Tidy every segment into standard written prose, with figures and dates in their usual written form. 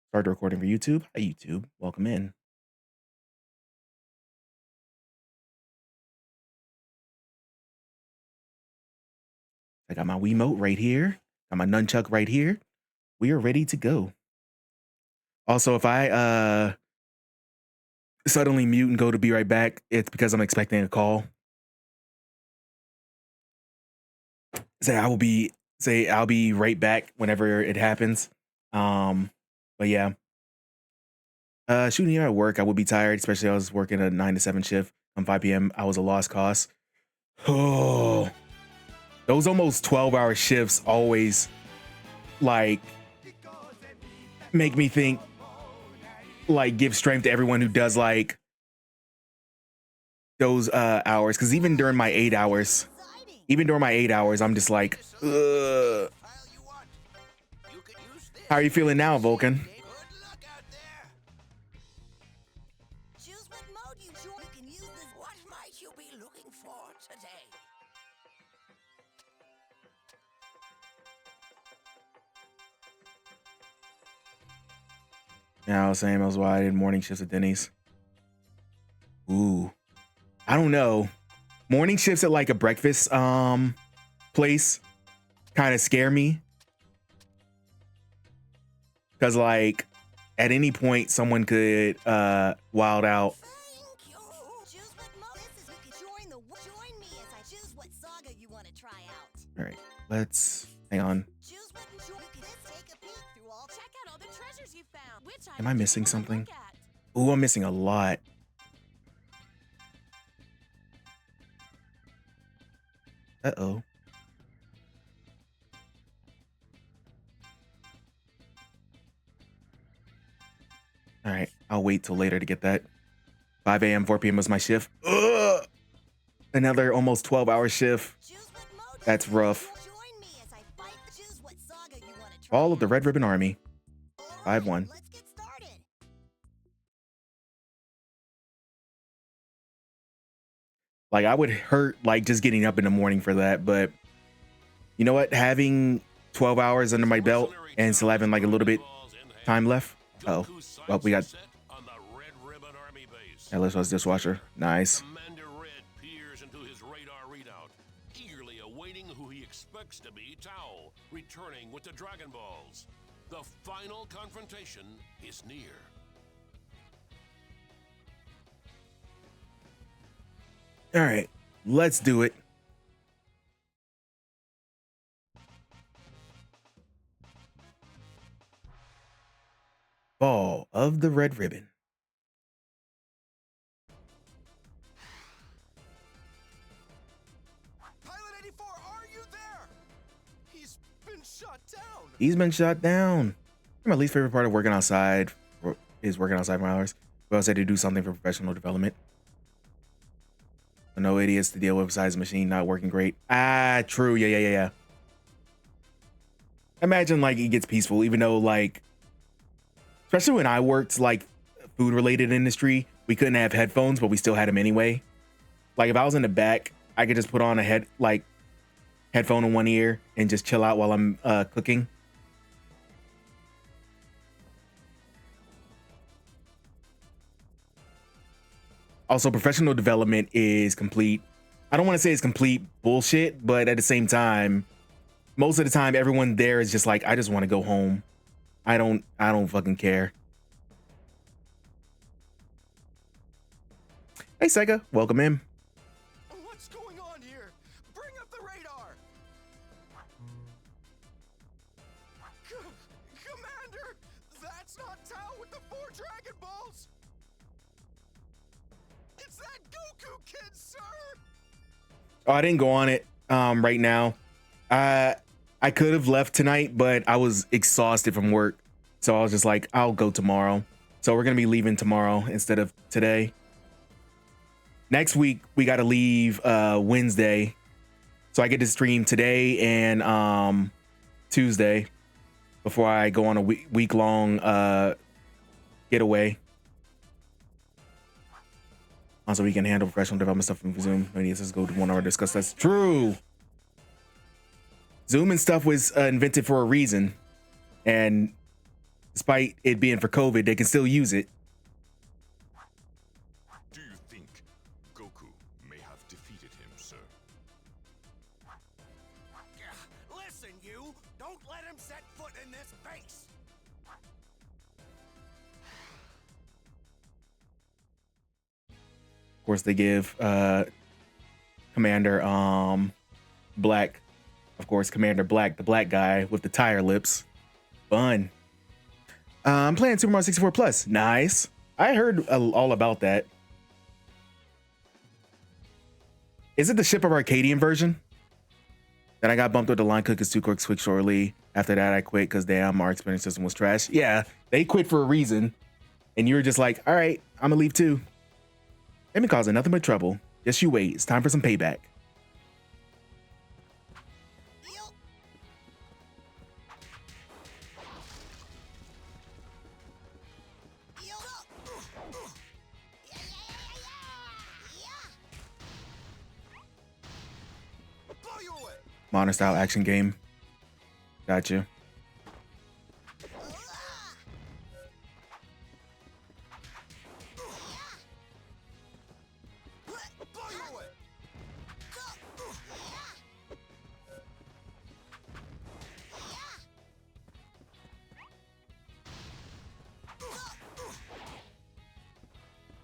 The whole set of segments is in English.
Start the recording for YouTube. Hi, YouTube. Welcome in. I got my Wiimote right here. Got my nunchuck right here. We are ready to go. Also, if I suddenly mute and go to be right back, it's because I'm expecting a call. Say I'll be right back whenever it happens. But yeah. Shooting here at work, I would be tired, especially I was working a 9 to 7 shift. On 5 p.m. I was a lost cause. Oh, those almost 12-hour shifts always like make me think, like, give strength to everyone who does like those hours, because even during my 8 hours, I'm just like, ugh. How are you feeling now, Vulcan? Yeah, I was saying, that was why I did morning shifts at Denny's. Ooh, I don't know. Morning shifts at like a breakfast place kind of scare me, because like at any point someone could wild out. All right, let's hang on. Am I missing something? Ooh, I'm missing a lot. Uh-oh. All right, I'll wait till later to get that. 5 a.m., 4 p.m. was my shift. Ugh! Another almost 12-hour shift. That's rough. All of the Red Ribbon Army. 5-1. Like, I would hurt, like, just getting up in the morning for that, but you know what? Having 12 hours under my belt and still having, like, a little bit time left. Oh, well, we got... Yeah, let's watch dishwasher. Nice. Commander Red peers into his radar readout, eagerly awaiting who he expects to be Tao, returning with the Dragon Balls. The final confrontation is near. All right, let's do it. Ball of the Red Ribbon. Pilot 84, are you there? He's been shot down. He's been shot down. My least favorite part of working outside is working outside my hours. We also had to do something for professional development. So no idiots to deal with besides the machine not working great. Ah, true. Yeah. Imagine like it gets peaceful, even though like, especially when I worked like food related industry, we couldn't have headphones, but we still had them anyway. Like if I was in the back, I could just put on a headphone in one ear and just chill out while I'm cooking. Also, professional development is complete. I don't want to say it's complete bullshit, but at the same time, most of the time, everyone there is just like, I just want to go home. I don't fucking care. Hey, Sega, welcome in. What's going on here? Bring up the radar. Commander, that's not Tao with the 4 Dragon Balls. It's that Goku kid, sir. Oh, I didn't go on it right now. I could have left tonight, but I was exhausted from work. So I was just like, I'll go tomorrow. So we're going to be leaving tomorrow instead of today. Next week, we got to leave Wednesday. So I get to stream today and Tuesday before I go on a week-long getaway. Also, we can handle professional development stuff from Zoom. Maybe let's go to 1 hour discuss. That's true. Zoom and stuff was invented for a reason. And Despite it being for COVID, they can still use it. Do you think Goku may have defeated him, sir? Listen, you! Don't let him set foot in this base! Of course, they give Commander Black, of course, Commander Black, the black guy with the tire lips. Fun. I'm playing Super Mario 64 Plus. Nice. I heard all about that. Is it the Ship of Arcadian version? Then I got bumped with the line cook is too quick shortly. After that, I quit because damn, our experience system was trash. Yeah, they quit for a reason. And you were just like, all right, I'm gonna leave too. They've been causing nothing but trouble. Just you wait. It's time for some payback. Blow you away! Modern style action game. Got you. Blow you away!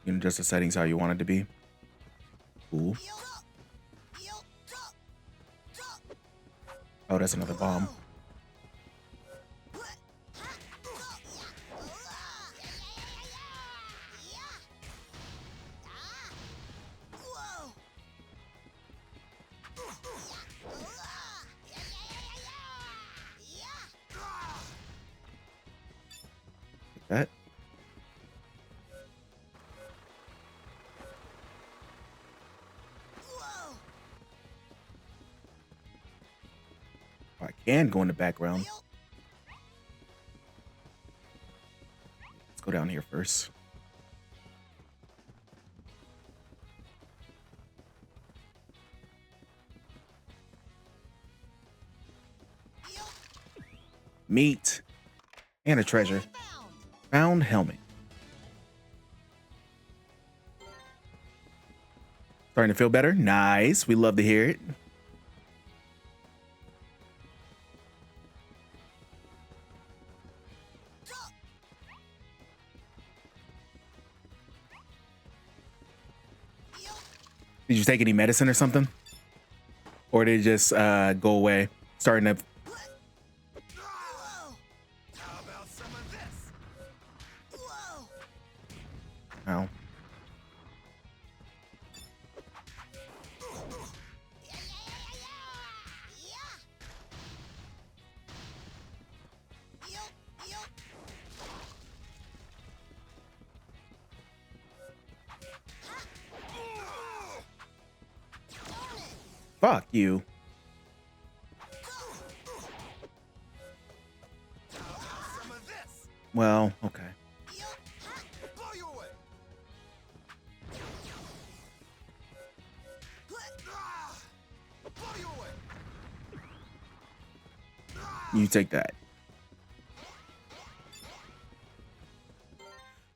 You can adjust the settings how you want it to be. Cool. Oh, that's another bomb. Like that. Oh, I can go in the background. Let's go down here first. Meat and a treasure. Found helmet. Starting to feel better? Nice. We love to hear it. Did you take any medicine or something? Or did it just go away? Starting to... How about some of this? Ow. Fuck you. Some of this. Well, okay. Blow you away. Blow you away. You take that.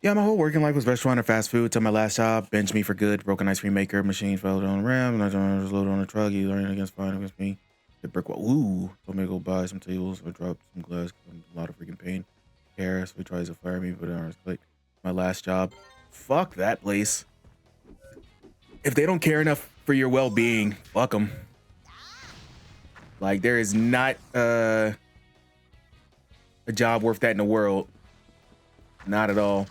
Yeah, my whole working life was restaurant or fast food till my last job. Benched me for good. Broken ice cream maker. Machine fell on the ram. I was loaded on a truck. He learned against fine against me. The brick wall. Ooh. Told me to go buy some tables. I dropped some glass. A lot of freaking pain. Harris. We tries to fire me, but I was clicked. My last job. Fuck that place. If they don't care enough for your well-being, fuck them. Like, there is not a job worth that in the world. Not at all.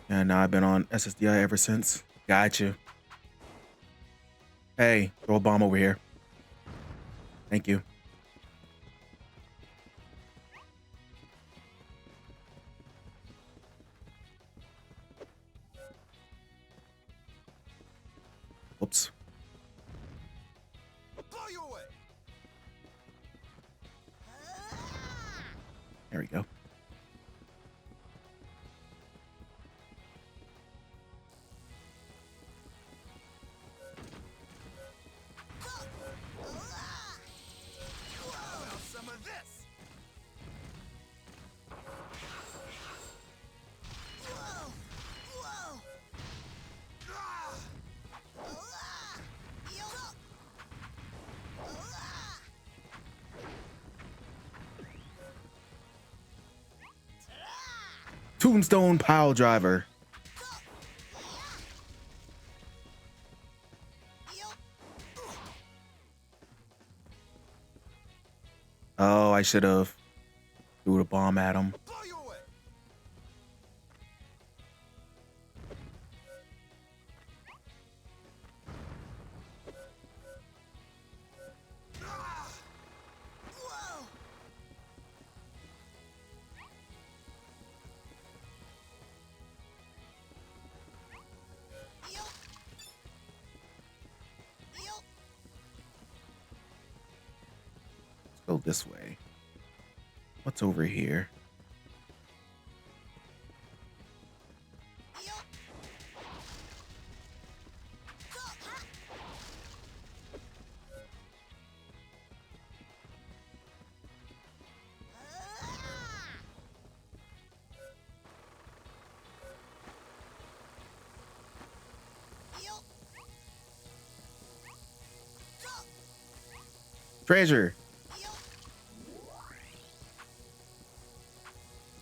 Yeah, no, I've been on SSDI ever since. Got you. Hey, throw a bomb over here. Thank you. Oops. Blow There we go. How about some of this? Whoa! Whoa! Ah! Tombstone pile driver. Oh, I should have threw the bomb at him. Blow you away! Ah! Whoa! Let's go this way. What's over here? Treasure.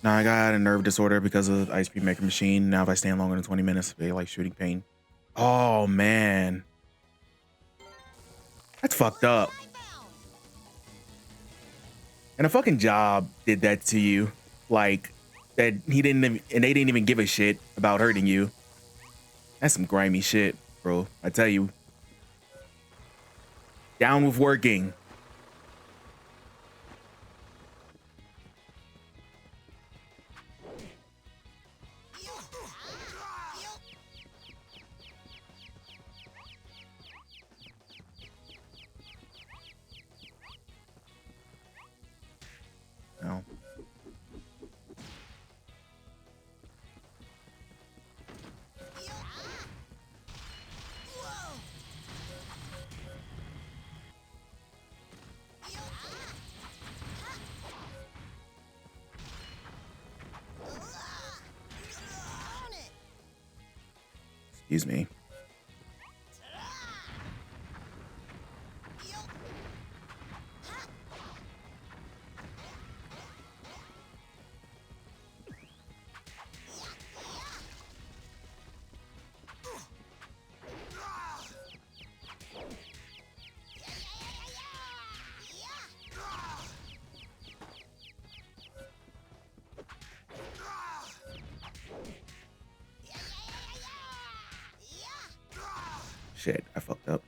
Now I got a nerve disorder because of the ice cream maker machine. Now if I stand longer than 20 minutes, I feel like shooting pain. Oh man. That's fucked up. And a fucking job did that to you. Like that he didn't even, and they didn't even give a shit about hurting you. That's some grimy shit, bro. I tell you. Down with working. No. Excuse me. Shit, I fucked up.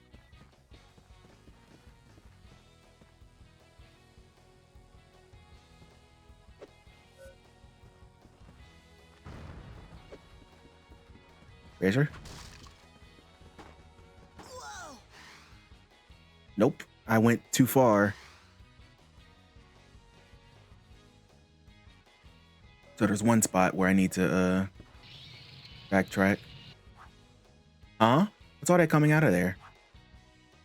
Razor? Nope, I went too far. So there's one spot where I need to backtrack. Huh? What's all that coming out of there?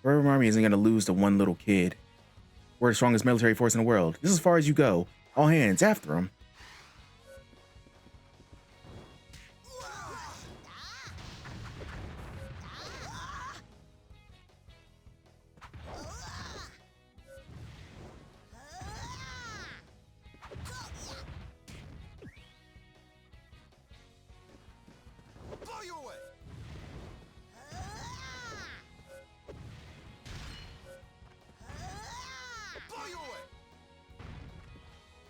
The Rebel Army isn't gonna lose to one little kid. We're the strongest military force in the world. This is as far as you go. All hands after him. Blow you away! Blow you away!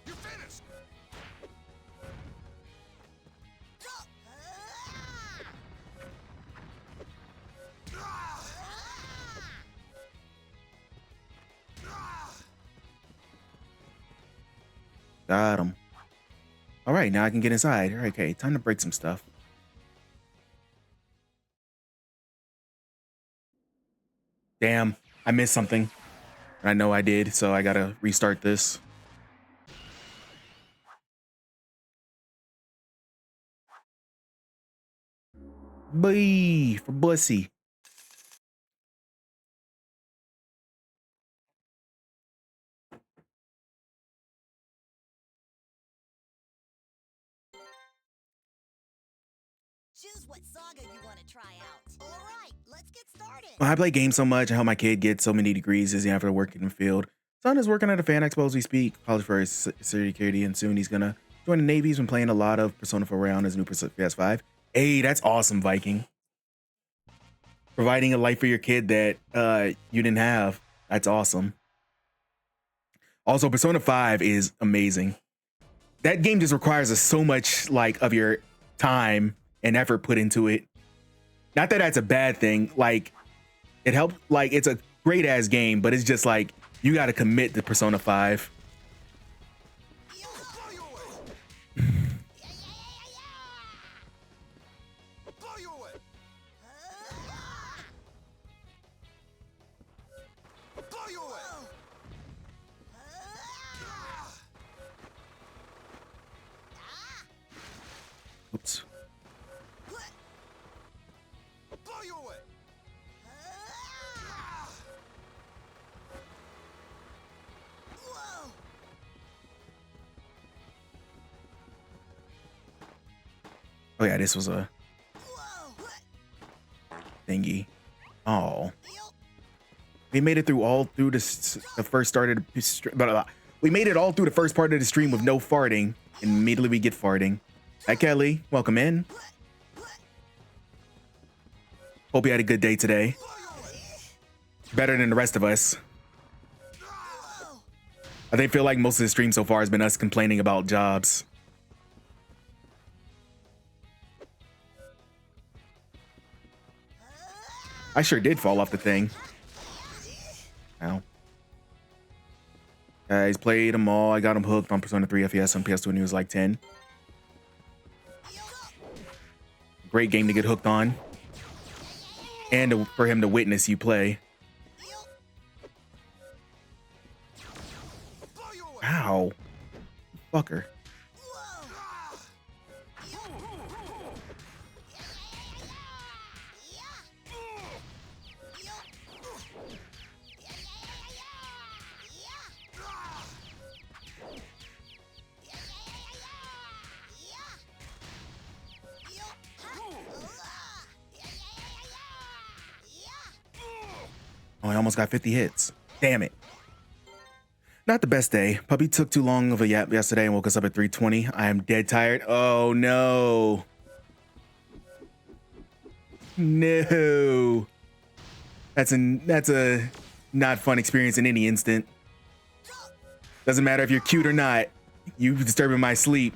You're finished! Got him. All right, now I can get inside. All right, okay, time to break some stuff. Damn, I missed something. I know I did, so I gotta restart this. Bye for Bussy. Choose what saga you want to try out. All right, let's get started. I play games so much. I help my kid get so many degrees as he after working in the field. Son is working at a fan expo as we speak. College for his security, and soon he's gonna join the Navy. He's been playing a lot of Persona 4 around his new PS5. Hey, that's awesome, Viking. Providing a life for your kid that you didn't have. That's awesome. Also, Persona 5 is amazing. That game just requires so much like of your time and effort put into it. Not that that's a bad thing. Like, it helps. Like, it's a great ass game, but it's just like you got to commit to Persona 5. Blow you away! Blow you away! Blow you away! Oops. Blow you away! Whoa! Oh yeah, this was a Whoa! thingy. Oh, we made it through all through the first start of the we made it all through the first part of the stream with no farting, and immediately we get farting. Hi Kelly, welcome in. Hope you had a good day today. Better than the rest of us. I think feel like most of the stream so far has been us complaining about jobs. I sure did fall off the thing. Ow. He's played them all. I got him hooked on Persona 3 FES on PS2 when he was like 10. Great game to get hooked on. And for him to witness you play. Ow. Fucker. Oh, I almost got 50 hits. Damn it. Not the best day. Puppy took too long of a yap yesterday and woke us up at 3:20. I am dead tired. Oh no. No. That's a not fun experience in any instant. Doesn't matter if you're cute or not. You disturbing my sleep.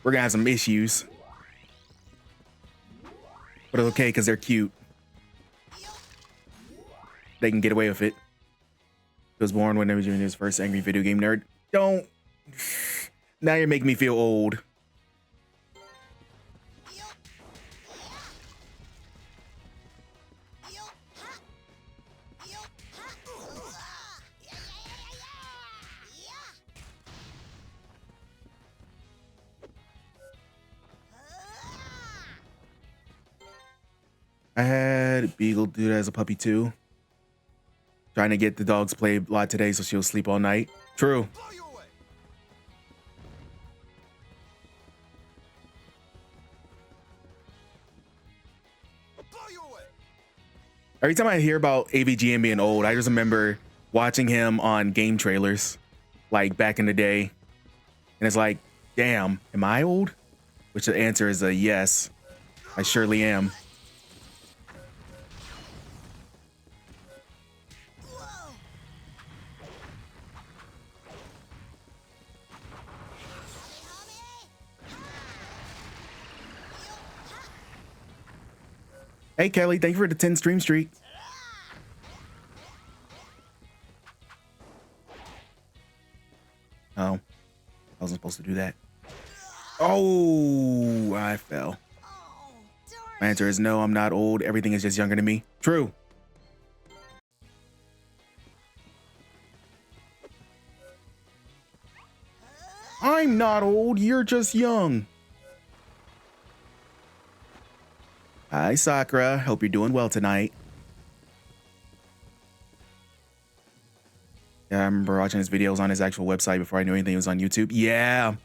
We're gonna have some issues. But it's okay because they're cute. They can get away with it. He was born when he was doing his first angry video game nerd. Don't. Now you're making me feel old. I had Beagle do that as a puppy too. Trying to get the dogs play a lot today so she'll sleep all night. True. Blow you away! Blow you away! Every time I hear about AVGN being old, I just remember watching him on game trailers, like back in the day. And it's like, damn, am I old? Which the answer is a yes. I surely am. Hey Kelly, thank you for the 10 stream streak. Oh, I wasn't supposed to do that. Oh, I fell. My answer is no, I'm not old. Everything is just younger than me. True. I'm not old, you're just young. Hi, Sakura. Hope you're doing well tonight. Yeah, I remember watching his videos on his actual website before I knew anything was on YouTube. Yeah.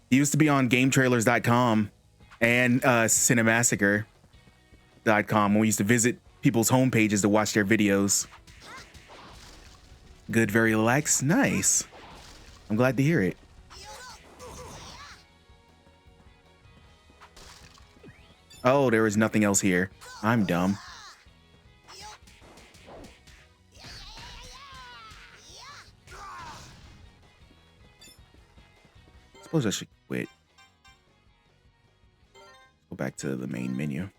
He used to be on GameTrailers.com and Cinemassacre.com when we used to visit people's homepages to watch their videos. Good, very relaxed. Nice. I'm glad to hear it. Oh, there is nothing else here. I'm dumb. Suppose I should quit. Go back to the main menu.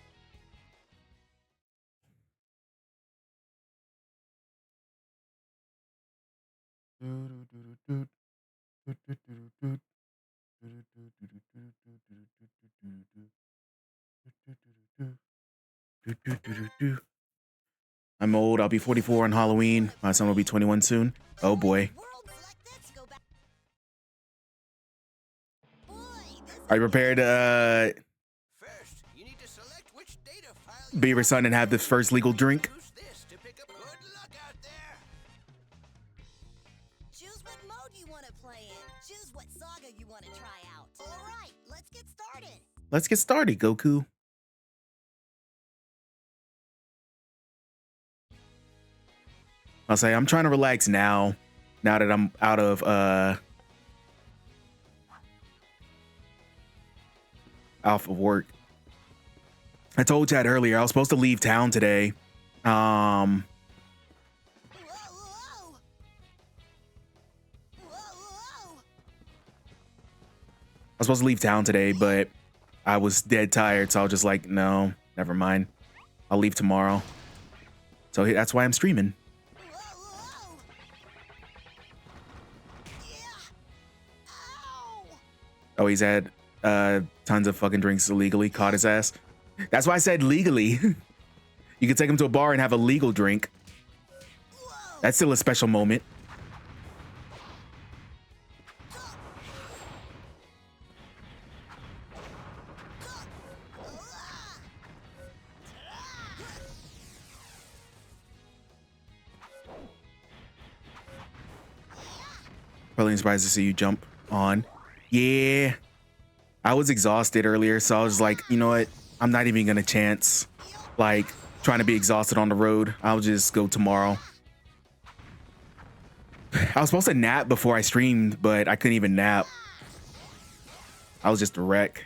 I'm old. I'll be 44 on Halloween. My son will be 21 soon. Oh boy. Are you prepared to First, you need to select which data file be your son and have the first legal drink? use this to pick up. Good luck out there. Choose what mode you want to play in. Choose what saga you want to try out. All right, let's get started. Let's get started, Goku. I'll say I'm trying to relax now that I'm out of work. I told Chad earlier I was supposed to leave town today. Whoa, whoa. Whoa, whoa. I was supposed to leave town today, but I was dead tired, so I was just like, no, never mind. I'll leave tomorrow. So that's why I'm streaming. Whoa, whoa. Yeah. Ow. Oh, he's had tons of fucking drinks illegally, caught his ass. That's why I said legally. You could take him to a bar and have a legal drink. Whoa. That's still a special moment. Probably surprised to see you jump on. Yeah. I was exhausted earlier, so I was like, you know what? I'm not even gonna chance like trying to be exhausted on the road. I'll just go tomorrow. I was supposed to nap before I streamed, but I couldn't even nap. I was just a wreck.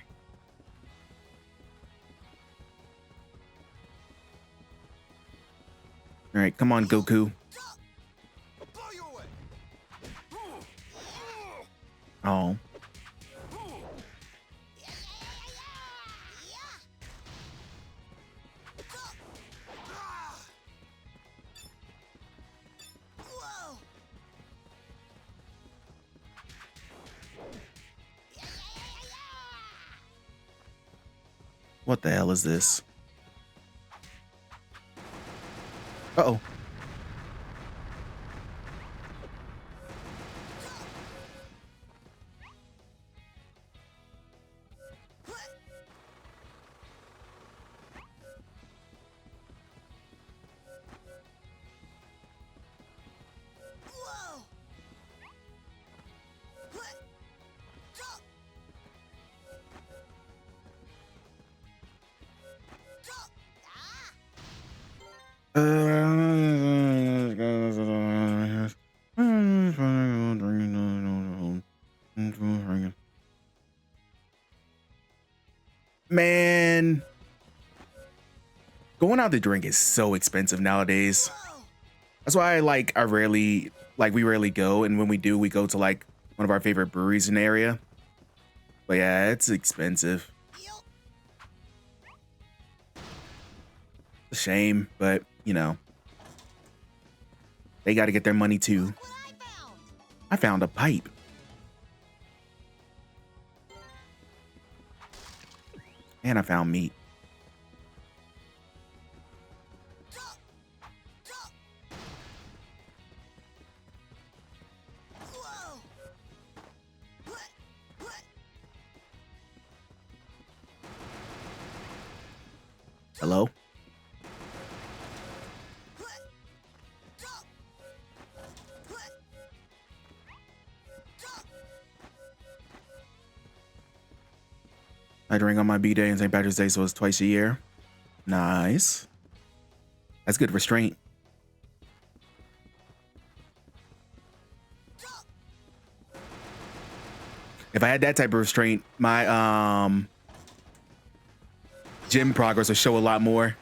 All right, come on, Goku. Blow you away. Oh. Whoa. What the hell is this? Uh-oh. Whoa. Man, going out to drink is so expensive nowadays. Whoa. That's why we rarely go, and when we do, we go to like one of our favorite breweries in the area. But yeah, it's expensive. Yup. A shame, but you know, they got to get their money too. Look what I found. I found a pipe. And I found meat. Whoa. Hello? I drink on my B-Day and St. Patrick's Day, so it's twice a year. Nice. That's good restraint. If I had that type of restraint, my gym progress would show a lot more.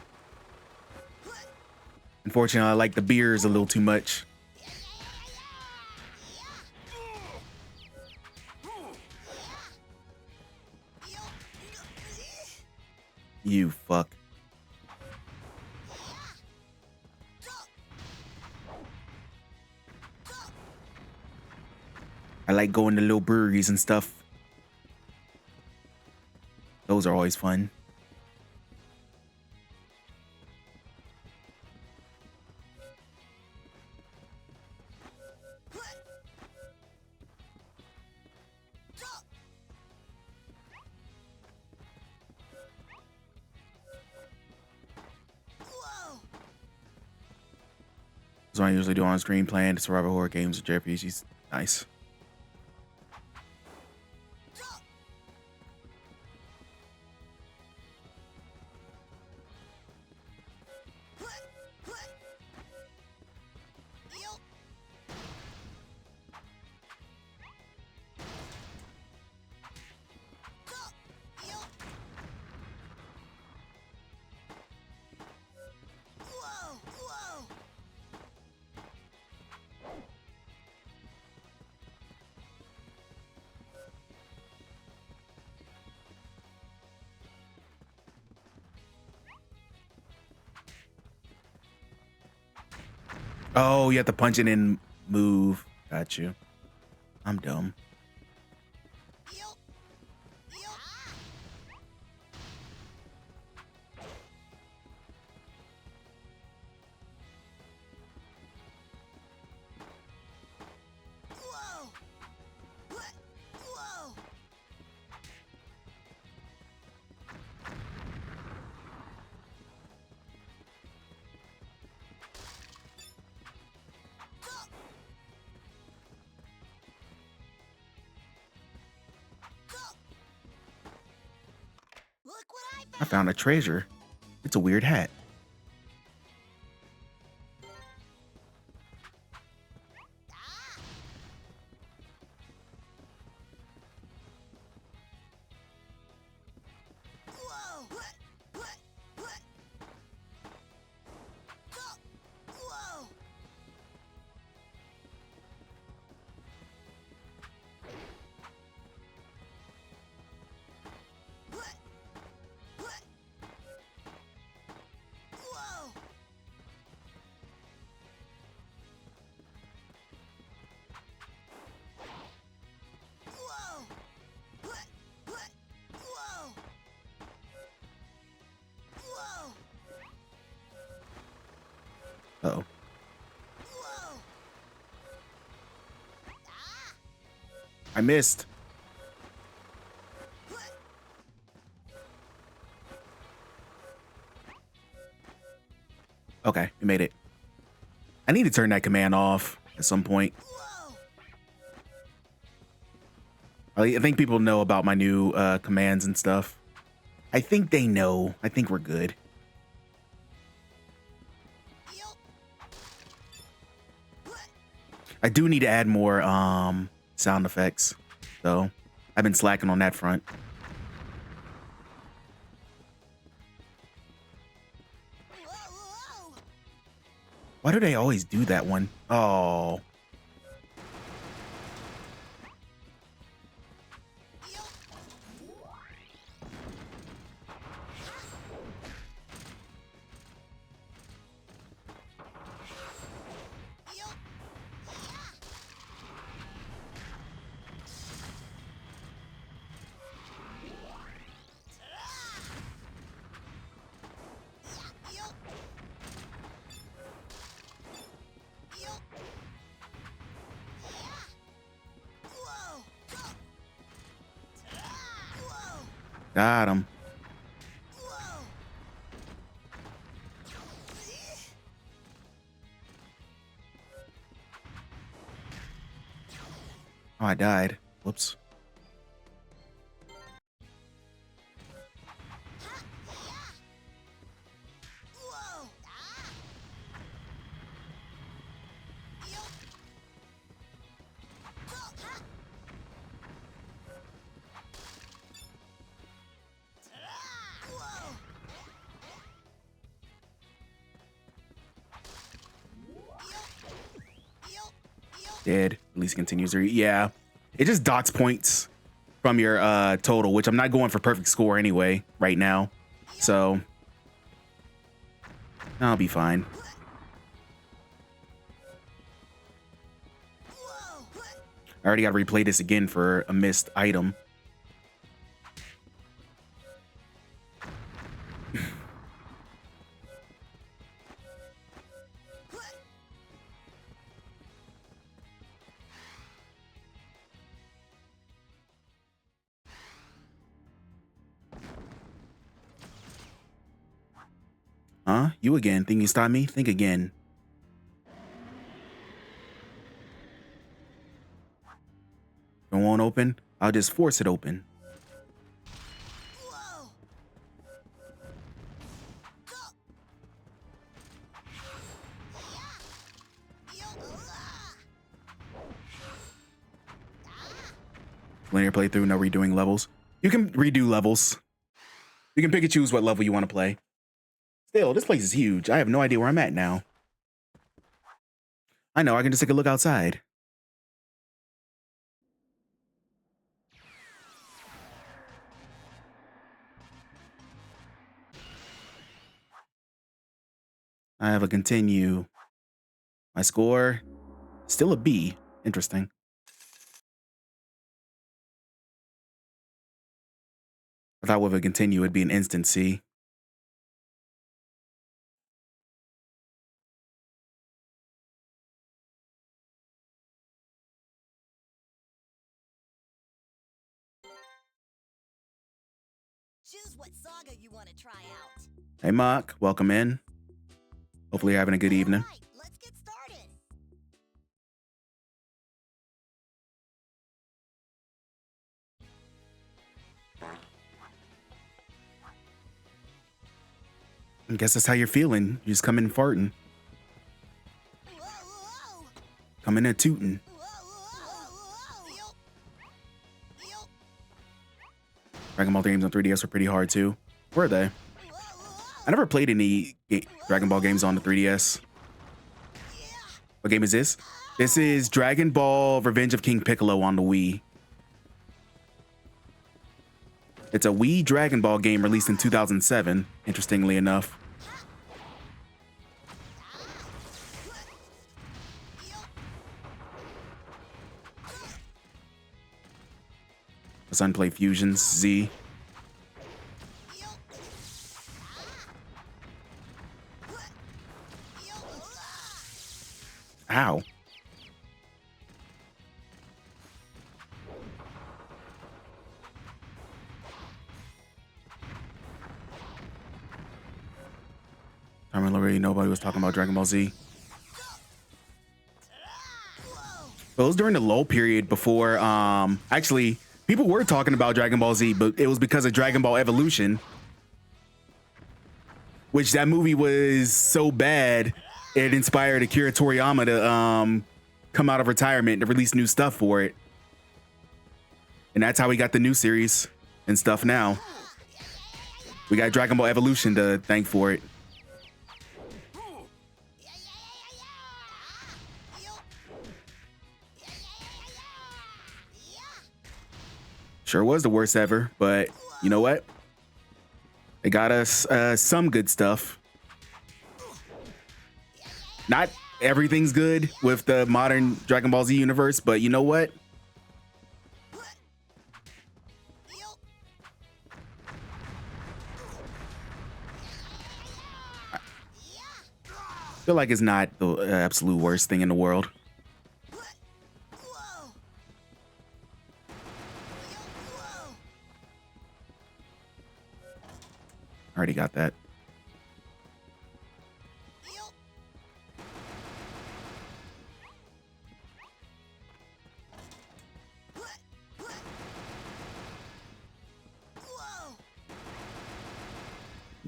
Unfortunately, I like the beers a little too much. You fuck. I like going to little breweries and stuff. Those are always fun. That's what I usually do on screen, playing the survival horror games or JRPGs. Nice. Oh, you have to punch it in, move. Got you. I'm dumb. I found a treasure. It's a weird hat. Uh-oh. I missed. Okay, we made it. I need to turn that command off at some point. I think people know about my new commands and stuff. I think they know. I think we're good. I do need to add more sound effects, though. I've been slacking on that front. Why do they always do that one? Oh. Got him. Oh, I died. Whoops. Whoa! Whoa! Dead. At least continues to yeah. It just dots points from your total, which I'm not going for perfect score anyway right now. So I'll be fine. I already got to replay this again for a missed item. Huh? You again? Think you stop me? Think again. It won't open? I'll just force it open. Whoa! Linear playthrough, no redoing levels. You can redo levels. You can pick and choose what level you want to play. Still, this place is huge. I have no idea where I'm at now. I know, I can just take a look outside. I have a continue. My score, still a B. Interesting. I thought with a continue, it'd be an instant C. Choose what saga you want to try out. Hey, Mark, welcome in. Hopefully you're having a good evening. All right, let's get started. I guess that's how you're feeling. You just come in farting. Whoa, whoa, Come in a tootin'. whoa, whoa, whoa. Dragon Ball games on 3DS were pretty hard too. Were they? I never played any Dragon Ball games on the 3DS. What game is this? This is Dragon Ball Revenge of King Piccolo on the Wii. It's a Wii Dragon Ball game released in 2007, interestingly enough. My son played Fusions Z. Ow. I remember already nobody was talking about Dragon Ball Z. But it was during the lull period before, actually, people were talking about Dragon Ball Z, but it was because of Dragon Ball Evolution. Which that movie was so bad, it inspired Akira Toriyama to come out of retirement to release new stuff for it. And that's how we got the new series and stuff now. We got Dragon Ball Evolution to thank for it. Sure was the worst ever, but you know what? It got us some good stuff. Not everything's good with the modern Dragon Ball Z universe, but you know what? I feel like it's not the absolute worst thing in the world. Already got that.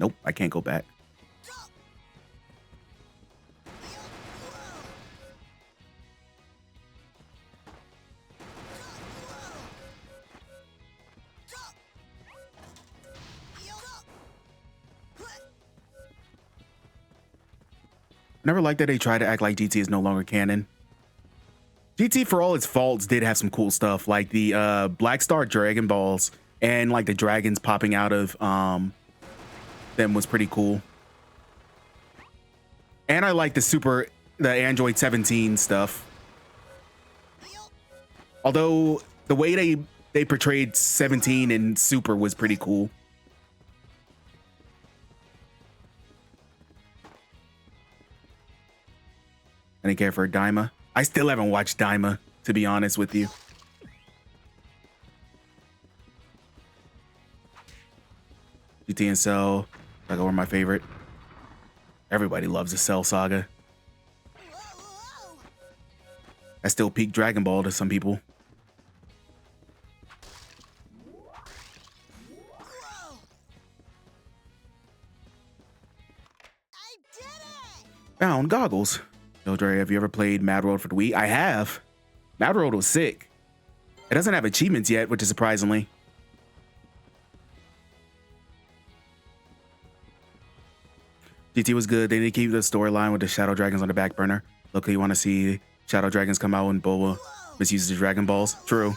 Nope, I can't go back. I never liked that they try to act like GT is no longer canon. GT, for all its faults, did have some cool stuff, like the Black Star Dragon Balls and like the dragons popping out of them was pretty cool. And I like the Android 17 stuff. Although the way they portrayed 17 in Super was pretty cool. I didn't care for Daima. I still haven't watched Daima, to be honest with you. GT and Cell, Saga were my favorite. Everybody loves the Cell Saga. I still peak Dragon Ball to some people. Found goggles. Yo, Dre, have you ever played Mad World for the Wii? I have. Mad World was sick. It doesn't have achievements yet, which is surprisingly. GT was good. They need to keep the storyline with the Shadow Dragons on the back burner. Look, you want to see Shadow Dragons come out when Bulma misuses the Dragon Balls? True.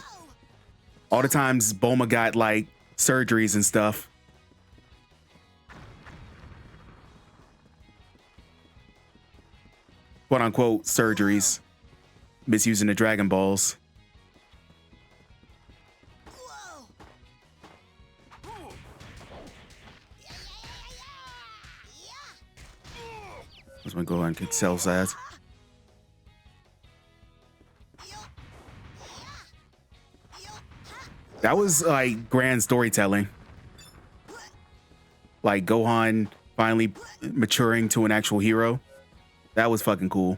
All the times Bulma got like surgeries and stuff. Quote unquote surgeries, misusing the Dragon Balls. Let's go ahead and kick Cell's ass. That was like grand storytelling. Like Gohan finally maturing to an actual hero. That was fucking cool.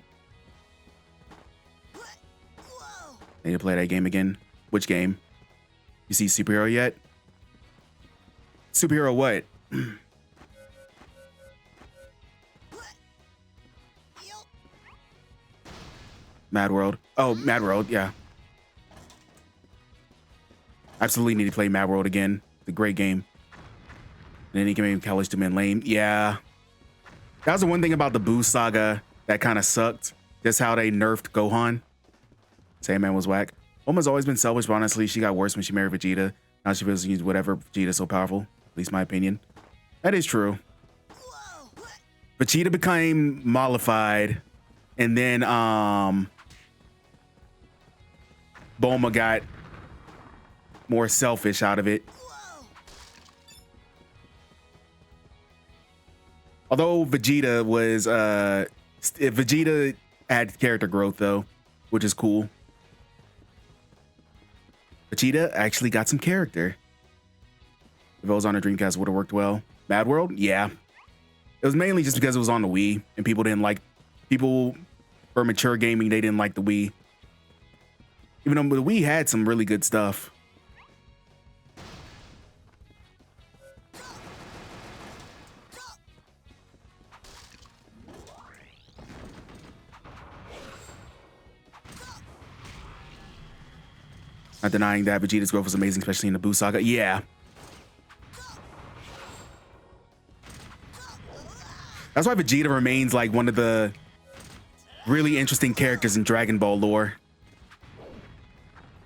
Need to play that game again. Which game? You see Superhero yet? Superhero what? Mad World. Oh, Mad World, yeah. Absolutely need to play Mad World again. It's a great game. And then he can make College to Man lame. Yeah. That was the one thing about the Boo saga that kind of sucked. Just how they nerfed Gohan. Sandman was whack. Bulma's always been selfish, but honestly, she got worse when she married Vegeta. Now she feels to use whatever. Vegeta's so powerful. At least my opinion. That is true. Vegeta became mollified. And then Bulma got more selfish out of it. Although Vegeta was Vegeta had character growth though, which is cool. Vegeta actually got some character. If it was on a Dreamcast, it would have worked well. Mad World, yeah. It was mainly just because it was on the Wii and people for mature gaming, they didn't like the Wii. Even though the Wii had some really good stuff. Not denying that Vegeta's growth was amazing, especially in the Boo saga. Yeah. That's why Vegeta remains like one of the really interesting characters in Dragon Ball lore.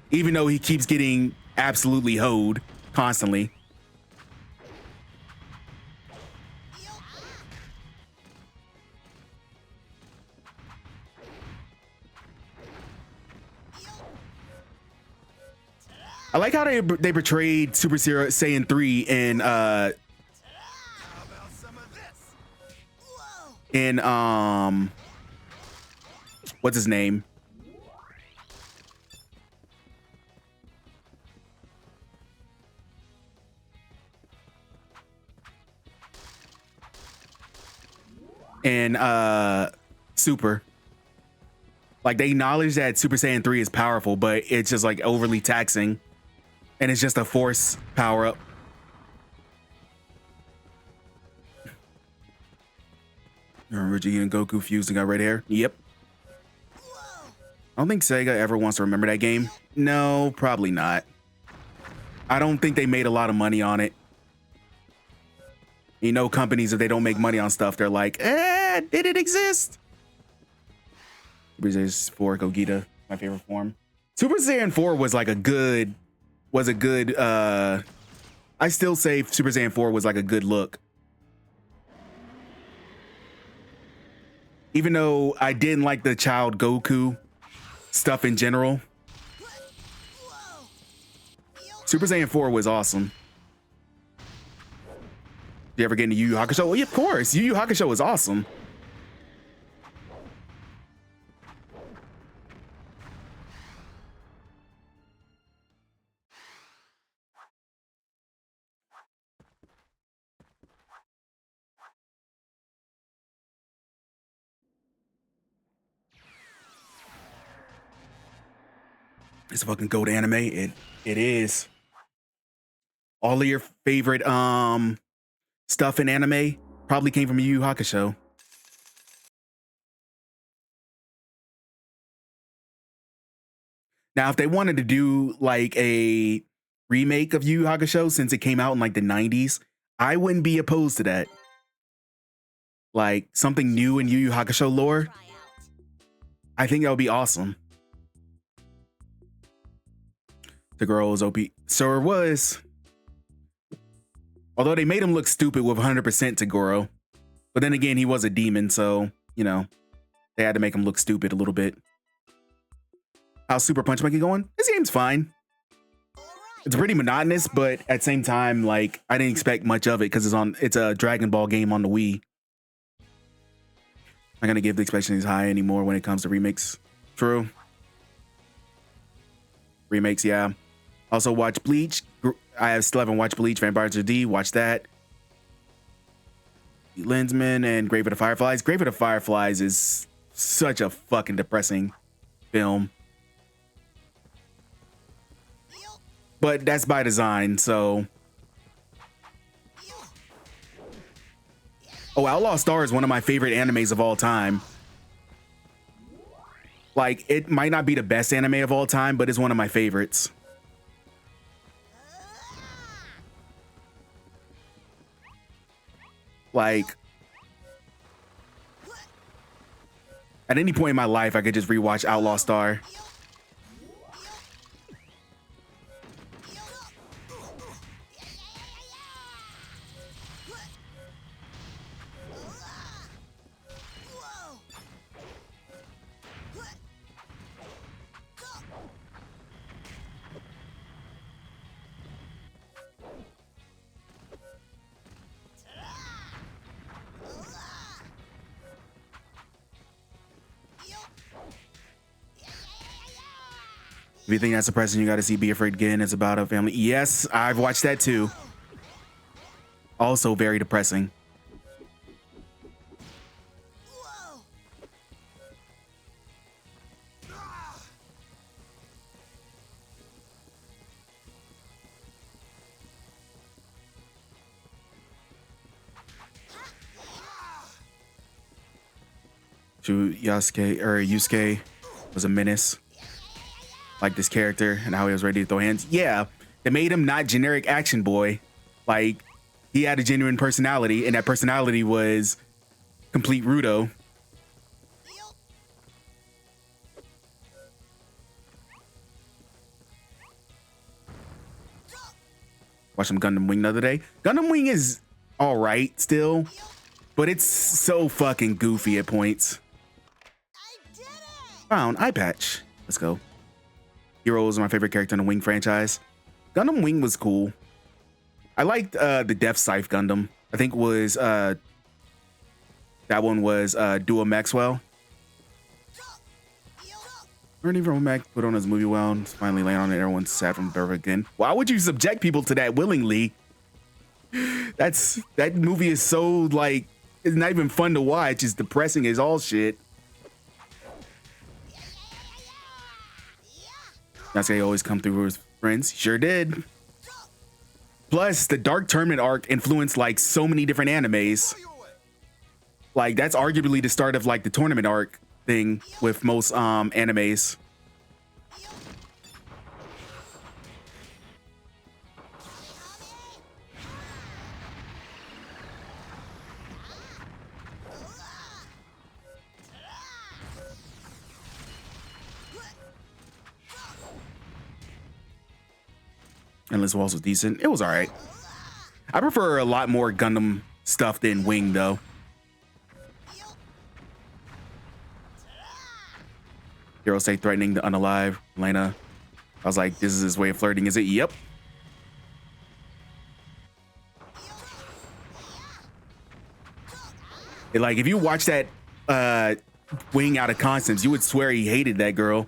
Even though he keeps getting absolutely hoed constantly. I like how they portrayed Super Saiyan 3 in what's his name? And Super. Like they acknowledge that Super Saiyan 3 is powerful, but it's just like overly taxing. And it's just a force power up. Vegeta and Goku fused and got red hair. Yep. Whoa! I don't think Sega ever wants to remember that game. No, probably not. I don't think they made a lot of money on it. You know, companies, if they don't make money on stuff, they're like, did it exist? Super Saiyan 4 Gogeta, my favorite form. Super Saiyan 4 was like a good, I still say Super Saiyan 4 was like a good look. Even though I didn't like the child Goku stuff in general, Whoa! Super Saiyan 4 was awesome. You ever get into Yu Yu Hakusho? Well, yeah, of course. Yu Yu Hakusho is awesome. It's a fucking goat anime. It is. All of your favorite stuff in anime probably came from Yu Yu Hakusho. Now, if they wanted to do like a remake of Yu Yu Hakusho since it came out in like the 90s, I wouldn't be opposed to that. Like something new in Yu Yu Hakusho lore, Try out. I think that would be awesome. The girl was OP. So it was. Although they made him look stupid with 100% Tagoro. But then again, he was a demon, so, you know, they had to make him look stupid a little bit. How's Super Punch Monkey going? This game's fine. All right. It's pretty monotonous, but at the same time, like, I didn't expect much of it because it's a Dragon Ball game on the Wii. I'm not gonna give the expectations high anymore when it comes to remakes. True. Remakes, yeah. Also watch Bleach. I still haven't watched Bleach. Vampires D. Watch that. Lensman and Grave of the Fireflies. Grave of the Fireflies is such a fucking depressing film. But that's by design, so. Oh, Outlaw Star is one of my favorite animes of all time. Like, it might not be the best anime of all time, but it's one of my favorites. Like, at any point in my life, I could just rewatch Outlaw Star. If you think that's depressing, you got to see Be Afraid Again. It's about a family. Yes, I've watched that too. Also very depressing. Whoa! Yusuke was a menace. Like this character and how he was ready to throw hands. Yeah, they made him not generic action boy. Like, he had a genuine personality, and that personality was complete Rudo. Watched some Gundam Wing the other day. Gundam Wing is all right still, but it's so fucking goofy at points. I did it! Found eye patch. Let's go. Hero is my favorite character in the Wing franchise. Gundam Wing was cool. I liked the Death Scythe Gundam. I think was that one was Dua Maxwell. Ernie from Mac put on his movie well and finally land on it. Everyone's sad from birth again. Why would you subject people to that willingly? That movie is so like, it's not even fun to watch. It's depressing as all shit. Yasuke always come through with his friends. Sure did. Plus, the Dark Tournament arc influenced like so many different animes. Like that's arguably the start of like the tournament arc thing with most animes. Endless Walls was decent. It was all right. I prefer a lot more Gundam stuff than Wing, though. Hero say threatening the unalive. Lena. I was like, this is his way of flirting, is it? Yep. Like, if you watch that Wing out of Constance, you would swear he hated that girl.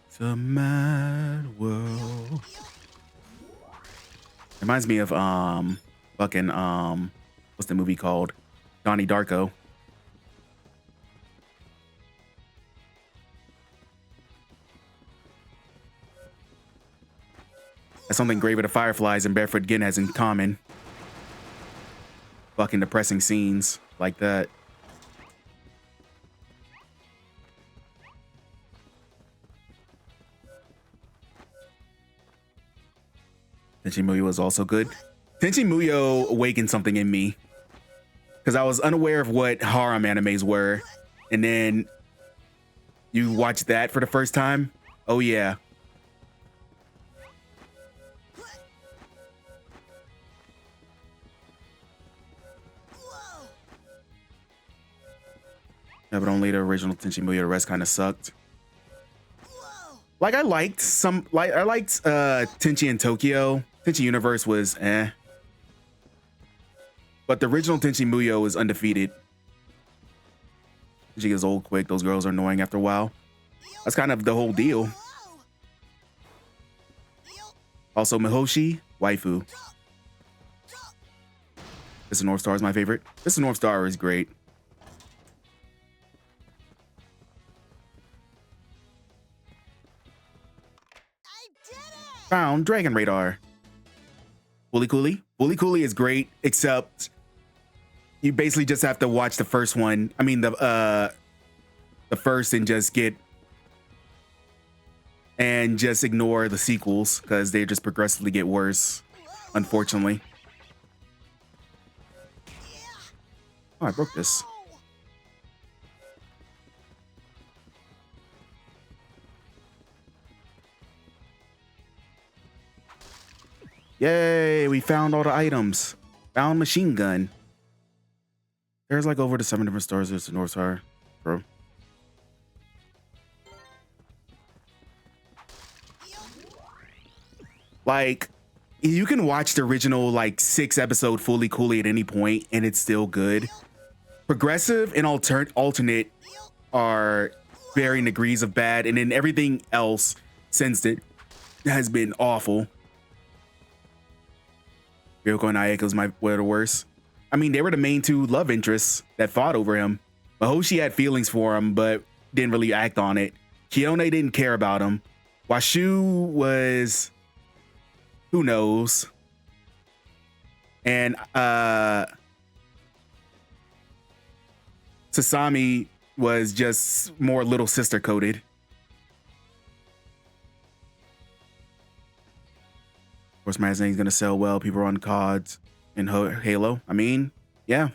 It's a mad world. Reminds me of fucking what's the movie called? Donnie Darko. That's something Grave of the Fireflies and Barefoot Gen has in common. Fucking depressing scenes like that. Tenchi Muyo was also good. Tenchi Muyo awakened something in me because I was unaware of what harem animes were, and then you watch that for the first time. Oh yeah. Yeah, but only the original Tenchi Muyo. The rest kind of sucked. Like I liked Tenchi in Tokyo. Tenchi Universe was eh. But the original Tenchi Muyo was undefeated. She gets old quick. Those girls are annoying after a while. That's kind of the whole deal. Also, Mihoshi, waifu. Mr. North Star is my favorite. Mr. North Star is great. Found Dragon Radar. Wooly Cooly. Wooly Cooly is great, except you basically just have to watch the first one. I mean the first and just ignore the sequels because they just progressively get worse, unfortunately. Oh, I broke this. Yay, we found all the items. Found machine gun. There's like over to 7 different stores. There's the North Star, bro. Like, you can watch the original like 6-episode Fully Cooley at any point and it's still good. Progressive and alternate are varying degrees of bad, and then everything else since it has been awful. Ryoko and Ayako were the worst. I mean, they were the main two love interests that fought over him. Mahoshi had feelings for him, but didn't really act on it. Kione didn't care about him. Washu was... who knows? And Sasami was just more little sister coded. Of course, magazine's gonna sell well. People are on CODs in Halo. I mean, yeah.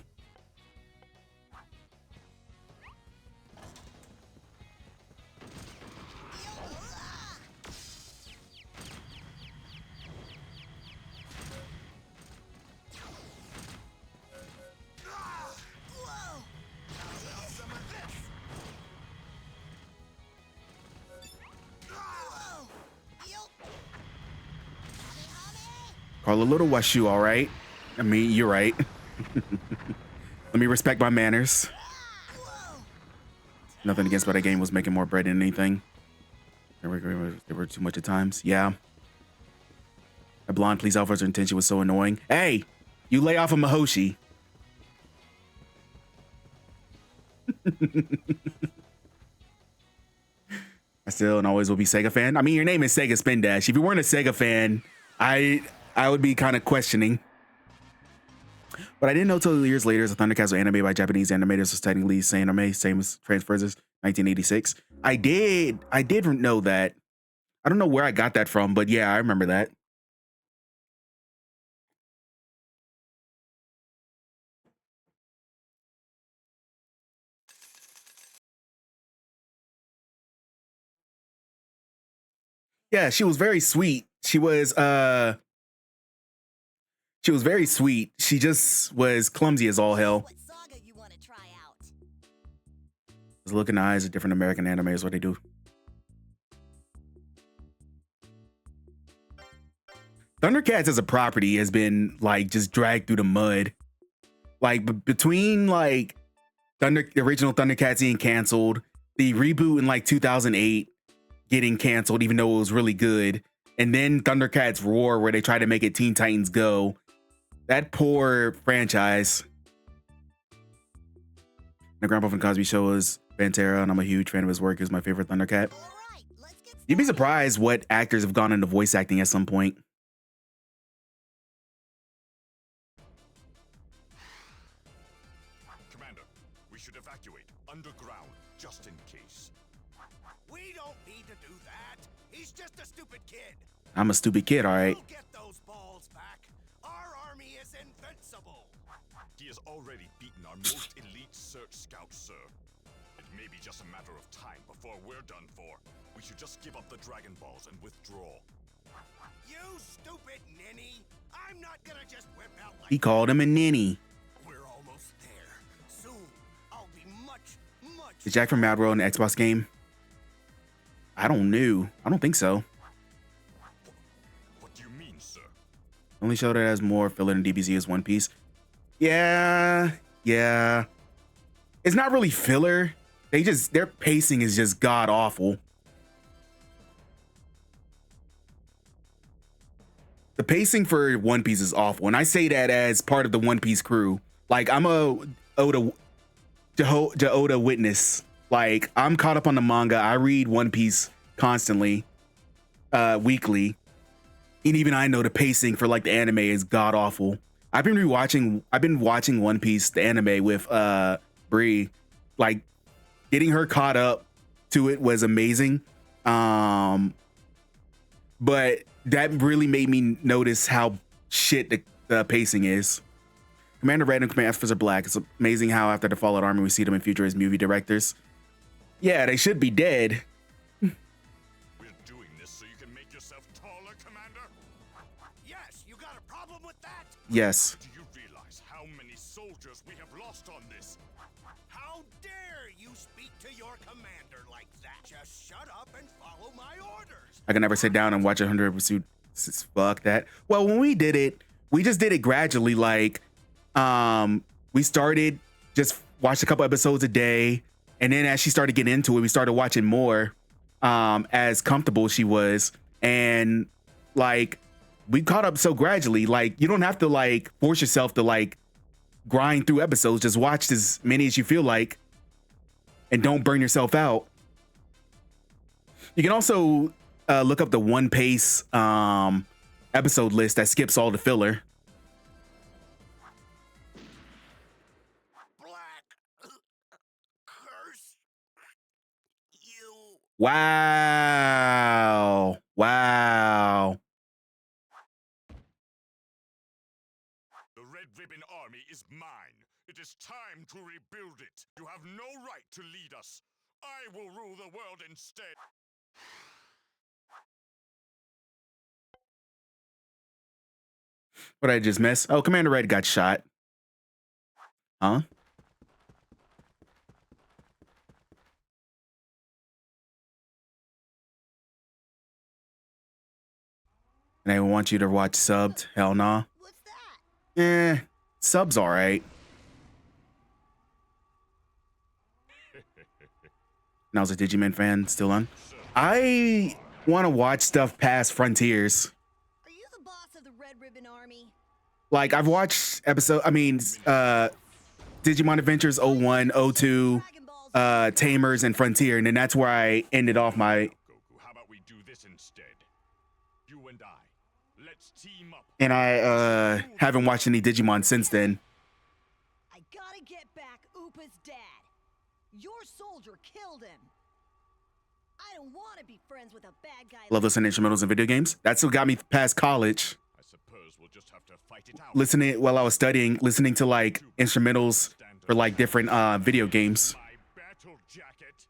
Call a little Washu, all right? I mean, you're right. Let me respect my manners. Nothing against, but that game was making more bread than anything. There were too much at times. Yeah. A blonde police officer's intention was so annoying. Hey, you lay off of Mahoshi. I still and always will be Sega fan. I mean, your name is Sega Spin Dash. If you weren't a Sega fan, I would be kind of questioning. But I didn't know till years later the Thundercats was animated by Japanese animators was technically same anime, same as Transformers 1986. I did know that. I don't know where I got that from, but yeah, I remember that. Yeah, she was very sweet. She was very sweet. She just was clumsy as all hell. What saga you want to try out? Just look in the eyes of different American anime is what they do. Thundercats as a property has been like just dragged through the mud. Like between like the original Thundercats being canceled, the reboot in like 2008 getting canceled, even though it was really good, and then Thundercats Roar, where they try to make it Teen Titans Go. That poor franchise. The Grandpa from Cosby Show is Pantera, and I'm a huge fan of his work. He's my favorite Thundercat. All right, let's get You'd be started. surprised what actors have gone into voice acting at some point. Commander, we should evacuate underground just in case. We don't need to do that. He's just a stupid kid. I'm a stupid kid, all right. We'll get those balls back. Our army is invincible. He has already beaten our most elite search scouts, sir. It may be just a matter of time before we're done for. We should just give up the Dragon Balls and withdraw. You stupid ninny. I'm not gonna just whip out like He called him a ninny. We're almost there. Soon, I'll be much. Is Jack from Mad World an Xbox game? I don't know. I don't think so. What do you mean, sir? Only show that has more filler than DBZ is One Piece. Yeah. It's not really filler. Their pacing is just god awful. The pacing for One Piece is awful. And I say that as part of the One Piece crew. Like, I'm a Oda witness. Like, I'm caught up on the manga. I read One Piece constantly, weekly. And even I know the pacing for like the anime is god awful. I've been watching One Piece, the anime, with Bree. Like, getting her caught up to it was amazing. But that really made me notice how shit the pacing is. Commander Red and Commander Officer Black. It's amazing how after the Fallout Army, we see them in future as movie directors. Yeah, they should be dead. We're doing this so you can make yourself taller, Commander? Yes, you got a problem with that? Yes. Do you realize how many soldiers we have lost on this? How dare you speak to your commander like that? Just shut up and follow my orders. I can never sit down and watch 100 pursuit. Fuck that. Well, when we did it, we just did it gradually. Like, we started just watched a couple episodes a day, and then as she started getting into it, we started watching more. As comfortable she was, and like we caught up so gradually. Like, you don't have to like force yourself to like grind through episodes. Just watch as many as you feel like, and don't burn yourself out. You can also look up the One Piece episode list that skips all the filler. Black curse you. Wow. The Red Ribbon Army is mine. It is time to rebuild it. You have no right to lead us. I will rule the world instead. What did I just miss? Oh, Commander Red got shot. Huh? And they want you to watch subbed? Hell nah. What's that? Sub's all right. Now, was a Digimon fan still on? I want to watch stuff past Frontiers. Are you the boss of the Red Ribbon Army? Like, I've watched Digimon Adventures 01, 02, Tamers and Frontier, and then that's where I ended off my. Goku, how about we do this instead? You and I, let's team up. And I haven't watched any Digimon since then. I gotta get back Upa's dad. Your soldier killed him. I don't want to be friends with a bad guy. Love listening to instrumentals and video games. That's what got me past college. I suppose we'll just have to fight it out. Listening while I was studying, listening to like instrumentals for like different video games. My battle jacket.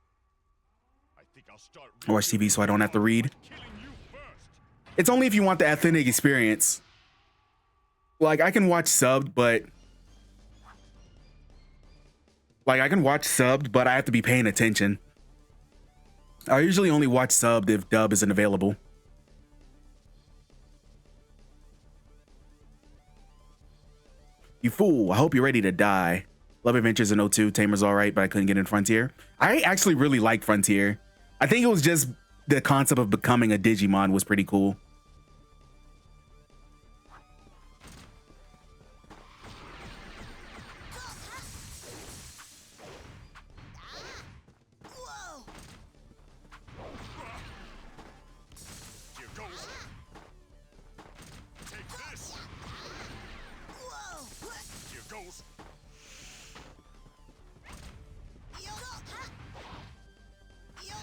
I think I'll start I watch TV so I don't have to read. killing you first. It's only if you want the authentic experience. Like I can watch subbed, but I have to be paying attention. I usually only watch subbed if dub isn't available. You fool, I hope you're ready to die. Love Adventures in 02, Tamer's alright, but I couldn't get in Frontier. I actually really liked Frontier. I think it was just the concept of becoming a Digimon was pretty cool. Whoa! Here goes. Take this. Whoa! Here goes. Yo! Yo!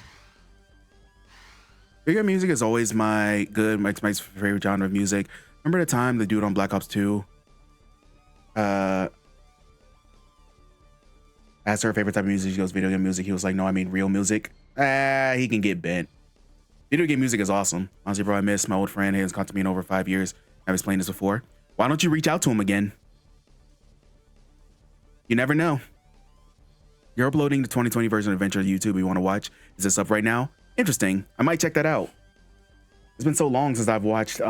Video game music is always my favorite genre of music. Remember the time the dude on Black Ops 2 asked her favorite type of music. She goes, video game music. He was like, no, I mean real music. He can get bent. Video game music is awesome. Honestly, bro, I miss my old friend. He hasn't talked to me in over 5 years. I've explained this before. Why don't you reach out to him again? You never know. You're uploading the 2020 version of Adventure to YouTube. You want to watch? Is this up right now? Interesting. I might check that out. It's been so long since I've watched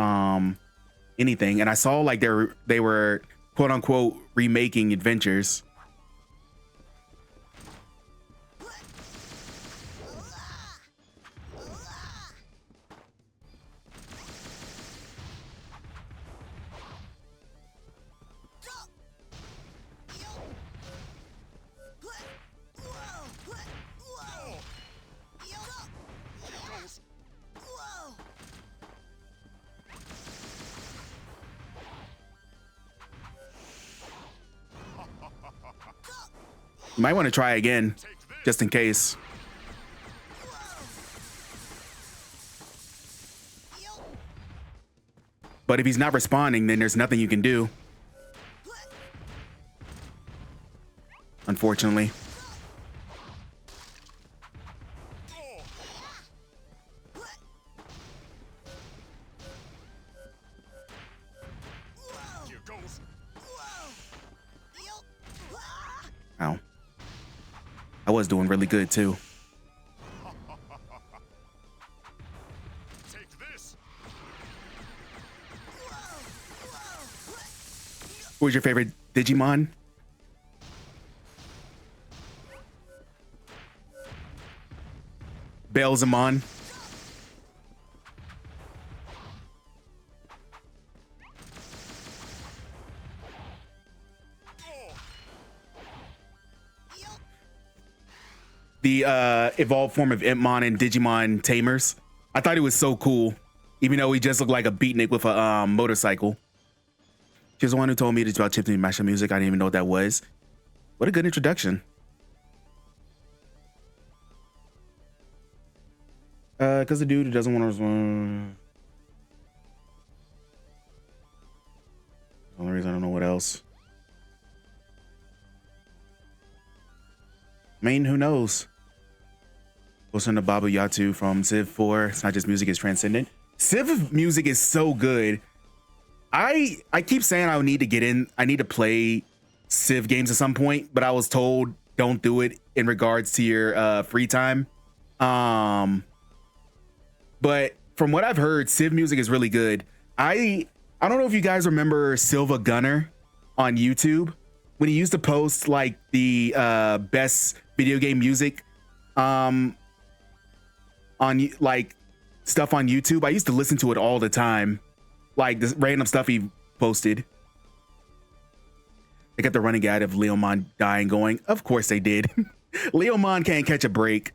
anything, and I saw like they were quote unquote remaking Adventures. You might want to try again, just in case. But if he's not responding, then there's nothing you can do. Unfortunately. Here goes. Ow. I was doing really good too. Take this. Who was your favorite Digimon? Belzamon. The evolved form of Impmon and Digimon Tamers. I thought it was so cool, even though he just looked like a beatnik with a motorcycle. She was the one who told me about chiptune mashup music. I didn't even know what that was. What a good introduction. Because the dude who doesn't want to respond. The only reason I don't know what else. I mean, who knows? Listen to Babu Yatu from Civ 4. It's not just music, it's transcendent. Civ music is so good. I keep saying I need to get in. I need to play Civ games at some point, but I was told don't do it in regards to your free time. But from what I've heard, Civ music is really good. I don't know if you guys remember Silva Gunner on YouTube when he used to post like the best video game music on like stuff on YouTube. I used to listen to it all the time, like this random stuff he posted. They got the running gag of Leomon dying going. Of course they did. Leomon can't catch a break.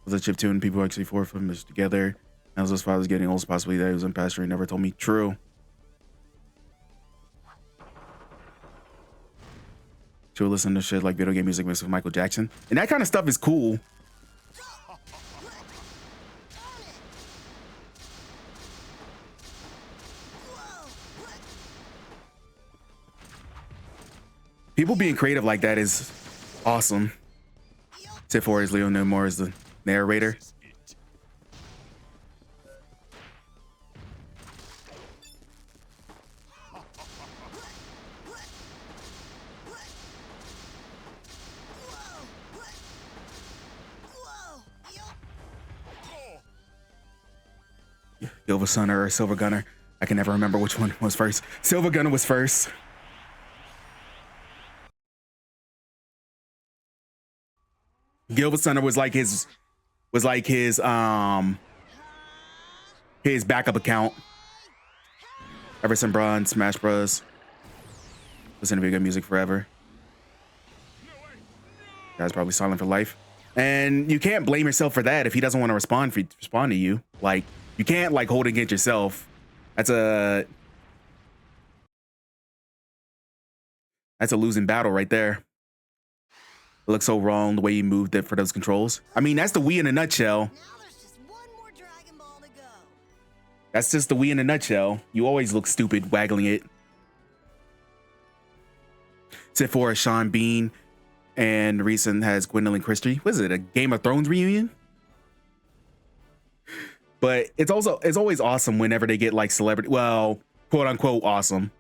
Was a chiptune. People actually four of them together. As his father's getting old, possibly that he was in pasture. He never told me. True. She'll listen to shit like video game music mixed with Michael Jackson. And that kind of stuff is cool. People being creative like that is awesome. Tip 4 is Leo No More is the narrator. Silver Sunner or Silver Gunner. I can never remember which one was first. Silver Gunner was first. Gilbert Sunner was like his backup account. Everson Braun, Smash Bros. Listen to video game music forever. Guy's probably silent for life. And you can't blame yourself for that if he doesn't want to respond to you. Like, you can't like hold it against yourself. That's a losing battle right there. It looks so wrong the way you moved it for those controls. I mean, that's the Wii in a nutshell. Now there's just one more Dragon Ball to go. That's just the Wii in a nutshell. You always look stupid waggling it. Except for Sean Bean and recent has Gwendolyn Christie. What is it, a Game of Thrones reunion? But it's always awesome whenever they get like celebrity, well, quote unquote awesome.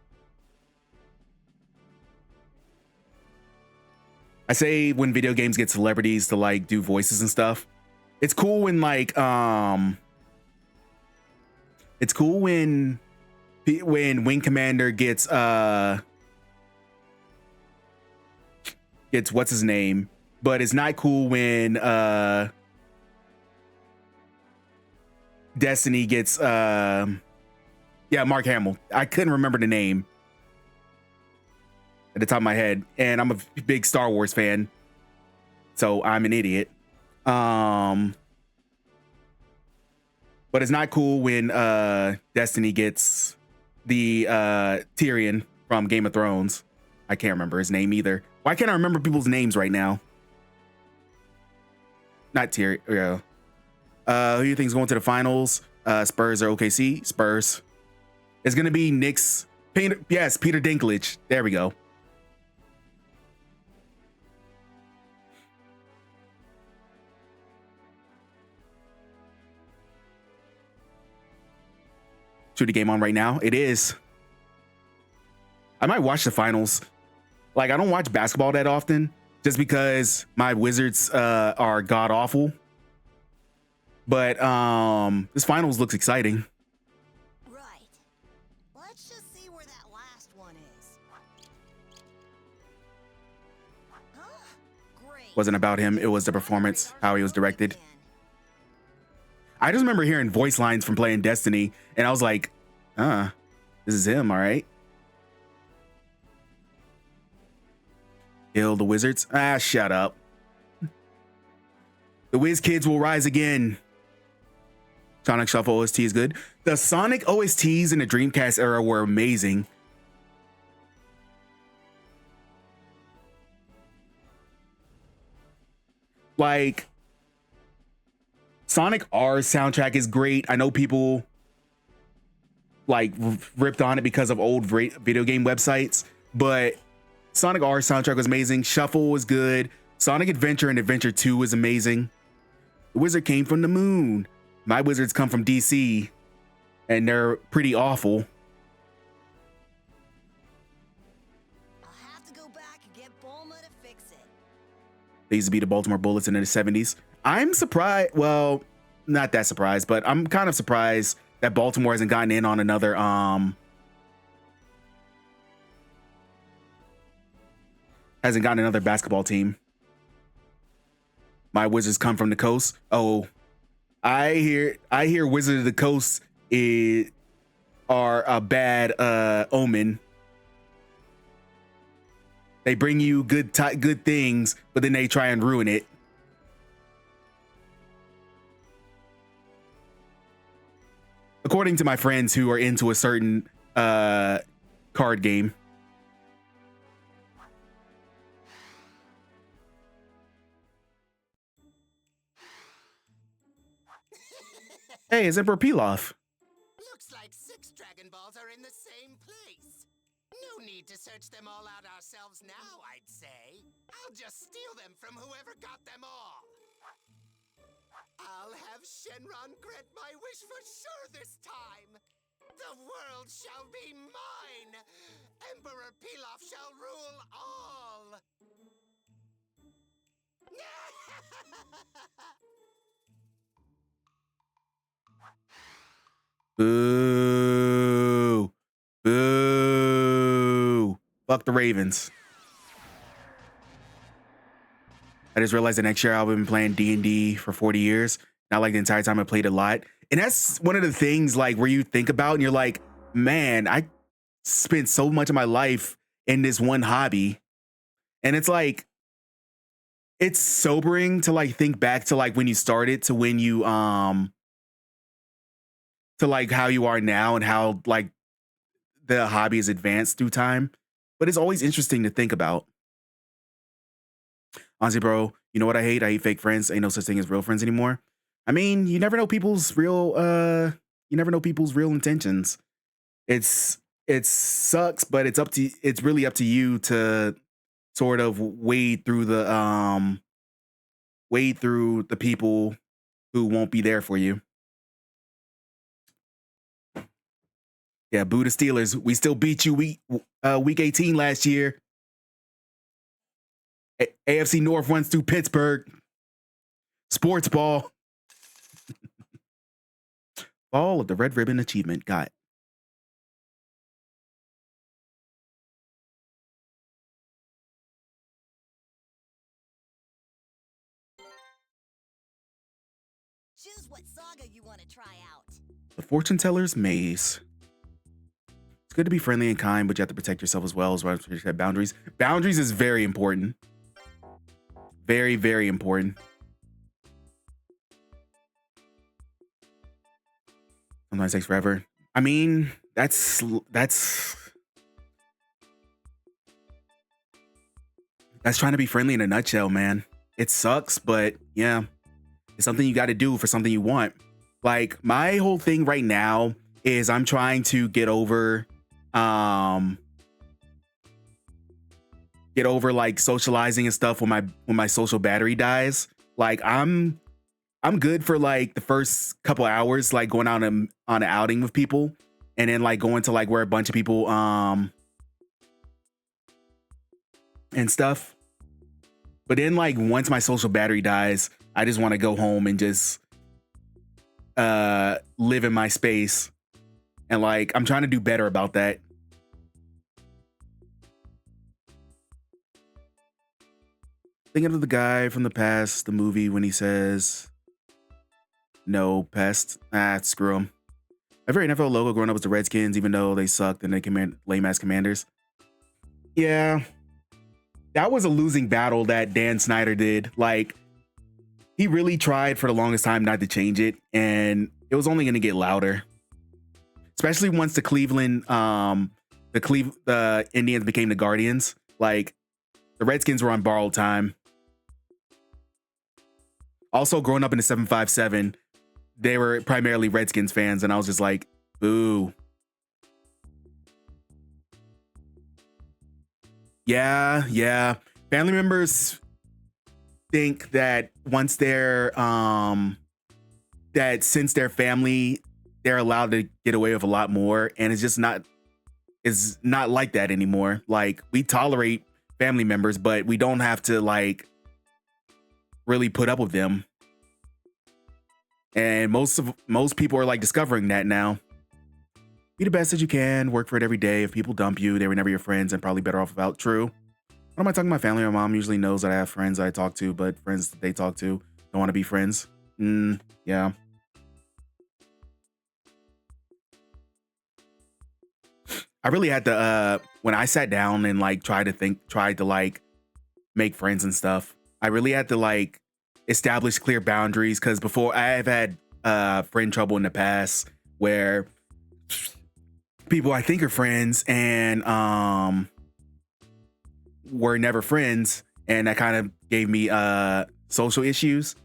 I say when video games get celebrities to like do voices and stuff. It's cool when like it's cool when Wing Commander gets what's his name, but it's not cool when Destiny gets Mark Hamill. I couldn't remember the name at the top of my head, and I'm a big Star Wars fan, so I'm an idiot. But it's not cool when Destiny gets the Tyrion from Game of Thrones. I can't remember his name either. Why can't I remember people's names right now? Not Tyrion. Yeah. Who do you think is going to the finals? Spurs or OKC? Spurs. It's gonna be Knicks. Peter Dinklage. There we go. Shoot the game on right now. It is. I might watch the finals. Like, I don't watch basketball that often just because my Wizards are god awful. But this finals looks exciting. Right. Let's just see where that last one is. Huh? Great. Wasn't about him. It was the performance, how he was directed. I just remember hearing voice lines from playing Destiny, and I was like, this is him, all right. Kill the Wizards. Shut up. The Wiz Kids will rise again. Sonic Shuffle OST is good. The Sonic OSTs in the Dreamcast era were amazing. Like, Sonic R's soundtrack is great. I know people like ripped on it because of old video game websites, but Sonic R's soundtrack was amazing. Shuffle was good. Sonic Adventure and Adventure 2 was amazing. The wizard came from the moon. My wizards come from DC, and they're pretty awful. I'll have to go back and get Bulma to fix it. They used to be the Baltimore Bullets in the 70s. I'm surprised. Well, not that surprised, but I'm kind of surprised that Baltimore hasn't gotten in on another basketball team. My Wizards come from the coast. Oh, I hear Wizards of the Coast are a bad omen. They bring you good things, but then they try and ruin it. According to my friends who are into a certain card game. Hey, it's Emperor Pilaf. Looks like 6 Dragon Balls are in the same place. No need to search them all out ourselves now, I'd say. I'll just steal them from whoever got them all. I'll have Shenron grant my wish for sure this time. The world shall be mine. Emperor Pilaf shall rule all. Boo. Boo. Fuck the Ravens. I just realized that next year I've been playing D&D for 40 years. Not like the entire time I played a lot. And that's one of the things like where you think about and you're like, man, I spent so much of my life in this one hobby. And it's like, it's sobering to like think back to like when you started to when you, to like how you are now and how like the hobby is advanced through time. But it's always interesting to think about. Honestly, bro, you know what I hate? I hate fake friends. Ain't no such thing as real friends anymore. I mean, you never know people's real intentions. It sucks, but it's really up to you to sort of wade through the people who won't be there for you. Yeah, boo the Steelers. We still beat you week 18 last year. AFC North runs through Pittsburgh. Sports ball. Ball of the Red Ribbon Achievement. Got it. Choose what saga you want to try out. The Fortune Teller's Maze. It's good to be friendly and kind, but you have to protect yourself as well as well as protect boundaries. Boundaries is very important. Very, very important. Sometimes it takes forever. I mean, that's trying to be friendly in a nutshell, man. It sucks, but yeah, it's something you got to do for something you want. Like my whole thing right now is I'm trying to get over like socializing and stuff when my social battery dies. Like I'm good for like the first couple hours, like going out on an outing with people, and then like going to like where a bunch of people and stuff. But then like once my social battery dies, I just want to go home and just live in my space. And like I'm trying to do better about that. Thinking of the guy from the past, the movie, when he says, no, pest. Screw him. My favorite NFL logo growing up was the Redskins, even though they sucked and they lame-ass Commanders. Yeah. That was a losing battle that Dan Snyder did. Like, he really tried for the longest time not to change it, and it was only going to get louder. Especially once the Indians became the Guardians. Like, the Redskins were on borrowed time. Also, growing up in the 757, they were primarily Redskins fans, and I was just like, boo. Yeah. Family members think that once they're, that since they're family, they're allowed to get away with a lot more, and it's not like that anymore. Like, we tolerate family members, but we don't have to like really put up with them. And most people are like discovering that now. Be the best that you can, work for it every day. If people dump you, they were never your friends and probably better off without. True. What am I talking about? Family? My mom usually knows that I have friends that I talk to, but friends that they talk to don't want to be friends. Yeah. I really had to when I sat down and like tried to like make friends and stuff, I really had to like establish clear boundaries, because before I have had friend trouble in the past where people I think are friends and were never friends, and that kind of gave me social issues.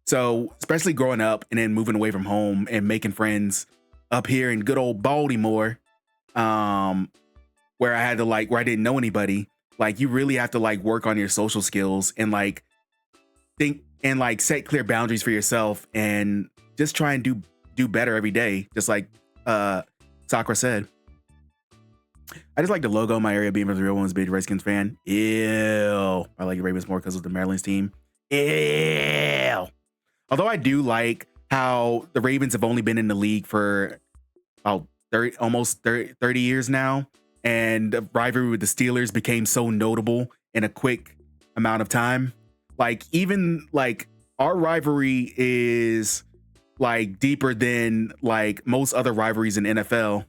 So especially growing up and then moving away from home and making friends up here in good old Baltimore, where I didn't know anybody. Like, you really have to like work on your social skills and like think and like set clear boundaries for yourself and just try and do better every day. Just like Sakura said. I just like the logo in my area being from the real one's big Redskins fan. Ew. I like the Ravens more because of the Maryland's team. Ew. Although I do like how the Ravens have only been in the league for almost 30 years now. And the rivalry with the Steelers became so notable in a quick amount of time. Like, even like our rivalry is like deeper than like most other rivalries in NFL.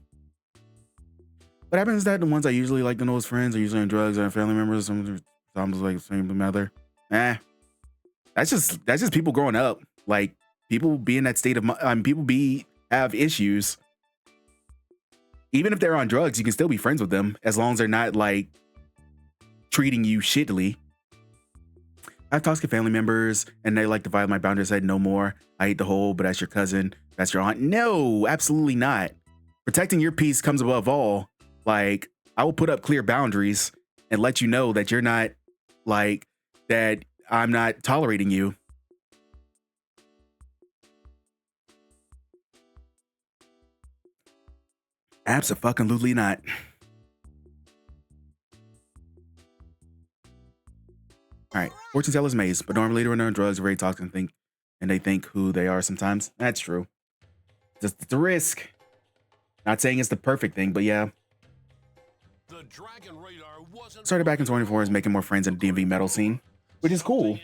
What happens is that the ones I usually like the most friends are usually on drugs or family members. Sometimes like the same mother. That's just people growing up. Like, people be in that state of have issues. Even if they're on drugs, you can still be friends with them as long as they're not like treating you shittily. I have toxic family members and they like to violate my boundaries. I said no more. I hate the whole, but that's your cousin, that's your aunt. No, absolutely not. Protecting your peace comes above all. Like, I will put up clear boundaries and let you know that you're not like that. I'm not tolerating you. Abso-fucking-lutely not. All right, fortune teller's maze, but normally they're on drugs, are very toxic, and they think who they are sometimes. That's true. Just the risk. Not saying it's the perfect thing, but yeah. The Dragon Radar wasn't Started back in 24 is making more friends in the DMV metal scene, which is cool.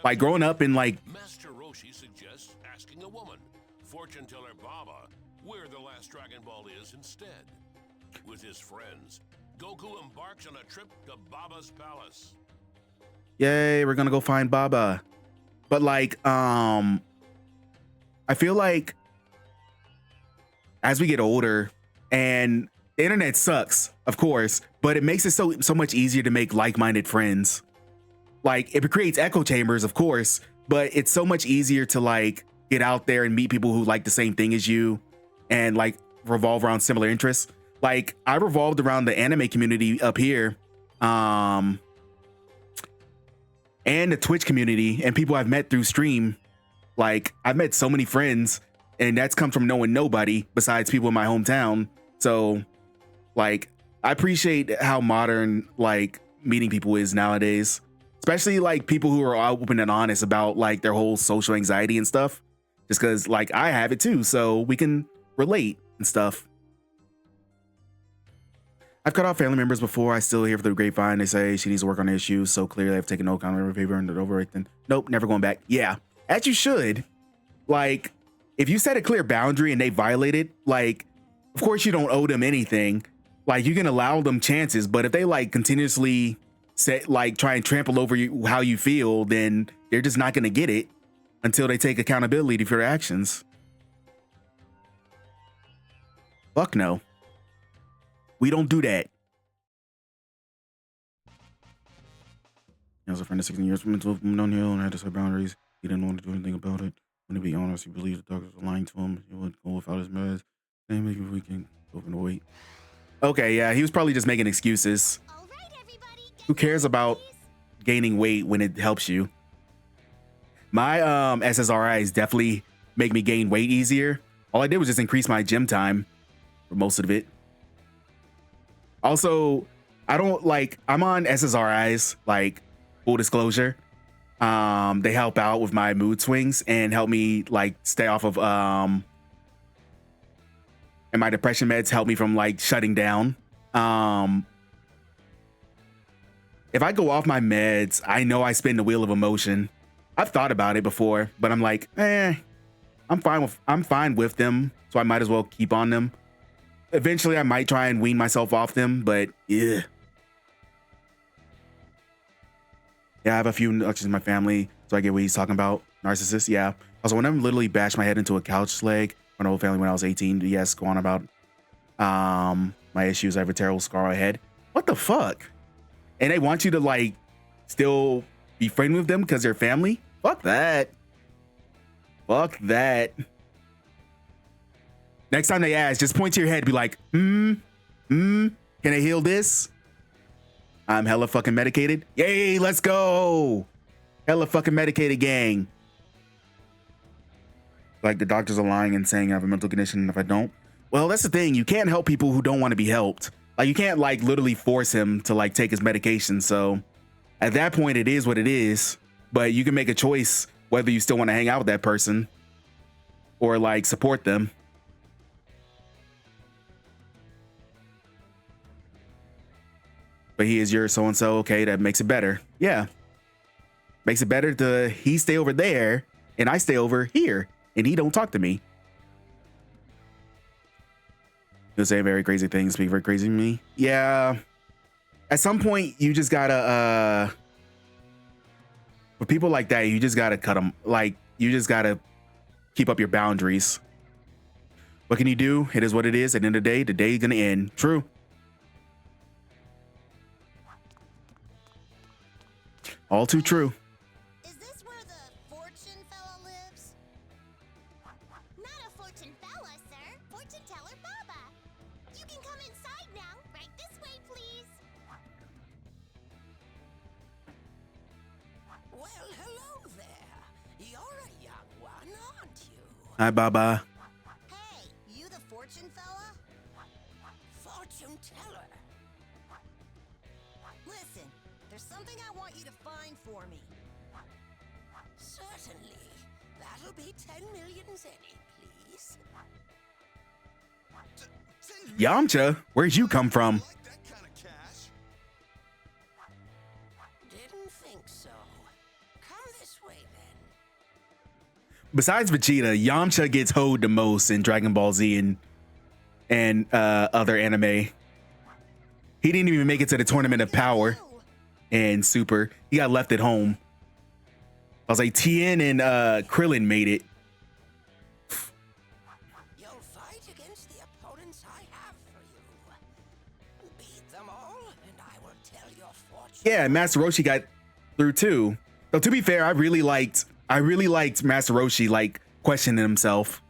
Like, growing up in like Master Roshi suggests asking a woman, fortune teller Baba, where the last Dragon Ball is instead. With his friends, Goku embarks on a trip to Baba's palace. Yay, we're gonna go find Baba. But like, I feel like as we get older, and the internet sucks, of course, but it makes it so much easier to make like-minded friends. Like, it creates echo chambers, of course, but it's so much easier to like get out there and meet people who like the same thing as you and like revolve around similar interests. Like, I revolved around the anime community up here, and the Twitch community and people I've met through stream. Like, I've met so many friends, and that's come from knowing nobody besides people in my hometown. So like, I appreciate how modern like meeting people is nowadays, especially like people who are open and honest about like their whole social anxiety and stuff, just because like I have it too, so we can relate and stuff. I've cut off family members before. I still hear for the grapevine they say she needs to work on the issues, so clearly I've taken no account of her behavior and over it. Then nope, never going back. Yeah, as you should. Like, if you set a clear boundary and they violate it, like, of course you don't owe them anything. Like, you can allow them chances, but if they like continuously try and trample over you how you feel, then they're just not gonna get it until they take accountability for their actions. Fuck no. We don't do that. He was a friend of 16 years from known Hill and had to set boundaries. He didn't want to do anything about it. When to be honest, he believed the doctors were lying to him. He would go without his meds. Same if we can open the weight. Okay, yeah, he was probably just making excuses. All right, everybody, Who cares about gaining weight when it helps you? My SSRIs definitely make me gain weight easier. All I did was just increase my gym time for most of it. Also, I'm on SSRIs, like, full disclosure. They help out with my mood swings and help me like stay off of and my depression meds help me from like shutting down. If I go off my meds, I know I spin the wheel of emotion. I've thought about it before, but I'm like, I'm fine with them, so I might as well keep on them. Eventually, I might try and wean myself off them, but yeah. Yeah, I have a few nudges in my family, so I get what he's talking about. Narcissist, yeah. Also, when I literally bashed my head into a couch leg, my whole family when I was 18, yes, go on about my issues. I have a terrible scar on my head. What the fuck? And they want you to like still be friends with them because they're family? Fuck that. Fuck that. Next time they ask, just point to your head, be like, can I heal this? I'm hella fucking medicated. Yay, let's go. Hella fucking medicated, gang. Like the doctors are lying and saying I have a mental condition if I don't. Well, that's the thing. You can't help people who don't want to be helped. Like you can't like literally force him to like take his medication. So at that point, it is what it is. But you can make a choice whether you still want to hang out with that person or like support them. But he is your so-and-so. Okay, that makes it better. Yeah. Makes it better to he stay over there and I stay over here and he don't talk to me. He'll say very crazy things, speak very crazy to me. Yeah. At some point, you just gotta, with people like that, you just gotta cut them. Like, you just gotta keep up your boundaries. What can you do? It is what it is. At the end of the day is gonna end. True. All too true. Is this where the fortune fella lives? Not a fortune fella, sir. Fortune teller Baba. You can come inside now. Right this way, please. Well, hello there. You're a young one, aren't you? Hi, Baba. Hey, you the fortune fella? Fortune teller. Listen, there's something I want you to find for me. Certainly. That'll be 10 million zenny, please. Yamcha, where'd you come from? Like that kind of cash. Didn't think so. Come this way, then. Besides Vegeta, Yamcha gets hoed the most in Dragon Ball Z and other anime. He didn't even make it to the Tournament of Power and Super. He got left at home. I was like, Tien and Krillin made it. You'll fight against the opponents I have for you. Beat them all, and I will tell your fortune. Yeah, Master Roshi got through too. Though to be fair, I really liked Master Roshi like questioning himself.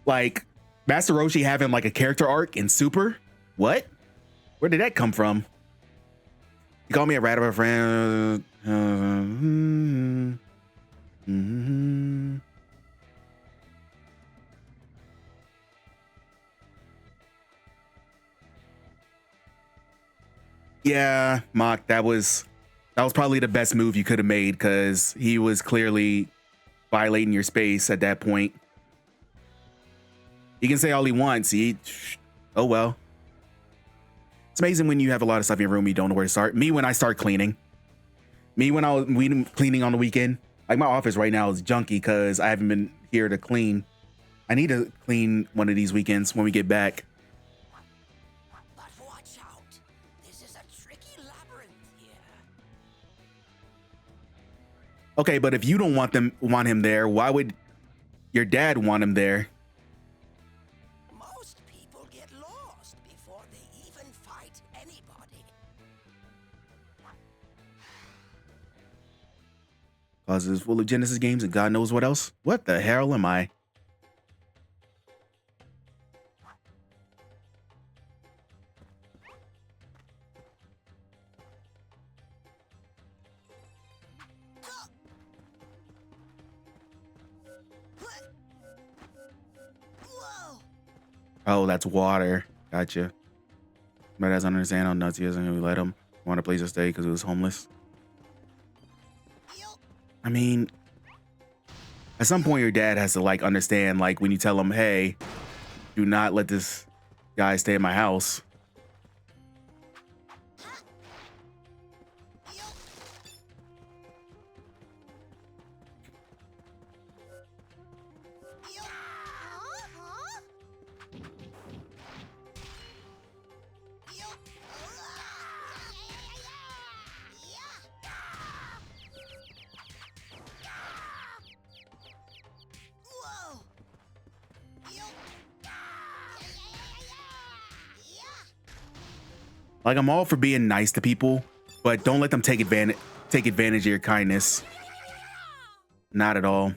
Like Master Roshi having like a character arc in Super? What? Where did that come from? You call me a rat of a friend. Yeah, Mock, that was probably the best move you could have made because he was clearly violating your space at that point. He can say all he wants. Oh well. It's amazing when you have a lot of stuff in your room, you don't know where to start. Me when I start cleaning. Me when I was cleaning on the weekend. Like my office right now is junky because I haven't been here to clean. I need to clean one of these weekends when we get back. But watch out. This is a tricky labyrinth here. Okay, but if you don't want him there, why would your dad want him there? Most people get lost before they even fight anybody. Closet is full of Genesis games and God knows what else. What the hell am I? Whoa! Oh, that's water. Gotcha. But doesn't understand how nuts he is and we let him want a place to stay because he was homeless. I mean, at some point your dad has to like understand, like when you tell him, hey, do not let this guy stay in my house. Like, I'm all for being nice to people, but don't let them take advantage of your kindness. Not at all.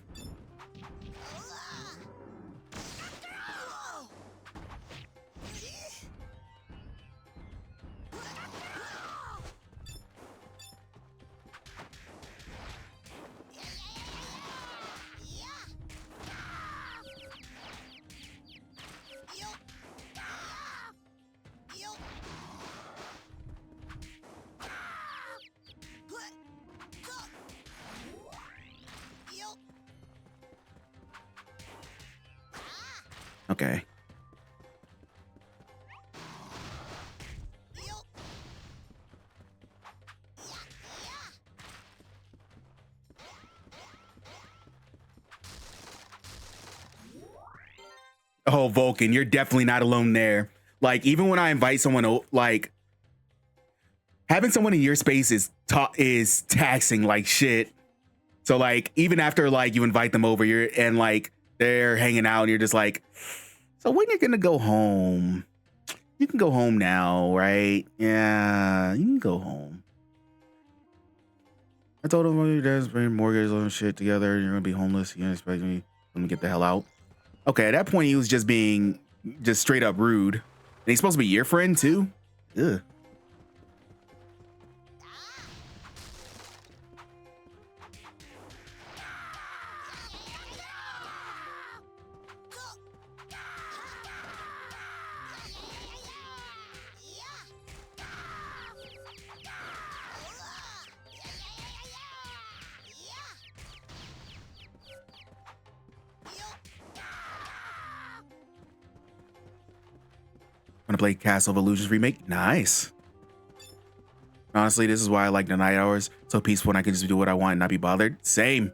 Okay. Oh, Vulcan, you're definitely not alone there. Like, even when I invite someone, like, having someone in your space is taxing like shit. So, like, even after, like, you invite them over, like, they're hanging out, and you're just like, so when you're gonna go home? You can go home now, right? Yeah, you can go home. I told him, well, your dad's paying mortgage and shit together. You're gonna be homeless. You don't expect me to get the hell out. Okay, at that point, he was just being just straight up rude. And he's supposed to be your friend too? Ugh. Wanna play Castle of Illusions Remake? Nice. Honestly, this is why I like the night hours. So peaceful and I can just do what I want and not be bothered. Same.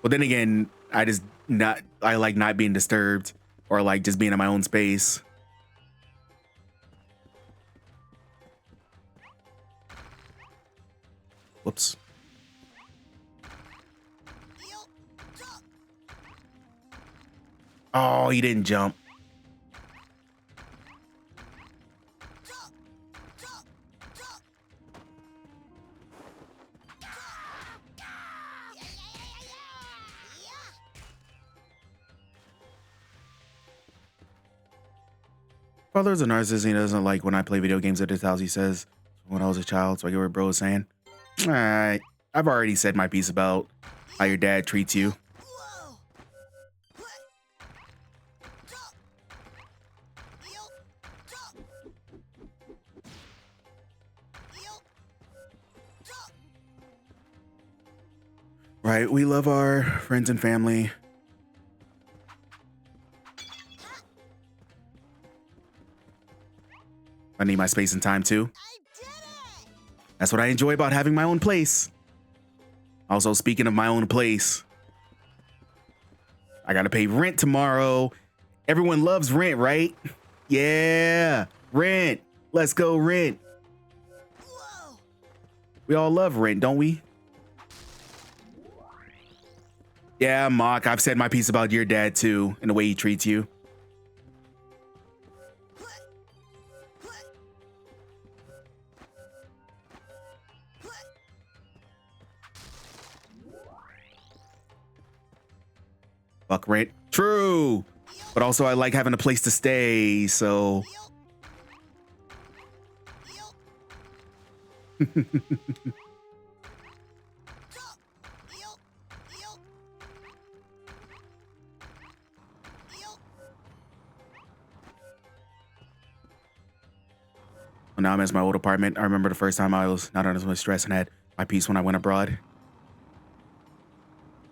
But then again, I like not being disturbed or like just being in my own space. Whoops. Oh, he didn't jump. Father's a narcissist and he doesn't like when I play video games at his house, he says. When I was a child, so I get what bro is saying. Alright. I've already said my piece about how your dad treats you. Right, we love our friends and family. I need my space and time too. That's what I enjoy about having my own place. Also, speaking of my own place, I gotta pay rent tomorrow. Everyone loves rent, right? Yeah, rent. Let's go rent. We all love rent, don't we? Yeah, Mock, I've said my piece about your dad too, and the way he treats you. Fuck rent. True. But also I like having a place to stay, so. Well, now I'm at my old apartment. I remember the first time I was not under so much stress and had my peace when I went abroad.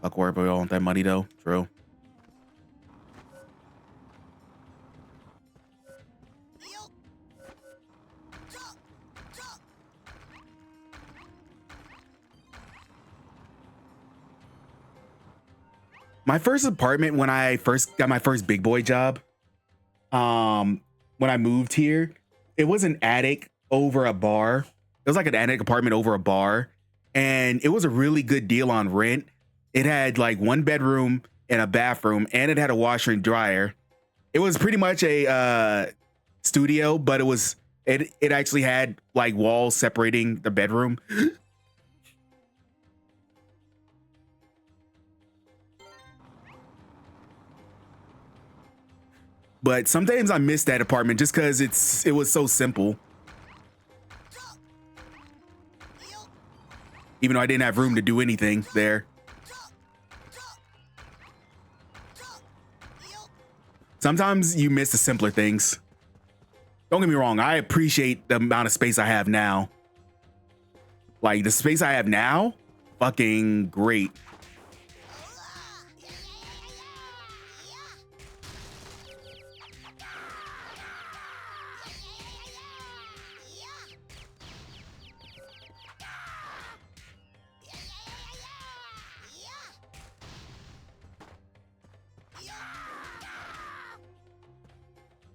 Fuck worry about all that money though. True. My first apartment when I first got my first big boy job, when I moved here, it was an attic over a bar. It was like an attic apartment over a bar, and it was a really good deal on rent. It had like one bedroom and a bathroom, and it had a washer and dryer. It was pretty much a studio, but it actually had like walls separating the bedroom. But sometimes I miss that apartment just because it was so simple. Even though I didn't have room to do anything there. Sometimes you miss the simpler things. Don't get me wrong, I appreciate the amount of space I have now. Like the space I have now, fucking great.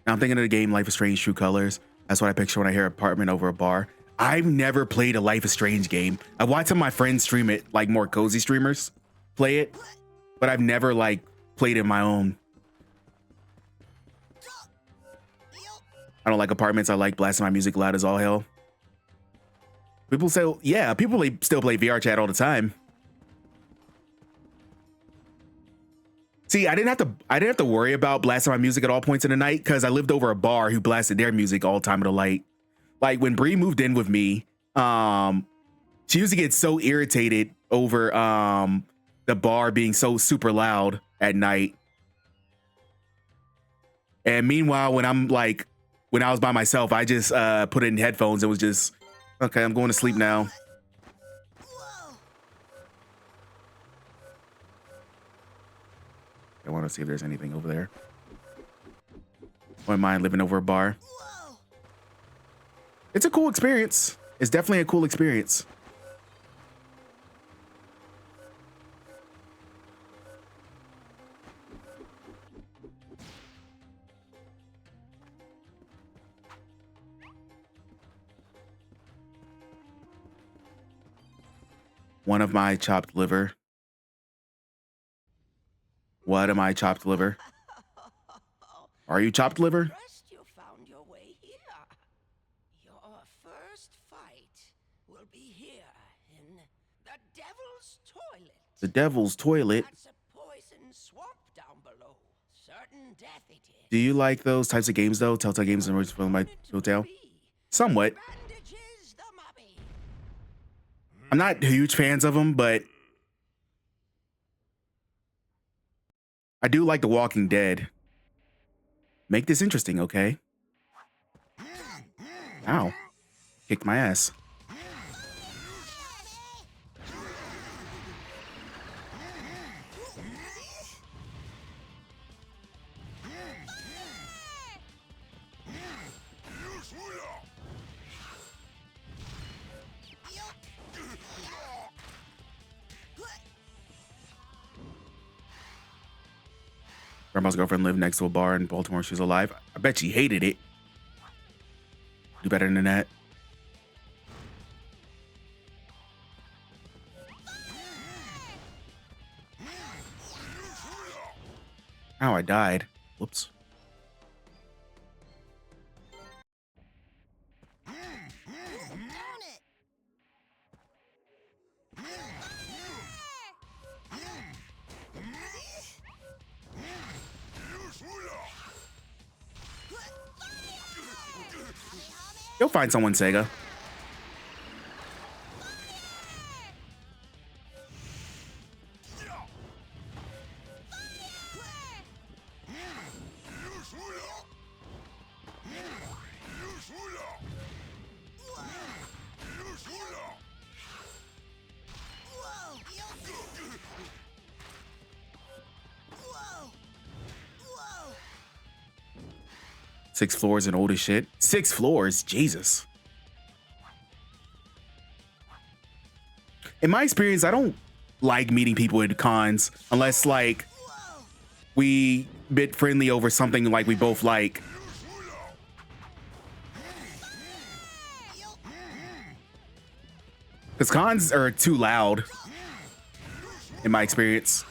Now I'm thinking of the game Life is Strange True Colors. That's what I picture when I hear apartment over a bar. I've never played a Life is Strange game. I watched some of my friends stream it, like more cozy streamers play it, but I've never like played it my own. I don't like apartments. I like blasting my music loud as all hell. People say, yeah, people still play VR chat all the time. See, I didn't have to worry about blasting my music at all points in the night because I lived over a bar who blasted their music all time of the night. Like when Bree moved in with me, she used to get so irritated over the bar being so super loud at night. And meanwhile, when I was by myself, I just put in headphones and was just, okay, I'm going to sleep now. I want to see if there's anything over there. Wouldn't mind living over a bar. It's a cool experience. It's definitely a cool experience. One of my chopped liver. What am I, chopped liver? Are you chopped liver? First you found your way here. Your first fight will be here in the Devil's Toilet. The Devil's Toilet? That's a poison swamp down below. Certain death it is. Do you like those types of games though? Telltale games and Words from my hotel? Somewhat. Bandages the mummy. I'm not huge fans of them, but I do like The Walking Dead. Make this interesting, okay? Ow. Kicked my ass. Grandma's girlfriend lived next to a bar in Baltimore. She was alive. I bet she hated it. Do better than that. Ow, I died. Whoops. You'll find someone, Sega. Six floors and old as shit. 6 floors? Jesus. In my experience, I don't like meeting people at cons unless like we bit friendly over something like we both like. Because cons are too loud in my experience.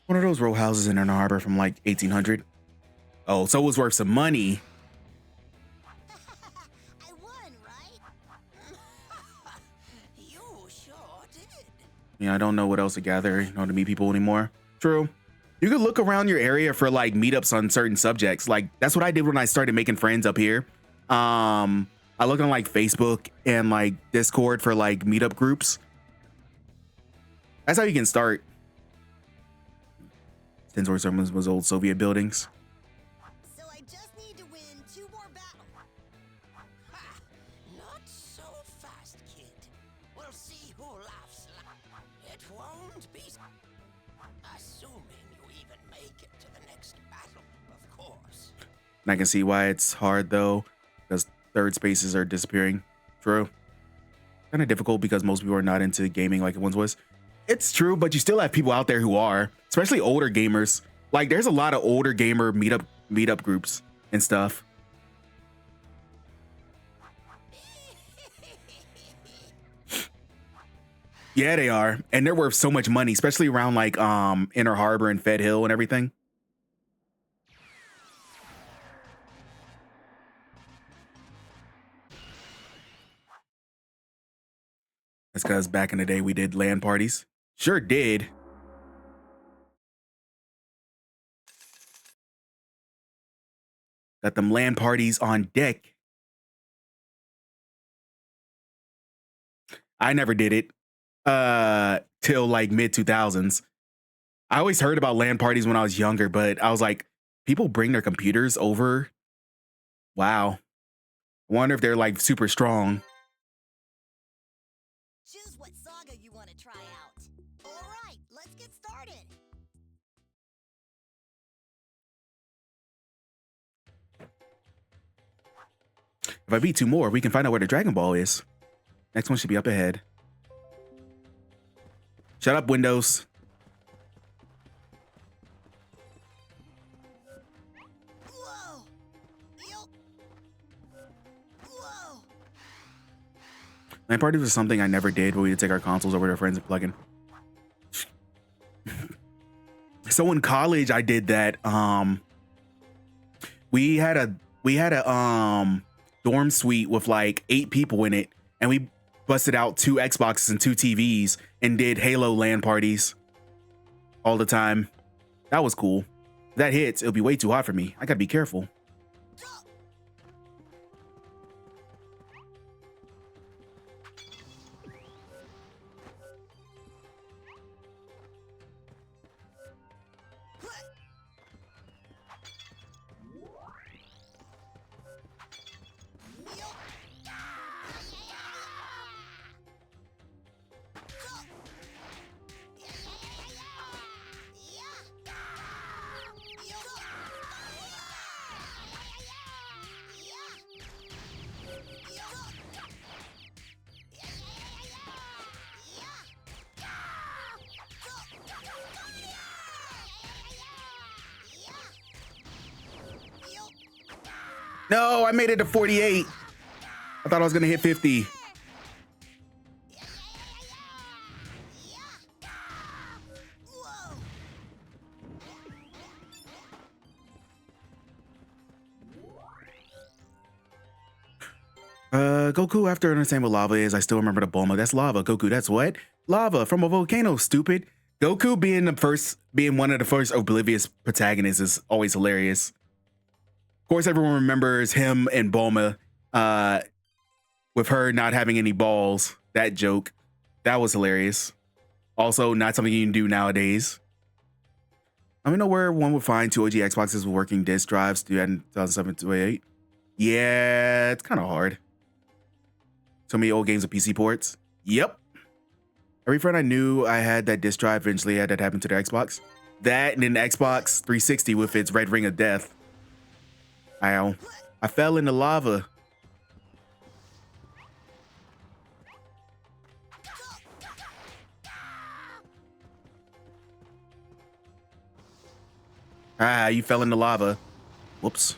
One of those row houses in Inner Harbor from like 1800. Oh, so it was worth some money. I won, right? You sure did. Yeah, I don't know what else to gather, you know, to meet people anymore. True. You could look around your area for like meetups on certain subjects. Like that's what I did when I started making friends up here. I looked on like Facebook and like Discord for like meetup groups. That's how you can start. Tensor Summons was old Soviet buildings. So I just need to win 2 more battles. Ha! Not so fast, kid. We'll see who laughs loud. It won't be. Assuming you even make it to the next battle, of course. And I can see why it's hard though, because third spaces are disappearing. True. Kind of difficult because most people are not into gaming like it once was. It's true, but you still have people out there who are, especially older gamers. Like there's a lot of older gamer meetup groups and stuff. Yeah, they are. And they're worth so much money, especially around like Inner Harbor and Fed Hill and everything. That's because back in the day we did LAN parties. Sure did. Got them LAN parties on deck. I never did it till like mid 2000s. I always heard about LAN parties when I was younger, but I was like, people bring their computers over. Wow. I wonder if they're like super strong. Choose what saga you want to try out. All right, let's get started. If I beat 2 more, we can find out where the Dragon Ball is. Next one should be up ahead. Shut up, Windows. Whoa! Yo! Whoa! LAN parties was something I never did, but we would take our consoles over to our friends and plug in. So in college, I did that. We had a dorm suite with like 8 people in it, and we busted out 2 Xboxes and 2 TVs and did Halo LAN parties all the time. That was cool. If that hits, it'll be way too hot for me. I gotta be careful. No, I made it to 48. I thought I was gonna hit 50. Goku, after understanding what lava is, I still remember the Bulma. That's lava. Goku, that's what? Lava from a volcano, stupid. Goku being one of the first oblivious protagonists is always hilarious. Of course, everyone remembers him and Bulma with her not having any balls. That joke. That was hilarious. Also, not something you can do nowadays. Let me know where one would find 2 OG Xboxes with working disk drives to do that in 2007 to 2008. Yeah, it's kind of hard. So many old games with PC ports. Yep. Every friend I knew I had that disk drive eventually had that happen to their Xbox. That and then the Xbox 360 with its red ring of death. Ow. I fell in the lava. Ah, you fell in the lava. Whoops.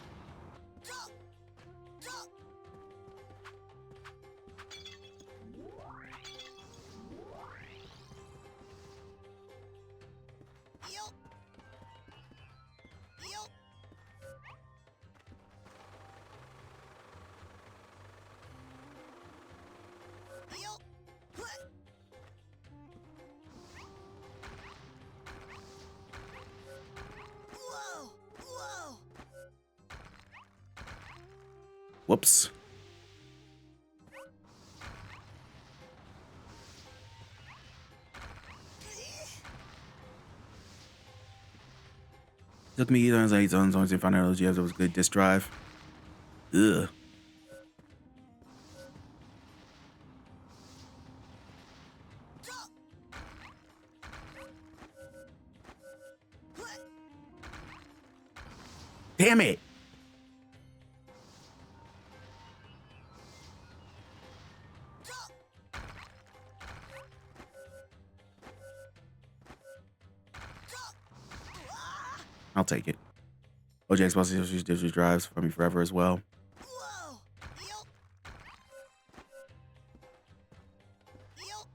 Whoops. Took me either on 8 zones once they found out OGS was good disk drive. Ugh. Damn it. I'll take it. OG Xbox digital drives for me forever as well. Whoa! Yup. Yup.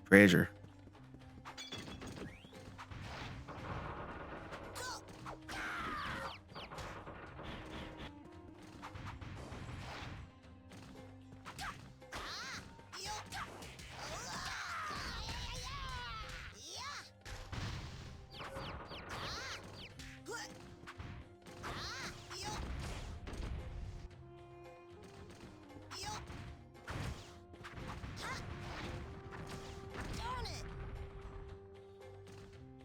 Treasure.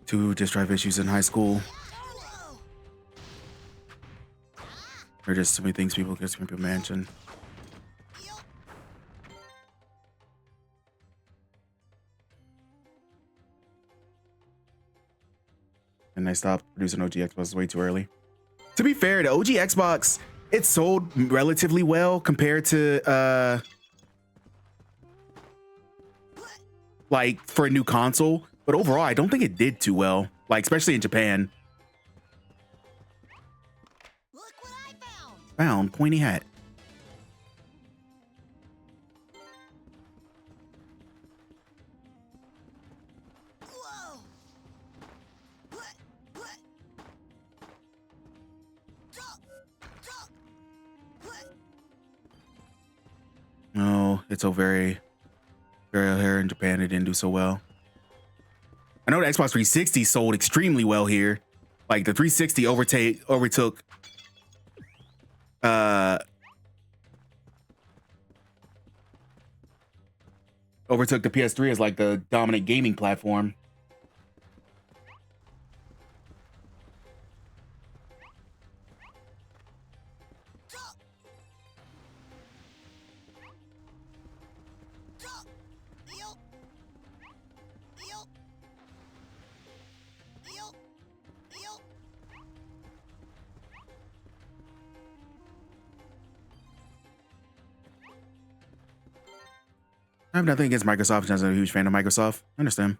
Two disk drive issues in high school. There are just so many things people can mention. And I stopped producing OG Xbox way too early. To be fair, the OG Xbox, it sold relatively well compared to like for a new console. But overall, I don't think it did too well, like especially in Japan. Look what I found! Found pointy hat. Whoa! No, it's so very here in Japan. It didn't do so well. I know the Xbox 360 sold extremely well here. Like the 360 overtook the PS3 as like the dominant gaming platform. I have nothing against Microsoft. I'm a huge fan of Microsoft. I understand.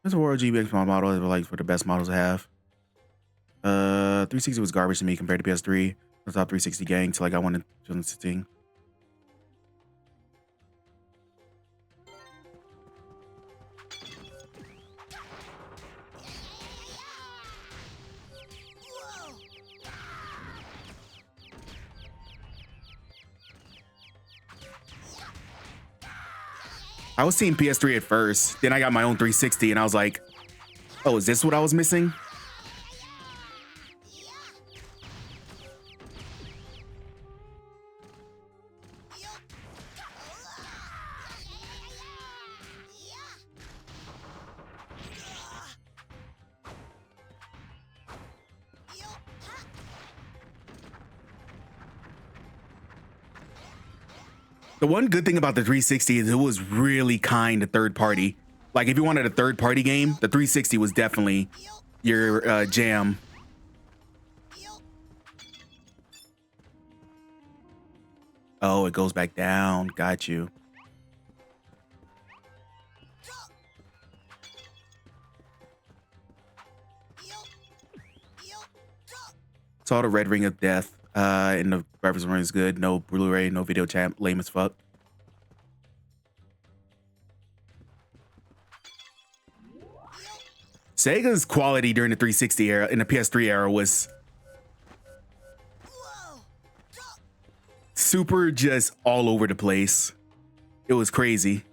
There's a World GBX model that like for the best models to have. 360 was garbage to me compared to PS3. The top 360 gang till I got one in 2016. I was seeing PS3 at first, then I got my own 360 and I was like, oh, is this what I was missing? The one good thing about the 360 is it was really kind to third party. Like if you wanted a third party game, the 360 was definitely your jam. Oh, it goes back down. Got you. Saw the Red Ring of Death. And the graphics run is good. No Blu-ray, no video chat. Lame as fuck. Sega's quality during the 360 era, in the PS3 era, was super just all over the place. It was crazy.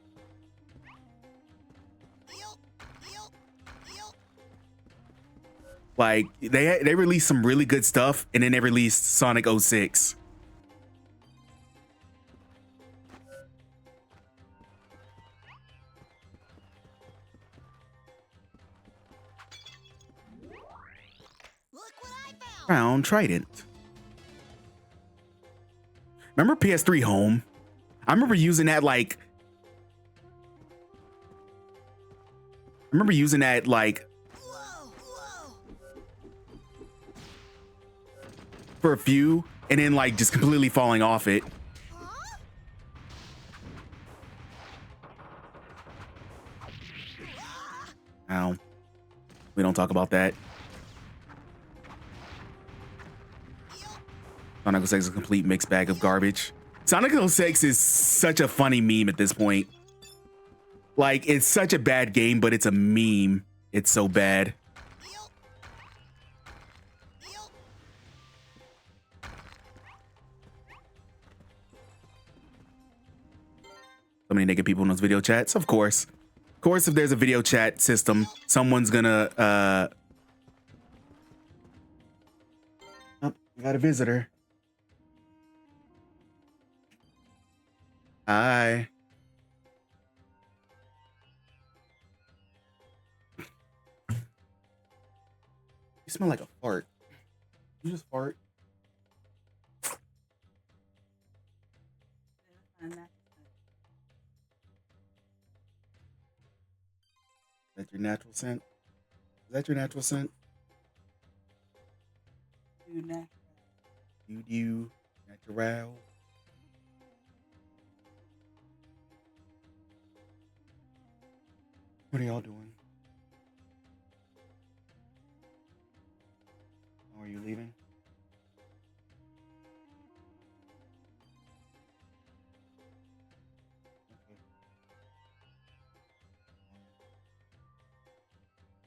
Like they released some really good stuff, and then they released Sonic 06. Look what I found! Crown Trident. Remember PS3 Home? I remember using that like. Whoa, whoa! For a few, and then like just completely falling off it. Huh? Ow. We don't talk about that. Sonic 06 is a complete mixed bag of garbage. Sonic 06 is such a funny meme at this point. Like, it's such a bad game, but it's a meme. It's so bad. So many naked people in those video chats. Of course. Of course, if there's a video chat system, someone's gonna, Oh, we got a visitor. Hi. You smell like a fart. You just fart. Is that your natural scent? Is that your natural scent? You natural. What are y'all doing? Oh, are you leaving?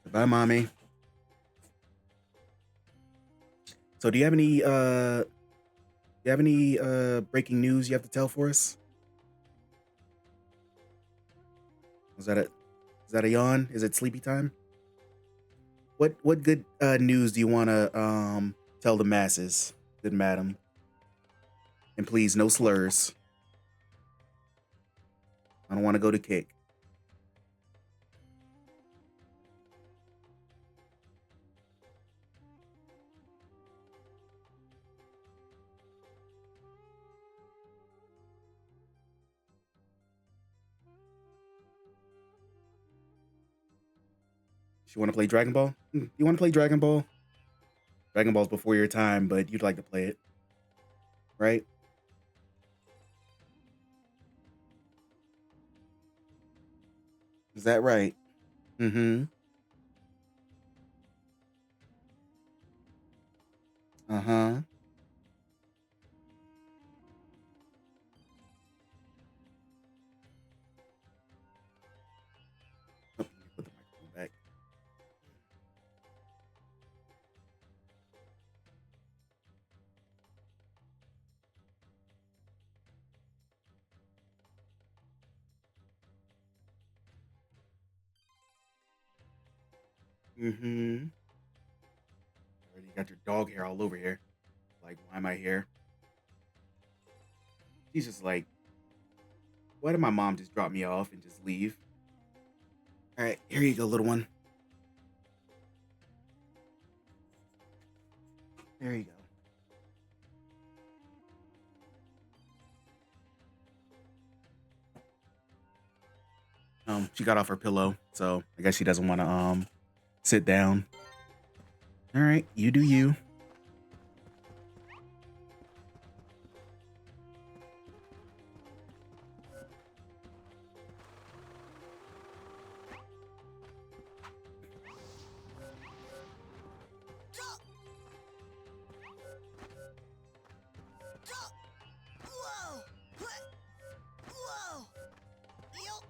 Okay. Bye, mommy. So do you have any breaking news you have to tell for us? Is that a yawn? Is it sleepy time? What good news do you want to tell the masses, good madam? And please, no slurs. I don't want to go to kick. You want to play Dragon Ball? You want to play Dragon Ball? Dragon Ball's before your time, but you'd like to play it, right? Is that right? Mm-hmm. Uh-huh. Oh, let me put the microphone back. Mm-hmm. Already got your dog hair all over here. Like, why am I here? She's just like, why did my mom just drop me off and just leave? All right, here you go, little one. There you go. She got off her pillow, so I guess she doesn't want to sit down. All right, you do you. Whoa! Whoa! Yup!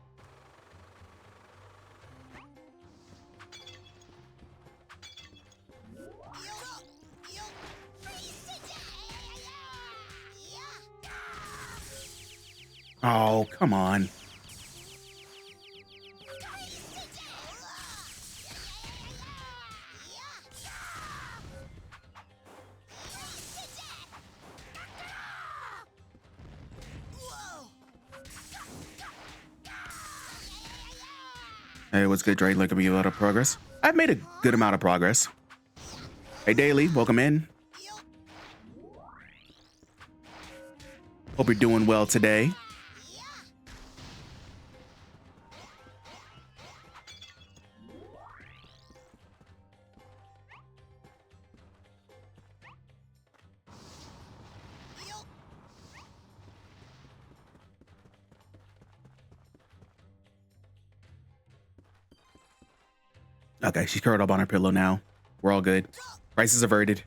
Oh, come on. Hey, what's good, Dre? Look at me, a lot of progress. I've made a good amount of progress. Hey, Daily, welcome in. Hope you're doing well today. Okay, she's curled up on her pillow now. We're all good. Crisis averted.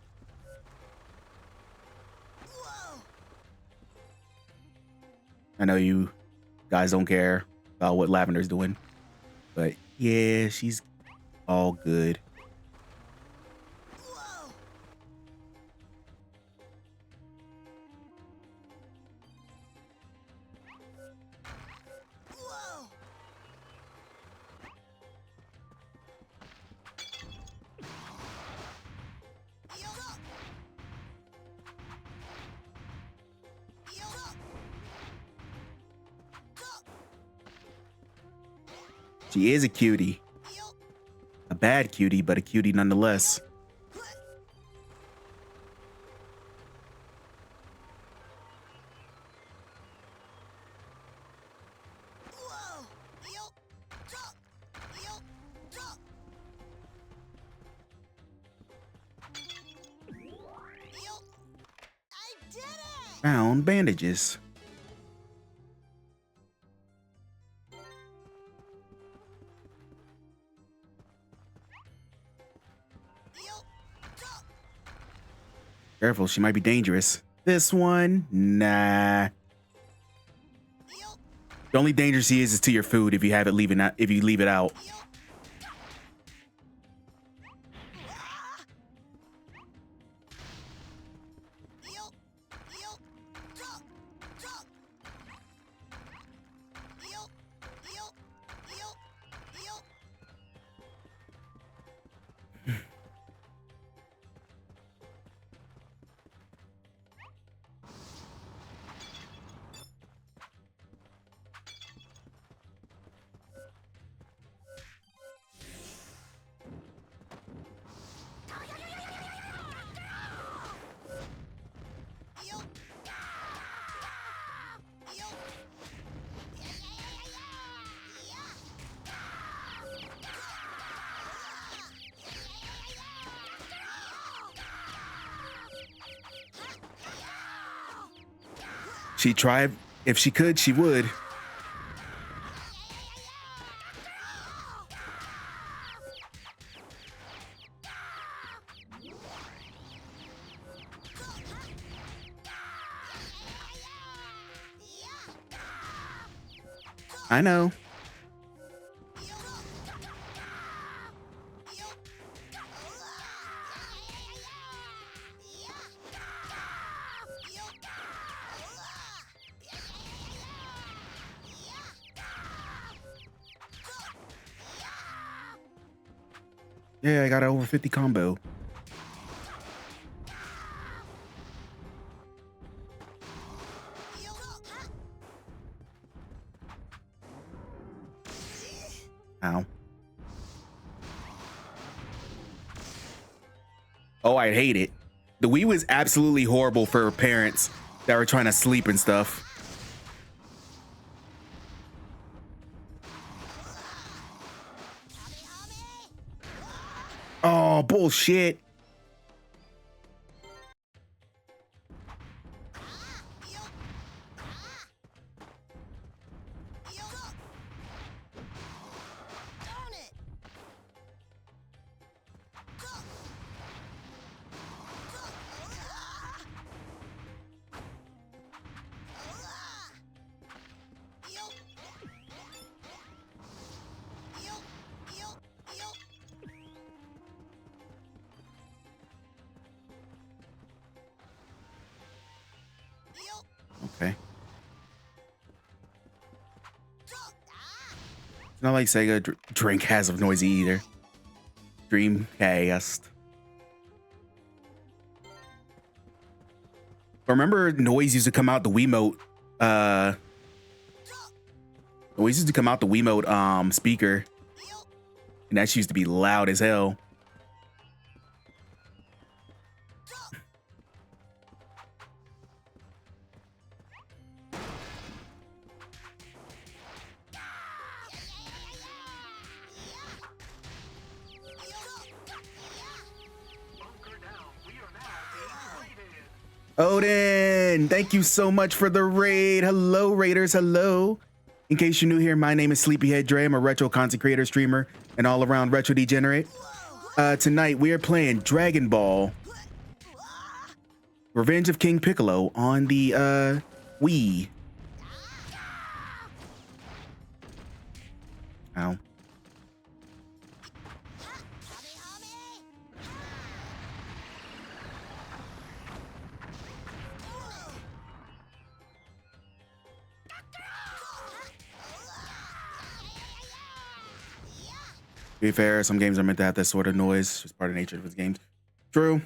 I know you guys don't care about what Lavender's doing, but yeah, she's all good. She is a cutie. A bad cutie, but a cutie nonetheless. Found bandages. Careful, she might be dangerous. This one, nah. The only danger she is to your food if you have it if you leave it out. She tried. If she could, she would. I know. Yeah, I got an over 50 combo. Ow. Oh, I hate it. The Wii was absolutely horrible for parents that were trying to sleep and stuff. Oh, bullshit. Okay. It's not like Sega drink has of noisy either. Dreamcast. Remember, noise used to come out the Wiimote. Noise used to come out the Wiimote speaker. And that used to be loud as hell. Odin, thank you so much for the raid. Hello, Raiders. Hello. In case you're new here, my name is Sleepyhead Dre. I'm a retro content creator, streamer, and all-around retro degenerate. Tonight, we are playing Dragon Ball Revenge of King Piccolo on the Wii. Ow. To be fair, some games are meant to have that sort of noise. It's part of the nature of its games. True.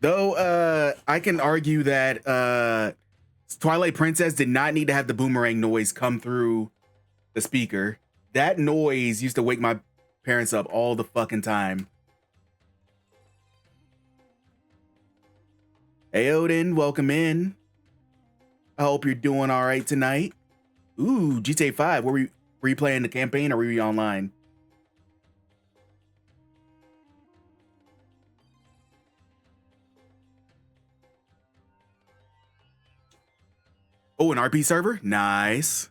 Though, I can argue that Twilight Princess did not need to have the boomerang noise come through the speaker. That noise used to wake my parents up all the fucking time. Hey, Odin, welcome in. I hope you're doing all right tonight. Ooh, GTA 5. Were you playing the campaign or were you online? Oh, an RP server? Nice.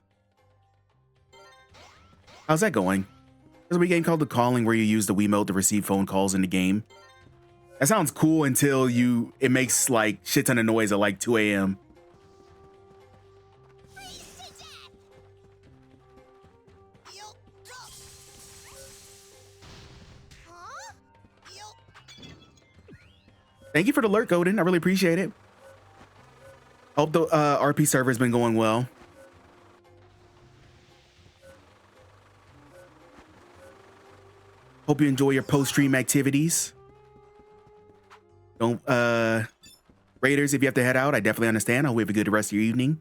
How's that going? There's a wee game called The Calling where you use the Wiimote to receive phone calls in the game. That sounds cool until it makes like shit ton of noise at like 2 a.m. Thank you for the alert, Odin. I really appreciate it. Hope the RP server's been going well. Hope you enjoy your post-stream activities. Don't, Raiders, if you have to head out, I definitely understand. I hope you have a good rest of your evening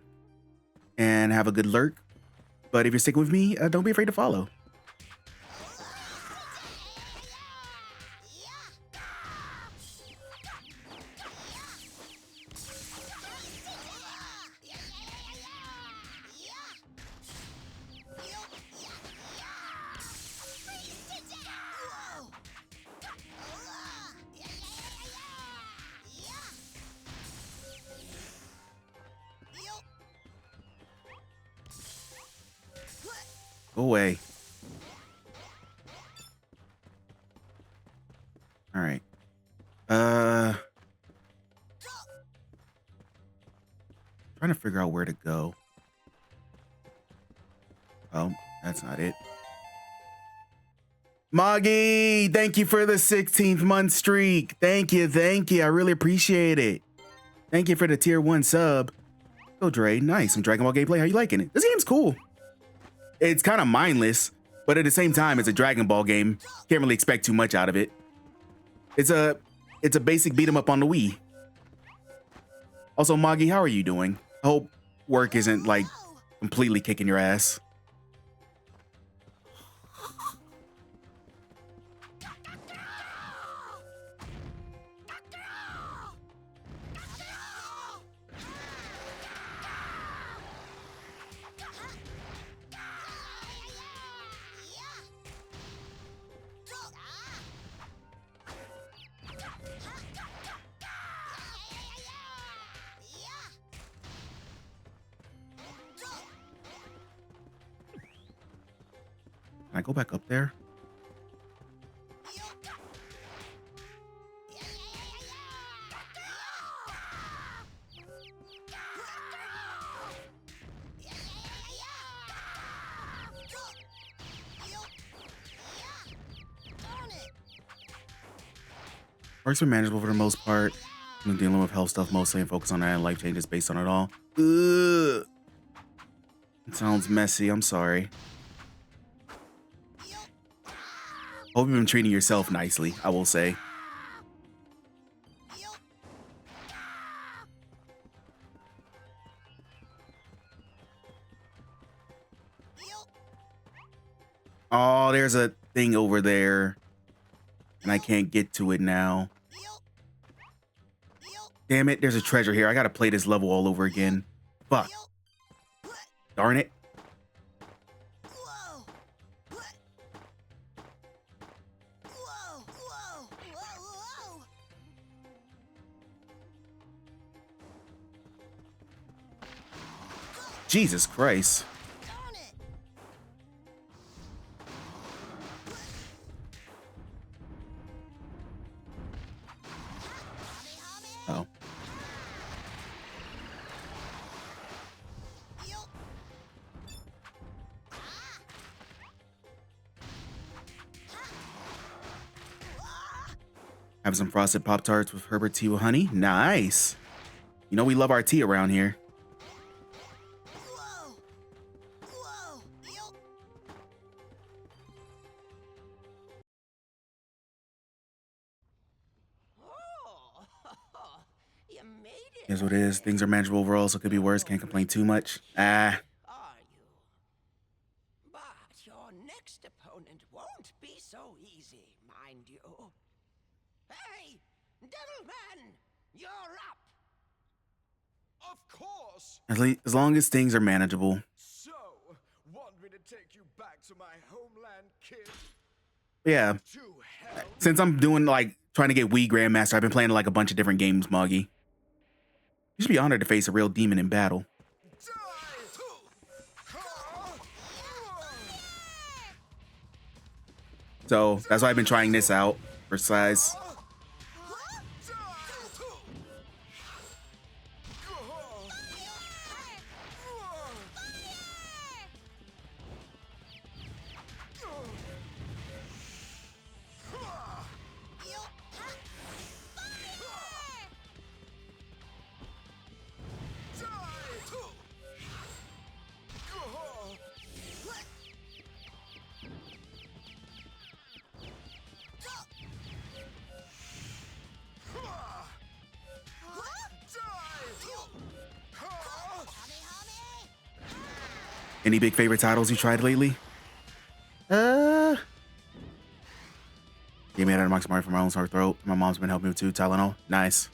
and have a good lurk. But if you're sticking with me, don't be afraid to follow. Go away. All right. Trying to figure out where to go. Oh, that's not it. Moggy, thank you for the 16th month streak. Thank you. I really appreciate it. Thank you for the tier 1 sub. Oh, Dre, nice. Some Dragon Ball gameplay. How you liking it? This game's cool. It's kind of mindless, but at the same time, it's a Dragon Ball game. Can't really expect too much out of it. It's a basic beat 'em up on the Wii. Also, Moggy, how are you doing? I hope work isn't like completely kicking your ass. Can I go back up there? Works been manageable for the most part. I'm dealing with health stuff mostly and focus on that and life changes based on it all. Ugh. It sounds messy. I'm sorry. Hope you've been treating yourself nicely, I will say. Oh, there's a thing over there, and I can't get to it now. Damn it, there's a treasure here. I gotta play this level all over again. Fuck. Darn it. Whoa! Whoa! Whoa! Whoa! Jesus Christ. Darn it! Oh. Have some frosted Pop-Tarts with Herbert tea with honey. Nice. You know we love our tea around here. Whoa! Whoa! Oh, you made it. Here's what it is. Things are manageable overall, so it could be worse. Can't complain too much. Ah. Are you? But your next opponent won't be so easy, mind you. Hey, Devilman, you're up. Of course! As long as things are manageable. So, want me to take you back to my homeland, kid? Yeah. To hell? Since I'm doing like trying to get Wii Grandmaster, I've been playing like a bunch of different games, Moggy. You should be honored to face a real demon in battle. So that's why I've been trying this out for size. Any big favorite titles you tried lately? Get me out of my smart from my own sore throat. My mom's been helping me with too. Tylenol. Nice.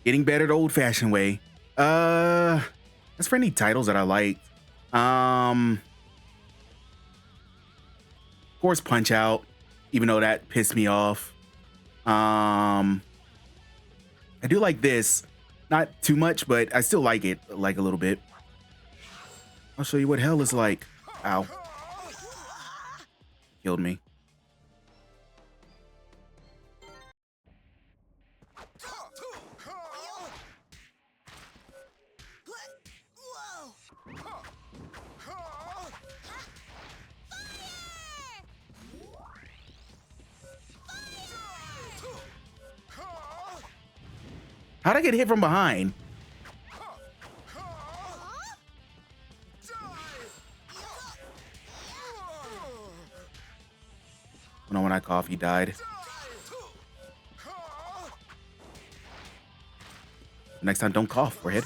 Getting better the old-fashioned way. As for any titles that I liked, of course Punch Out, even though that pissed me off. I do like this, not too much, but I still like it, like a little bit. I'll show you what hell is like. Ow. Killed me. How'd I get hit from behind? No, when I cough, he died. Next time, don't cough, forehead.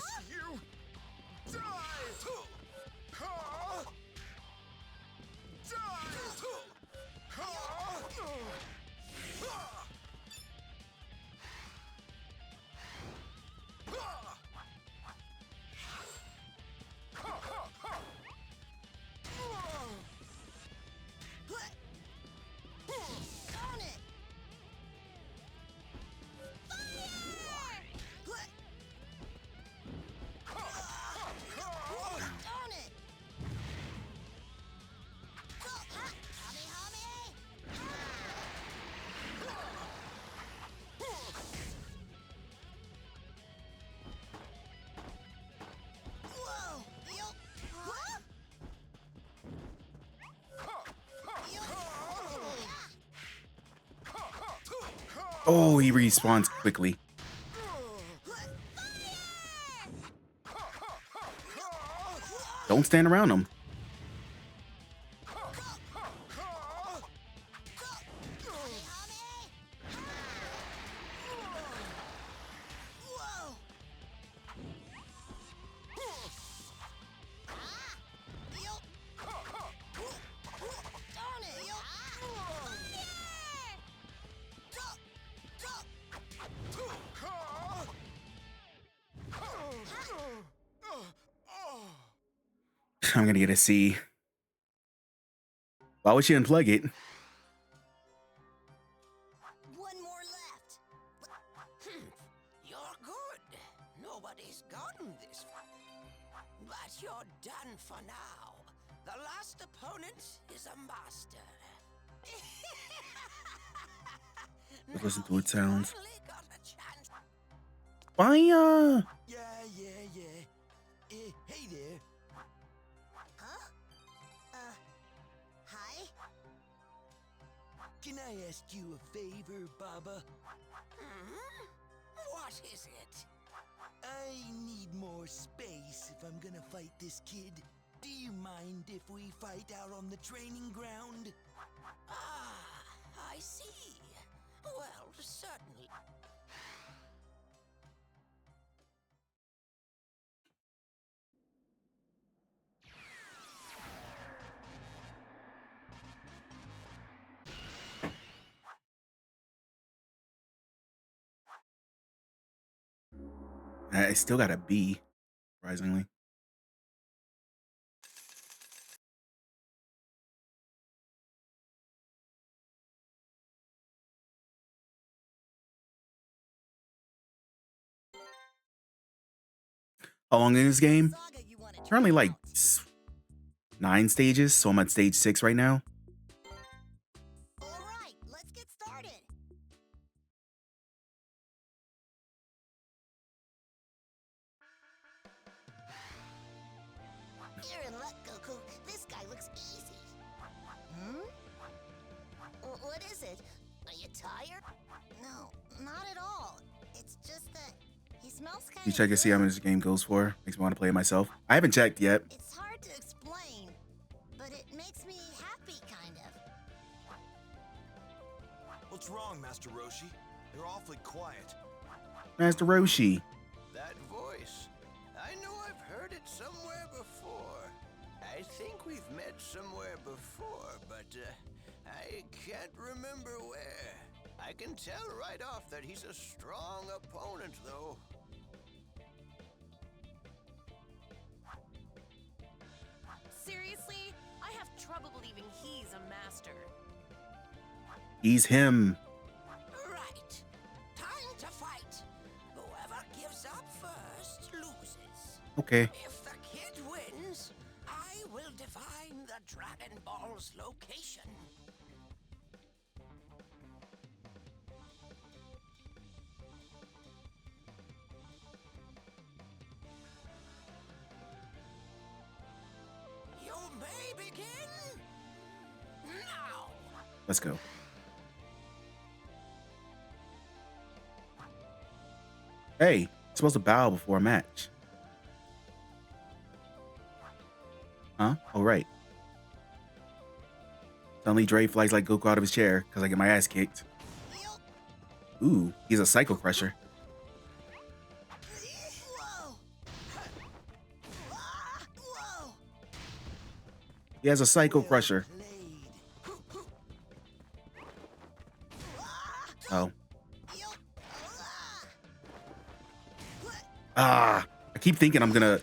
Oh, he respawns quickly. Don't stand around him. I'm gonna get a C. Why would she unplug it? One more left. You're good. Nobody's gotten this far. But you're done for now. The last opponent is a master. Let's listen to what sounds. Finally got a chance. Fire! Yeah. Hey there. Huh? Hi? Can I ask you a favor, Baba? What is it? I need more space if I'm gonna fight this kid. Do you mind if we fight out on the training ground? Ah, I see. Well, certainly. I still got a B, surprisingly. How long is this game? Saga you want to Currently try like out. 9 stages, so I'm at stage 6 right now. All right, let's get started. You're in luck, Goku. This guy looks easy. What is it? Are you tired? No, not at all. It's just that he smells kind of You check and see how much this game goes for. Makes me want to play it myself. I haven't checked yet. It's hard to explain, but it makes me happy, kind of. What's wrong, Master Roshi? You're awfully quiet. Master Roshi. That voice. I know I've heard it somewhere before. I think we've met somewhere before, but I can't remember where. I can tell right off that he's a strong opponent, though. Seriously? I have trouble believing he's a master. He's him. Right. Time to fight. Whoever gives up first loses. Okay. If the kid wins, I will define the Dragon Ball's location. You may begin now. Let's go. Hey, you're supposed to bow before a match. Huh? Oh, right. Suddenly Dre flies like Goku out of his chair because I get my ass kicked. Ooh, he's a Psycho Crusher. Whoa! Whoa! He has a Psycho Crusher. Oh. Ah, I keep thinking I'm gonna...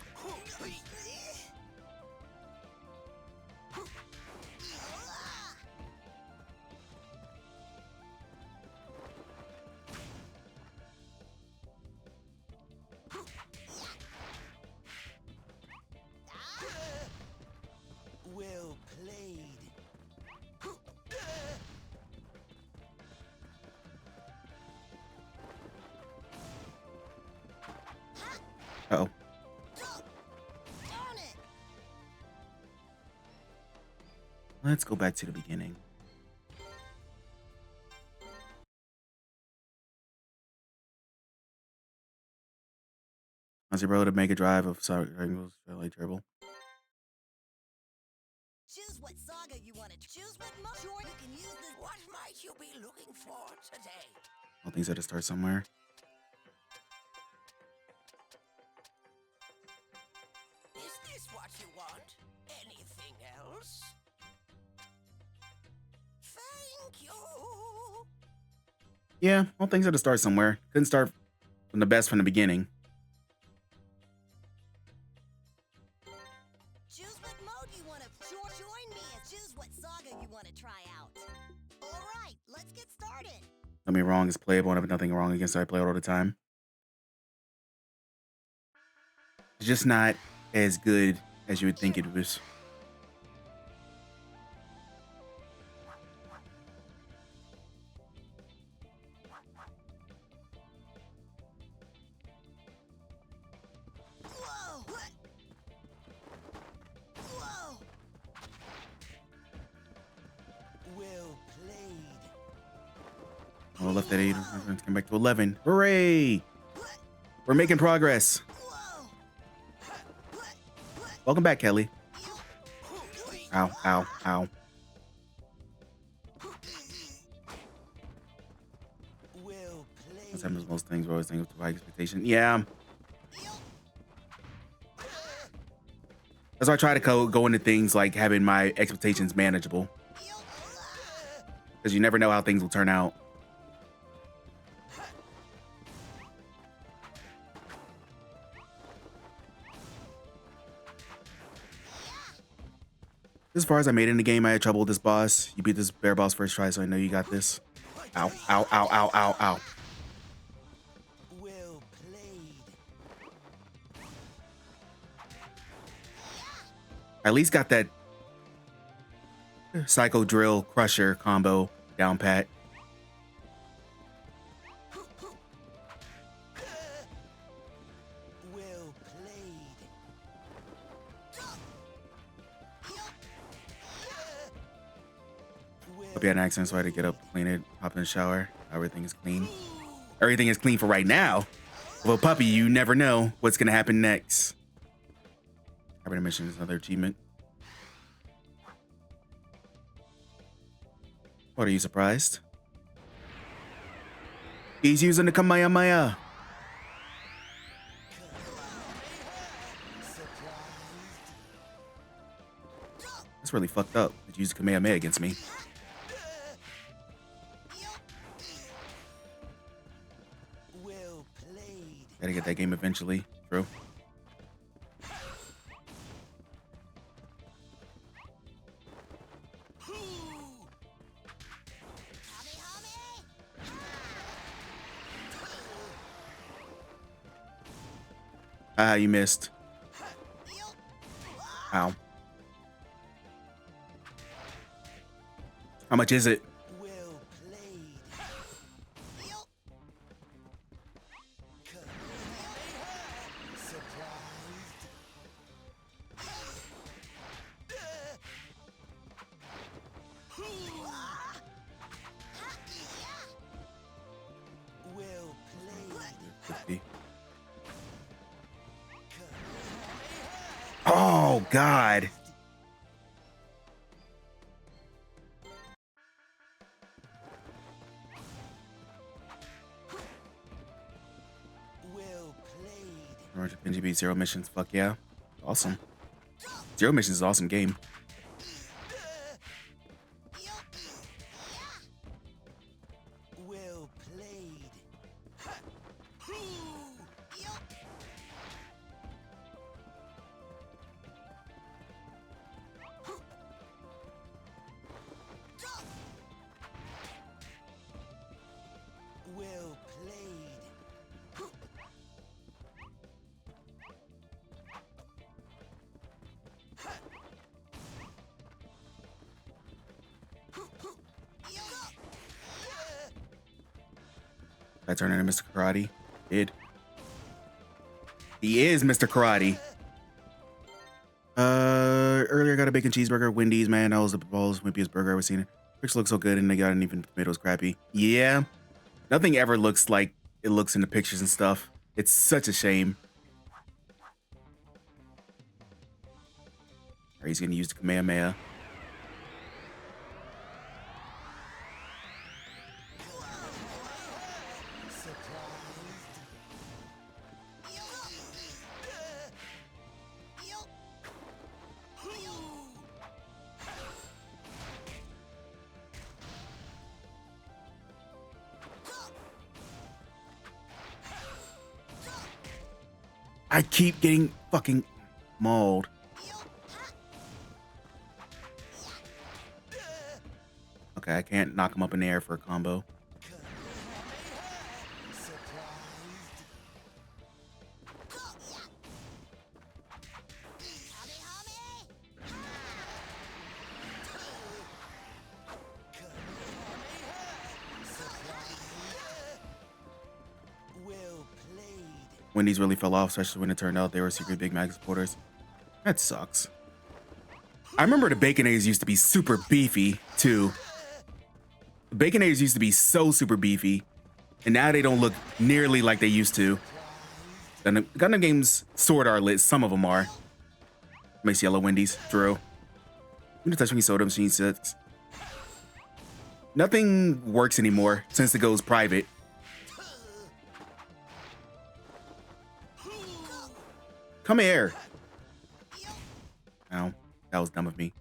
Well played. Uh-oh. Darn it! Let's go back to the beginning. On the road to Mega Drive of Triangles, like Turbo. Choose what saga you want to choose what mode. Sure, you can use this. What might you be looking for today? All things had to start somewhere. Is this what you want? Anything else? Thank you. Yeah, all things had to start somewhere. Couldn't start from the best from the beginning. Choose what mode Don't get me wrong, it's playable and I have nothing wrong against it. I play it all the time. It's just not as good as you would think it was. Whoa! Whoa! Well played. Oh, left at 8. Come back to 11. Hooray! We're making progress. Welcome back, Kelly. Ow, ow, ow. Well That's played. happens with most things. We always think of high expectation. Yeah. That's why I try to go into things like having my expectations manageable. Because you never know how things will turn out. As far as I made it in the game, I had trouble with this boss. You beat this bear boss first try, so I know you got this. Ow, ow, ow, ow, ow, ow. Well played. I at least got that Psycho Drill Crusher combo down pat. Well played. Hope you had an accident, so I had to get up, clean it, hop in the shower. Everything is clean. Everything is clean for right now. With a puppy, you never know what's gonna happen next. Having a mission is another achievement. What, are you surprised? He's using the Kamehameha. That's really fucked up. Did you use Kamehameha against me? Well played. Gotta get that game eventually. True. Ah, you missed. Ow. How much is it? Well played. Surprised. Well played. 50. Oh, God. Well played. Roger Benji beat 0 missions. Fuck yeah. Awesome. 0 missions is an awesome game. Well played. Well played. I turned into Mr. Karate. Did. He is Mr. Karate. Earlier I got a bacon cheeseburger at Wendy's, man. That was the most wimpiest burger I've ever seen. Pictures look so good and they got even tomatoes crappy. Yeah. Nothing ever looks like it looks in the pictures and stuff. It's such a shame. Or he's gonna use the Kamehameha. I keep getting fucking mauled. Okay, I can't knock him up in the air for a combo. Wendy's really fell off, especially when it turned out they were secret Big Mac supporters. That sucks. I remember the Baconators used to be super beefy too. The Baconators used to be so super beefy, and now they don't look nearly like they used to. And the Gundam games sort are lit. Some of them are. Makes yellow Wendy's. Drew. You can touch me soda machine sets. Nothing works anymore since it goes private. Come here. Ow, that was dumb of me.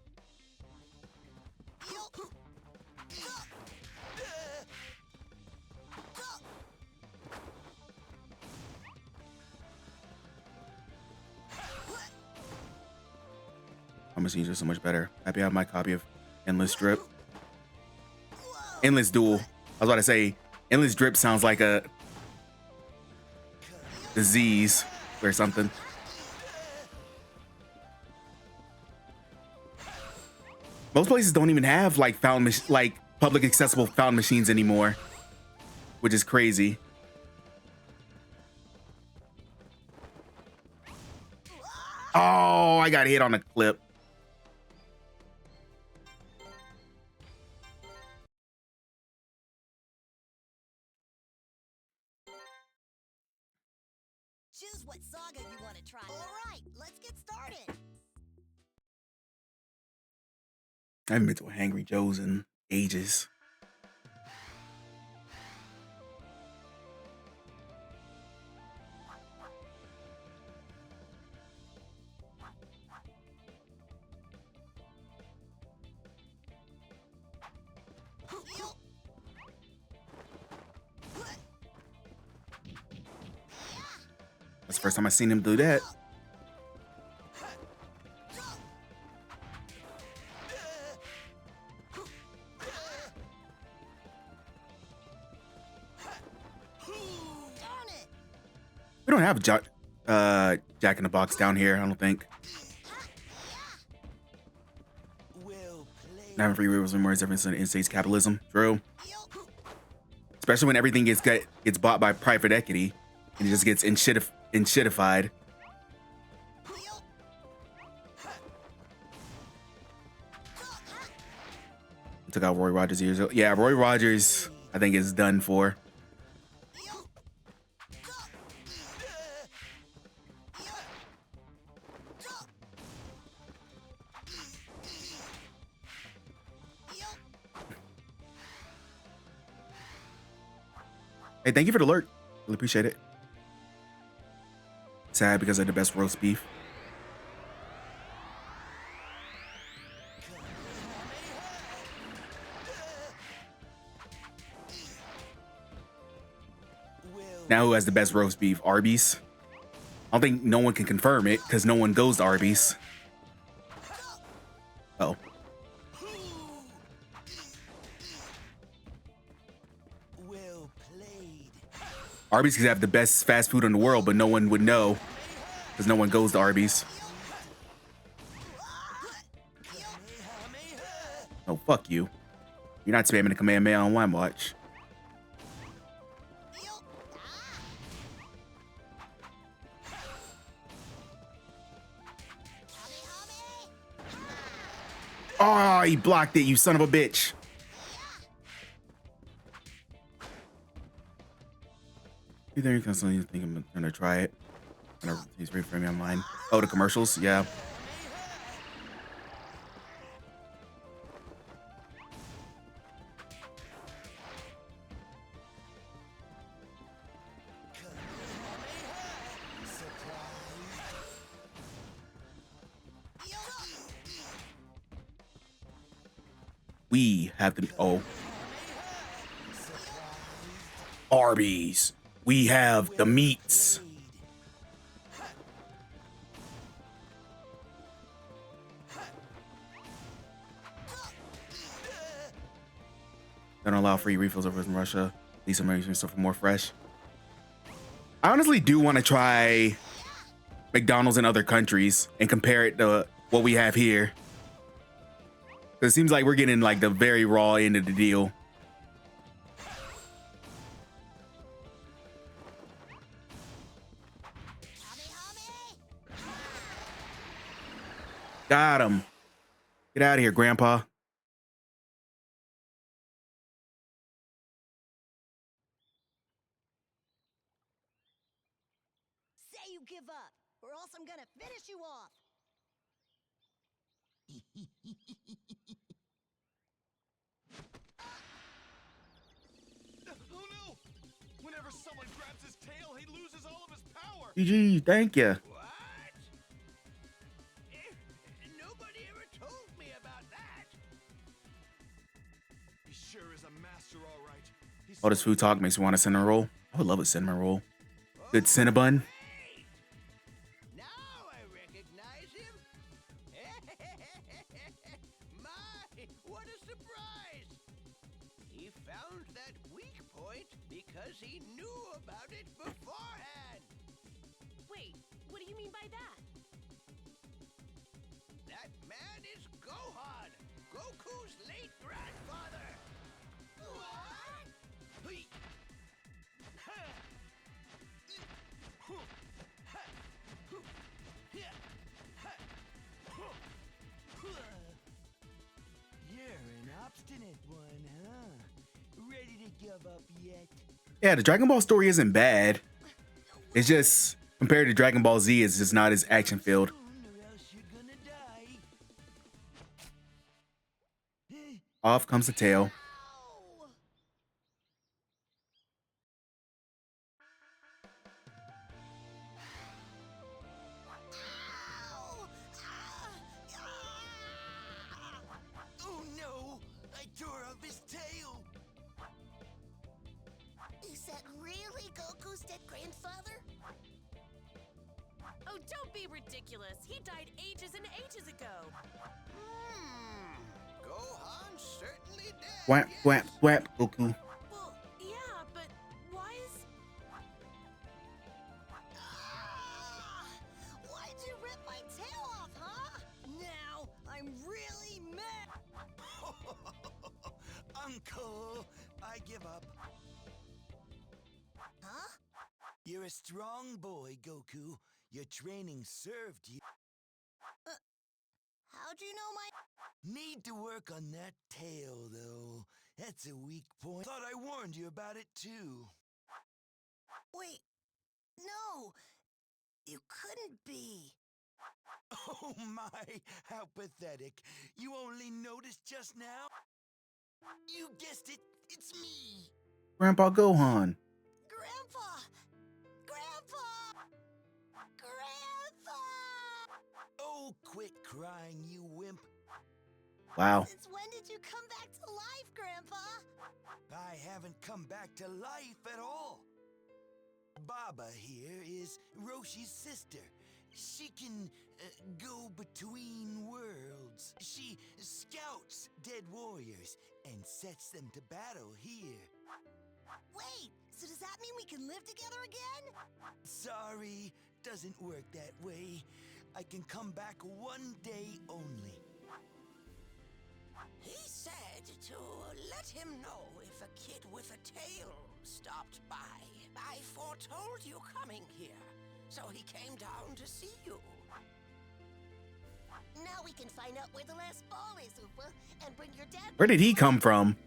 My machines are so much better. Happy I have my copy of Endless Drip. Endless Duel. I was about to say, Endless Drip sounds like a disease or something. Most places don't even have like public accessible fountain machines anymore, which is crazy. Oh, I got hit on a clip. Choose what saga you want to try. All right, let's get started. I haven't been to a Hangry Joe's in ages. That's the first time I've seen him do that. We don't have Jack in the Box down here, I don't think. Not free rules anymore. Everything's in states capitalism. True. Especially when everything gets bought by private equity and it just gets shitified. Took out Roy Rogers years ago. Yeah, Roy Rogers, I think, is done for. Hey, thank you for the alert. Really appreciate it. Sad because they're the best roast beef. Now who has the best roast beef? Arby's? I don't think no one can confirm it because no one goes to Arby's. Oh. Arby's could have the best fast food in the world, but no one would know because no one goes to Arby's. Oh, fuck you. You're not spamming the Kamehameha on Wine Watch. Oh, he blocked it, you son of a bitch. You think I'm gonna try it? He's reframing online. Oh, the commercials? Yeah. We have the Arby's. We have the meats. Don't allow free refills over in Russia. These American stuff are more fresh. I honestly do want to try McDonald's in other countries and compare it to what we have here. It seems like we're getting like the very raw end of the deal. Got him. Get out of here, Grandpa. Say you give up, or else I'm gonna finish you off. Oh no! Whenever someone grabs his tail, he loses all of his power. GG, thank you. What? Nobody ever told me about that. He sure is a master, all right. He's All this food talk makes me want a cinnamon roll. I would love a cinnamon roll. Good Cinnabon. Great! Now I recognize him. My, what a surprise! He found that weak point because he knew about it beforehand. Wait, what do you mean by that? That man is Gohan, Goku's late grandfather. What? Hey. You're an obstinate one, huh? Ready to give up yet? Yeah, the Dragon Ball story isn't bad. It's just compared to Dragon Ball Z, it's just not as action filled. Soon, or else you're gonna die. Off comes the tail. Ow! Ow! Oh no! I tore off his tail! Is that really Goku's dead grandfather? Oh, don't be ridiculous. He died ages and ages ago. Gohan certainly did. Whap, whap, whap, Goku. Well, yeah, but why is... Ah! Why'd you rip my tail off, huh? Now I'm really mad. Uncle, I give up. Huh? You're a strong boy, Goku. Your training served you. How'd you know my... Need to work on that tail, though. That's a weak point. Thought I warned you about it, too. Wait. No. You couldn't be. Oh my, how pathetic. You only noticed just now? You guessed it, it's me. Grandpa Gohan. Grandpa! Grandpa! Grandpa! Oh, quit crying, you wimp. Wow. Since when did you come back to life, Grandpa? I haven't come back to life at all. Baba here is Roshi's sister. She can go between worlds. She scouts dead warriors and sets them to battle here. Wait, so does that mean we can live together again? Sorry, doesn't work that way. I can come back one day only. He said to let him know if a kid with a tail stopped by. I foretold you coming here, so he came down to see you. Now we can find out where the last ball is, Oopa, and bring your dad... Where did he come from?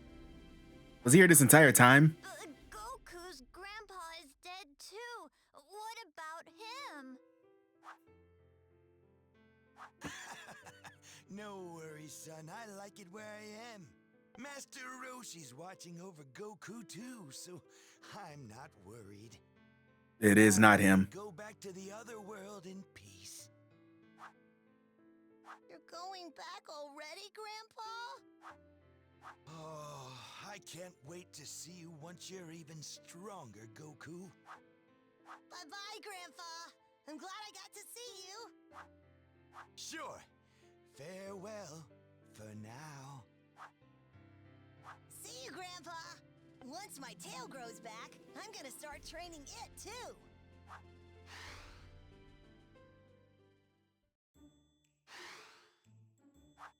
Was he here this entire time? Goku's grandpa is dead too. What about him? No worries, son. I like it where I am. Master Roshi's watching over Goku too, so I'm not worried. It is not him. Go back to the other world in peace. You're going back already, Grandpa? Oh, I can't wait to see you once you're even stronger, Goku. Bye-bye, Grandpa. I'm glad I got to see you. Sure. Farewell for now. See you, Grandpa. Once my tail grows back, I'm gonna start training it, too.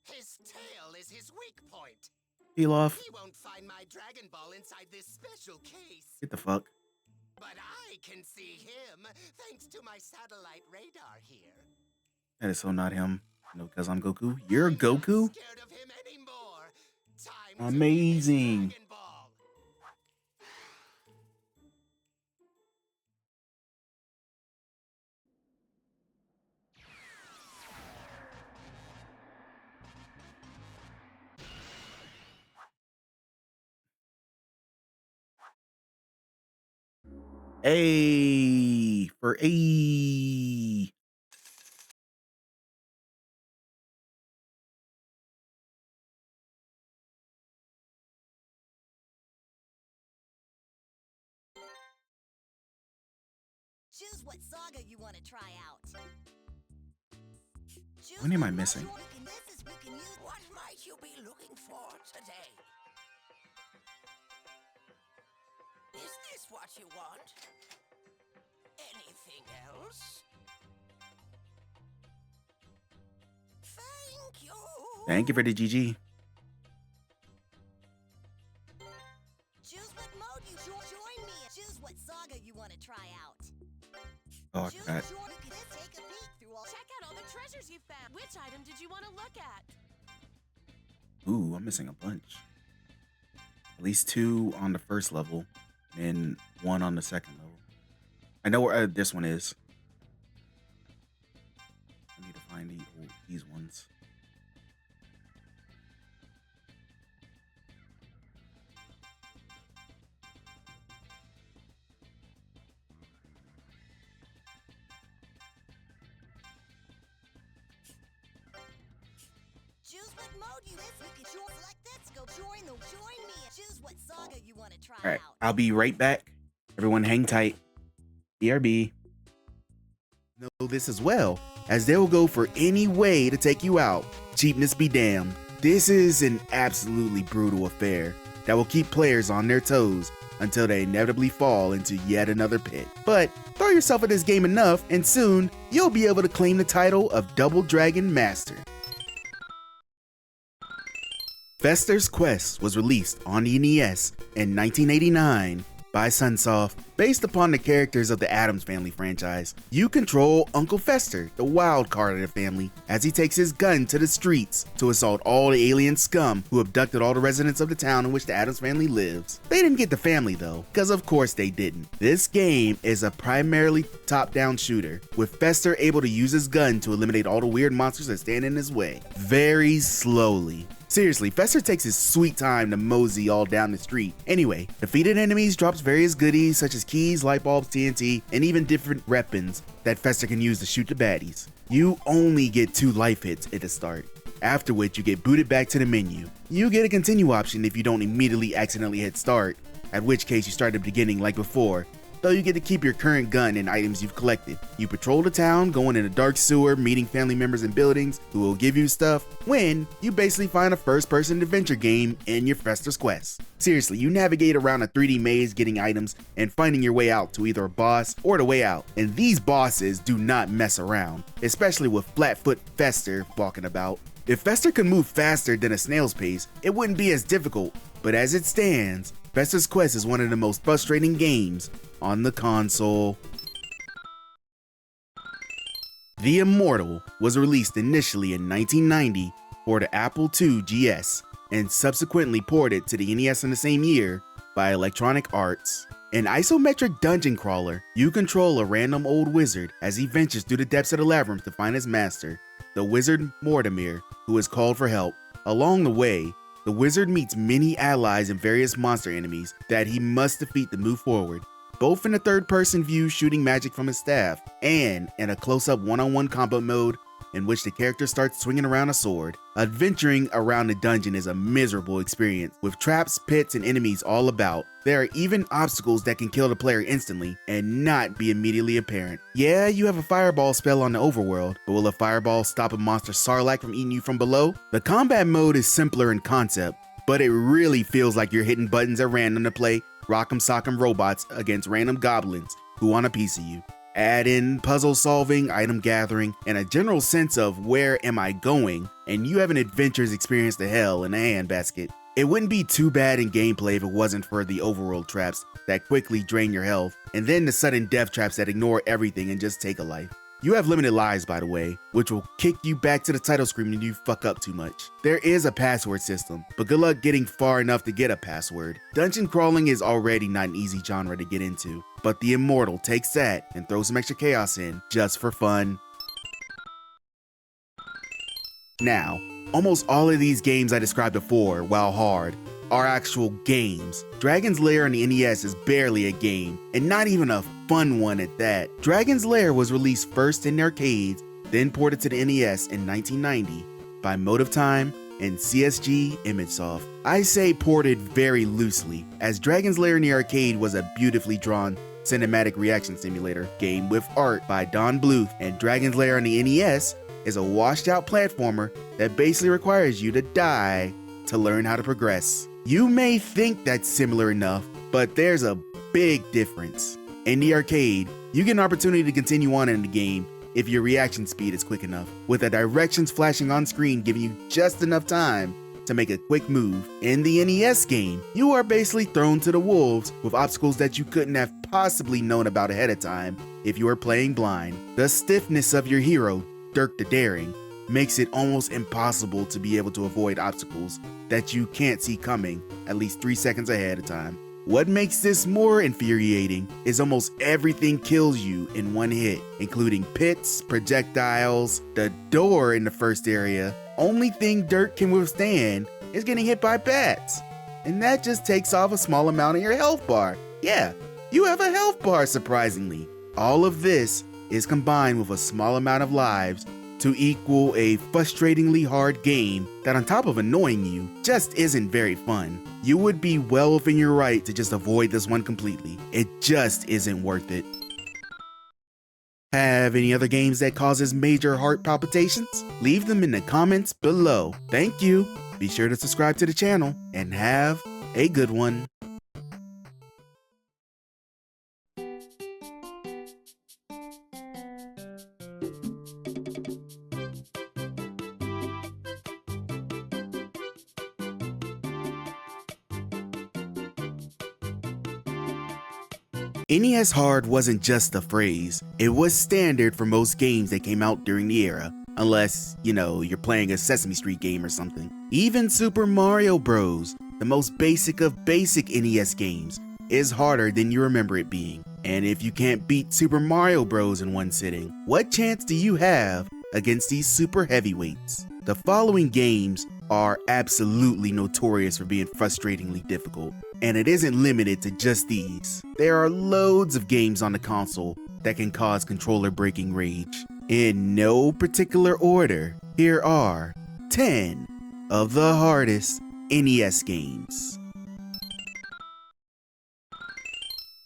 His tail is his weak point. Peel off. He won't find my Dragon Ball inside this special case. Get the fuck. But I can see him thanks to my satellite radar here. That is so not him. No, because I'm Goku. You're Goku? Scared of him anymore. Time Amazing. to Dragon Ball. A for A. Choose what saga you want to try out. Choose What am I what missing? module you can- this is- you can use- What might you be looking for today? Is this what you want? Anything else? Thank you. Thank you for the GG. Choose what mode you join me. Choose what saga you want to try out. Oh, I Choose forgot. join. You can just take a peek through all. Check out all the treasures you found. Which item did you want to look at? Ooh, I'm missing a bunch. At least 2 on the first level and 1 on the second level. I know where this one is. I need to find these ones. Choose what mode you can join. Select this. Go join me. Choose what saga you want to try All right, out. I'll be right back. Everyone hang tight. BRB. Know this as well, as they will go for any way to take you out. Cheapness be damned. This is an absolutely brutal affair that will keep players on their toes until they inevitably fall into yet another pit. But throw yourself at this game enough and soon you'll be able to claim the title of Double Dragon Master. Fester's Quest was released on the NES in 1989 by Sunsoft. Based upon the characters of the Addams Family franchise, you control Uncle Fester, the wild card of the family, as he takes his gun to the streets to assault all the alien scum who abducted all the residents of the town in which the Addams family lives. They didn't get the family though, because of course they didn't. This game is a primarily top-down shooter, with Fester able to use his gun to eliminate all the weird monsters that stand in his way, very slowly. Seriously, Fester takes his sweet time to mosey all down the street. Anyway, defeated enemies drops various goodies such as keys, light bulbs, TNT, and even different weapons that Fester can use to shoot the baddies. You only get 2 life hits at the start, after which you get booted back to the menu. You get a continue option if you don't immediately accidentally hit start, at which case you start at the beginning like before, though you get to keep your current gun and items you've collected. You patrol the town, going in a dark sewer, meeting family members in buildings who will give you stuff, when you basically find a first-person adventure game in your Fester's Quest. Seriously, you navigate around a 3D maze getting items and finding your way out to either a boss or the way out. And these bosses do not mess around, especially with Flatfoot Fester walking about. If Fester could move faster than a snail's pace, it wouldn't be as difficult, but as it stands, Fester's Quest is one of the most frustrating games on the console. The Immortal was released initially in 1990 for the Apple II GS and subsequently ported to the NES in the same year by Electronic Arts. An isometric dungeon crawler, you control a random old wizard as he ventures through the depths of the labyrinth to find his master, the wizard Mortimer, who is called for help. Along the way, the wizard meets many allies and various monster enemies that he must defeat to move forward, both in a third-person view shooting magic from his staff, and in a close-up one-on-one combat mode in which the character starts swinging around a sword. Adventuring around the dungeon is a miserable experience, with traps, pits, and enemies all about. There are even obstacles that can kill the player instantly and not be immediately apparent. Yeah, you have a fireball spell on the overworld, but will a fireball stop a monster Sarlacc from eating you from below? The combat mode is simpler in concept, but it really feels like you're hitting buttons at random to play Rock'em Sock'em robots against random goblins who want a piece of you. Add in puzzle solving, item gathering, and a general sense of where am I going, and you have an adventurous experience to hell in a handbasket. It wouldn't be too bad in gameplay if it wasn't for the overworld traps that quickly drain your health, and then the sudden death traps that ignore everything and just take a life. You have limited lives, by the way, which will kick you back to the title screen when you fuck up too much. There is a password system, but good luck getting far enough to get a password. Dungeon crawling is already not an easy genre to get into, but the Immortal takes that and throws some extra chaos in just for fun. Now, almost all of these games I described before, while hard, are actual games. Dragon's Lair on the NES is barely a game, and not even a fun one at that. Dragon's Lair was released first in arcades, then ported to the NES in 1990 by Motive Time and CSG ImageSoft. I say ported very loosely, as Dragon's Lair in the arcade was a beautifully drawn cinematic reaction simulator game with art by Don Bluth, and Dragon's Lair on the NES is a washed out platformer that basically requires you to die to learn how to progress. You may think that's similar enough, but there's a big difference. In the arcade, you get an opportunity to continue on in the game if your reaction speed is quick enough, with the directions flashing on screen giving you just enough time to make a quick move. In the NES game, you are basically thrown to the wolves with obstacles that you couldn't have possibly known about ahead of time if you were playing blind. The stiffness of your hero, Dirk the Daring, makes it almost impossible to be able to avoid obstacles that you can't see coming at least 3 seconds ahead of time. What makes this more infuriating is almost everything kills you in one hit, including pits, projectiles, the door in the first area. Only thing Dirk can withstand is getting hit by bats, and that just takes off a small amount of your health bar. Yeah, you have a health bar surprisingly. All of this is combined with a small amount of lives to equal a frustratingly hard game that, on top of annoying you, just isn't very fun. You would be well within your right to just avoid this one completely. It just isn't worth it. Have any other games that causes major heart palpitations? Leave them in the comments below. Thank you. Be sure to subscribe to the channel and have a good one. NES hard wasn't just a phrase, it was standard for most games that came out during the era, unless, you're playing a Sesame Street game or something. Even Super Mario Bros., the most basic of basic NES games, is harder than you remember it being. And if you can't beat Super Mario Bros. In one sitting, what chance do you have against these super heavyweights? The following games are absolutely notorious for being frustratingly difficult, and it isn't limited to just these. There are loads of games on the console that can cause controller breaking rage. In no particular order, here are 10 of the hardest NES games.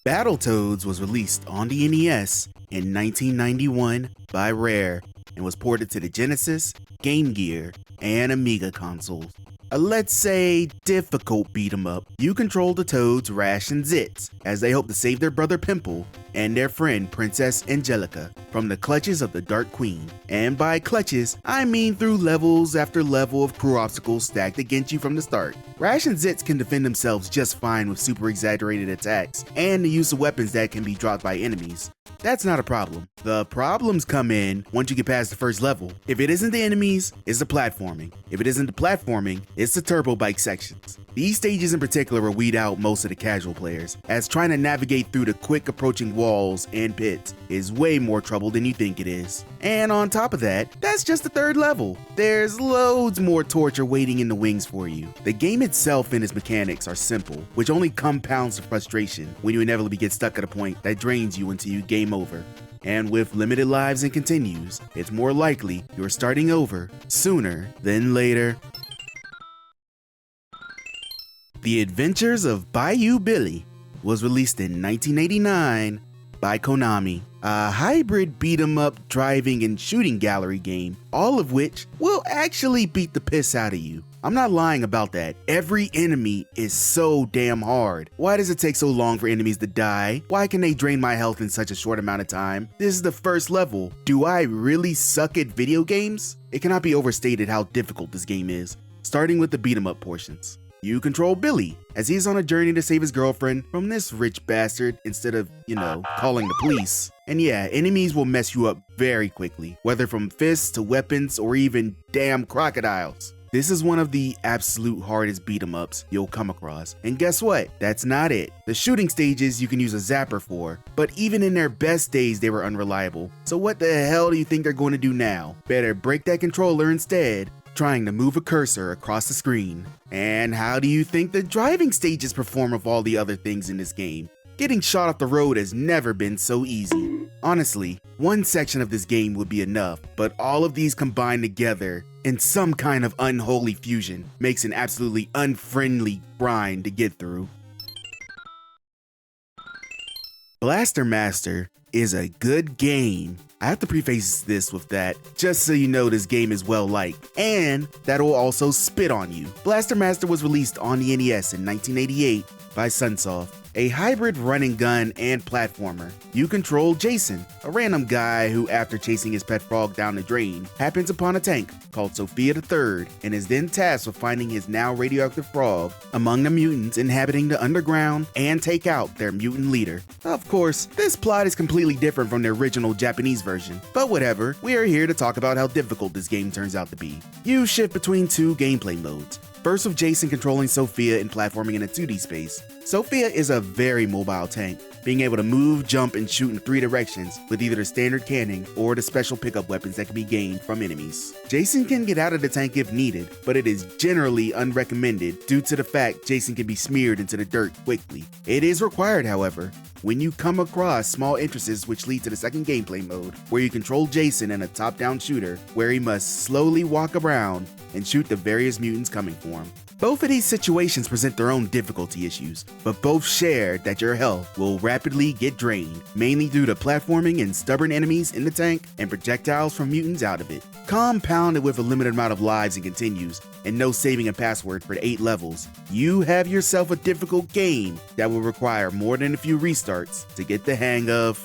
Battletoads was released on the NES in 1991 by Rare and was ported to the Genesis, Game Gear, and Amiga consoles. A, let's say, difficult beat 'em up. You control the Toads Rash and Zitz as they hope to save their brother Pimple and their friend Princess Angelica from the clutches of the Dark Queen. And by clutches, I mean through levels after level of crew obstacles stacked against you from the start. Rash and Zitz can defend themselves just fine with super exaggerated attacks and the use of weapons that can be dropped by enemies. That's not a problem. The problems come in once you get past the first level. If it isn't the enemies, it's the platforming. If it isn't the platforming, it's the turbo bike sections. These stages in particular will weed out most of the casual players, as trying to navigate through the quick approaching walls and pits is way more trouble than you think it is. And on top of that, that's just the third level. There's loads more torture waiting in the wings for you. The game itself and its mechanics are simple, which only compounds the frustration when you inevitably get stuck at a point that drains you until you game over. And with limited lives and continues, it's more likely you're starting over sooner than later. The Adventures of Bayou Billy was released in 1989 by Konami, a hybrid beat-em-up driving and shooting gallery game, all of which will actually beat the piss out of you. I'm not lying about that. Every enemy is so damn hard. Why does it take so long for enemies to die? Why can they drain my health in such a short amount of time? This is the first level. Do I really suck at video games? It cannot be overstated how difficult this game is, starting with the beat 'em up portions. You control Billy, as he is on a journey to save his girlfriend from this rich bastard instead of, calling the police. And yeah, enemies will mess you up very quickly, whether from fists to weapons or even damn crocodiles. This is one of the absolute hardest beat 'em ups you'll come across. And guess what? That's not it. The shooting stages you can use a zapper for, but even in their best days they were unreliable. So what the hell do you think they're going to do now? Better break that controller instead, trying to move a cursor across the screen. And how do you think the driving stages perform of all the other things in this game? Getting shot off the road has never been so easy. Honestly, one section of this game would be enough, but all of these combined together in some kind of unholy fusion makes an absolutely unfriendly grind to get through. Blaster Master is a good game. I have to preface this with that, just so you know this game is well liked, and that will also spit on you. Blaster Master was released on the NES in 1988 by Sunsoft, a hybrid run and gun and platformer. You control Jason, a random guy who, after chasing his pet frog down the drain, happens upon a tank called Sophia III and is then tasked with finding his now radioactive frog among the mutants inhabiting the underground and take out their mutant leader. Of course, this plot is completely different from the original Japanese version, but whatever, we are here to talk about how difficult this game turns out to be. You shift between two gameplay modes. First, with Jason controlling Sophia and platforming in a 2D space. Sophia is a very mobile tank, being able to move, jump, and shoot in 3 directions with either the standard cannon or the special pickup weapons that can be gained from enemies. Jason can get out of the tank if needed, but it is generally unrecommended due to the fact Jason can be smeared into the dirt quickly. It is required, however, when you come across small entrances which lead to the second gameplay mode, where you control Jason in a top-down shooter, where he must slowly walk around and shoot the various mutants coming for him. Both of these situations present their own difficulty issues, but both share that your health will rapidly get drained, mainly due to platforming and stubborn enemies in the tank and projectiles from mutants out of it. Compounded with a limited amount of lives and continues, and no saving a password for the 8 levels, you have yourself a difficult game that will require more than a few restarts to get the hang of.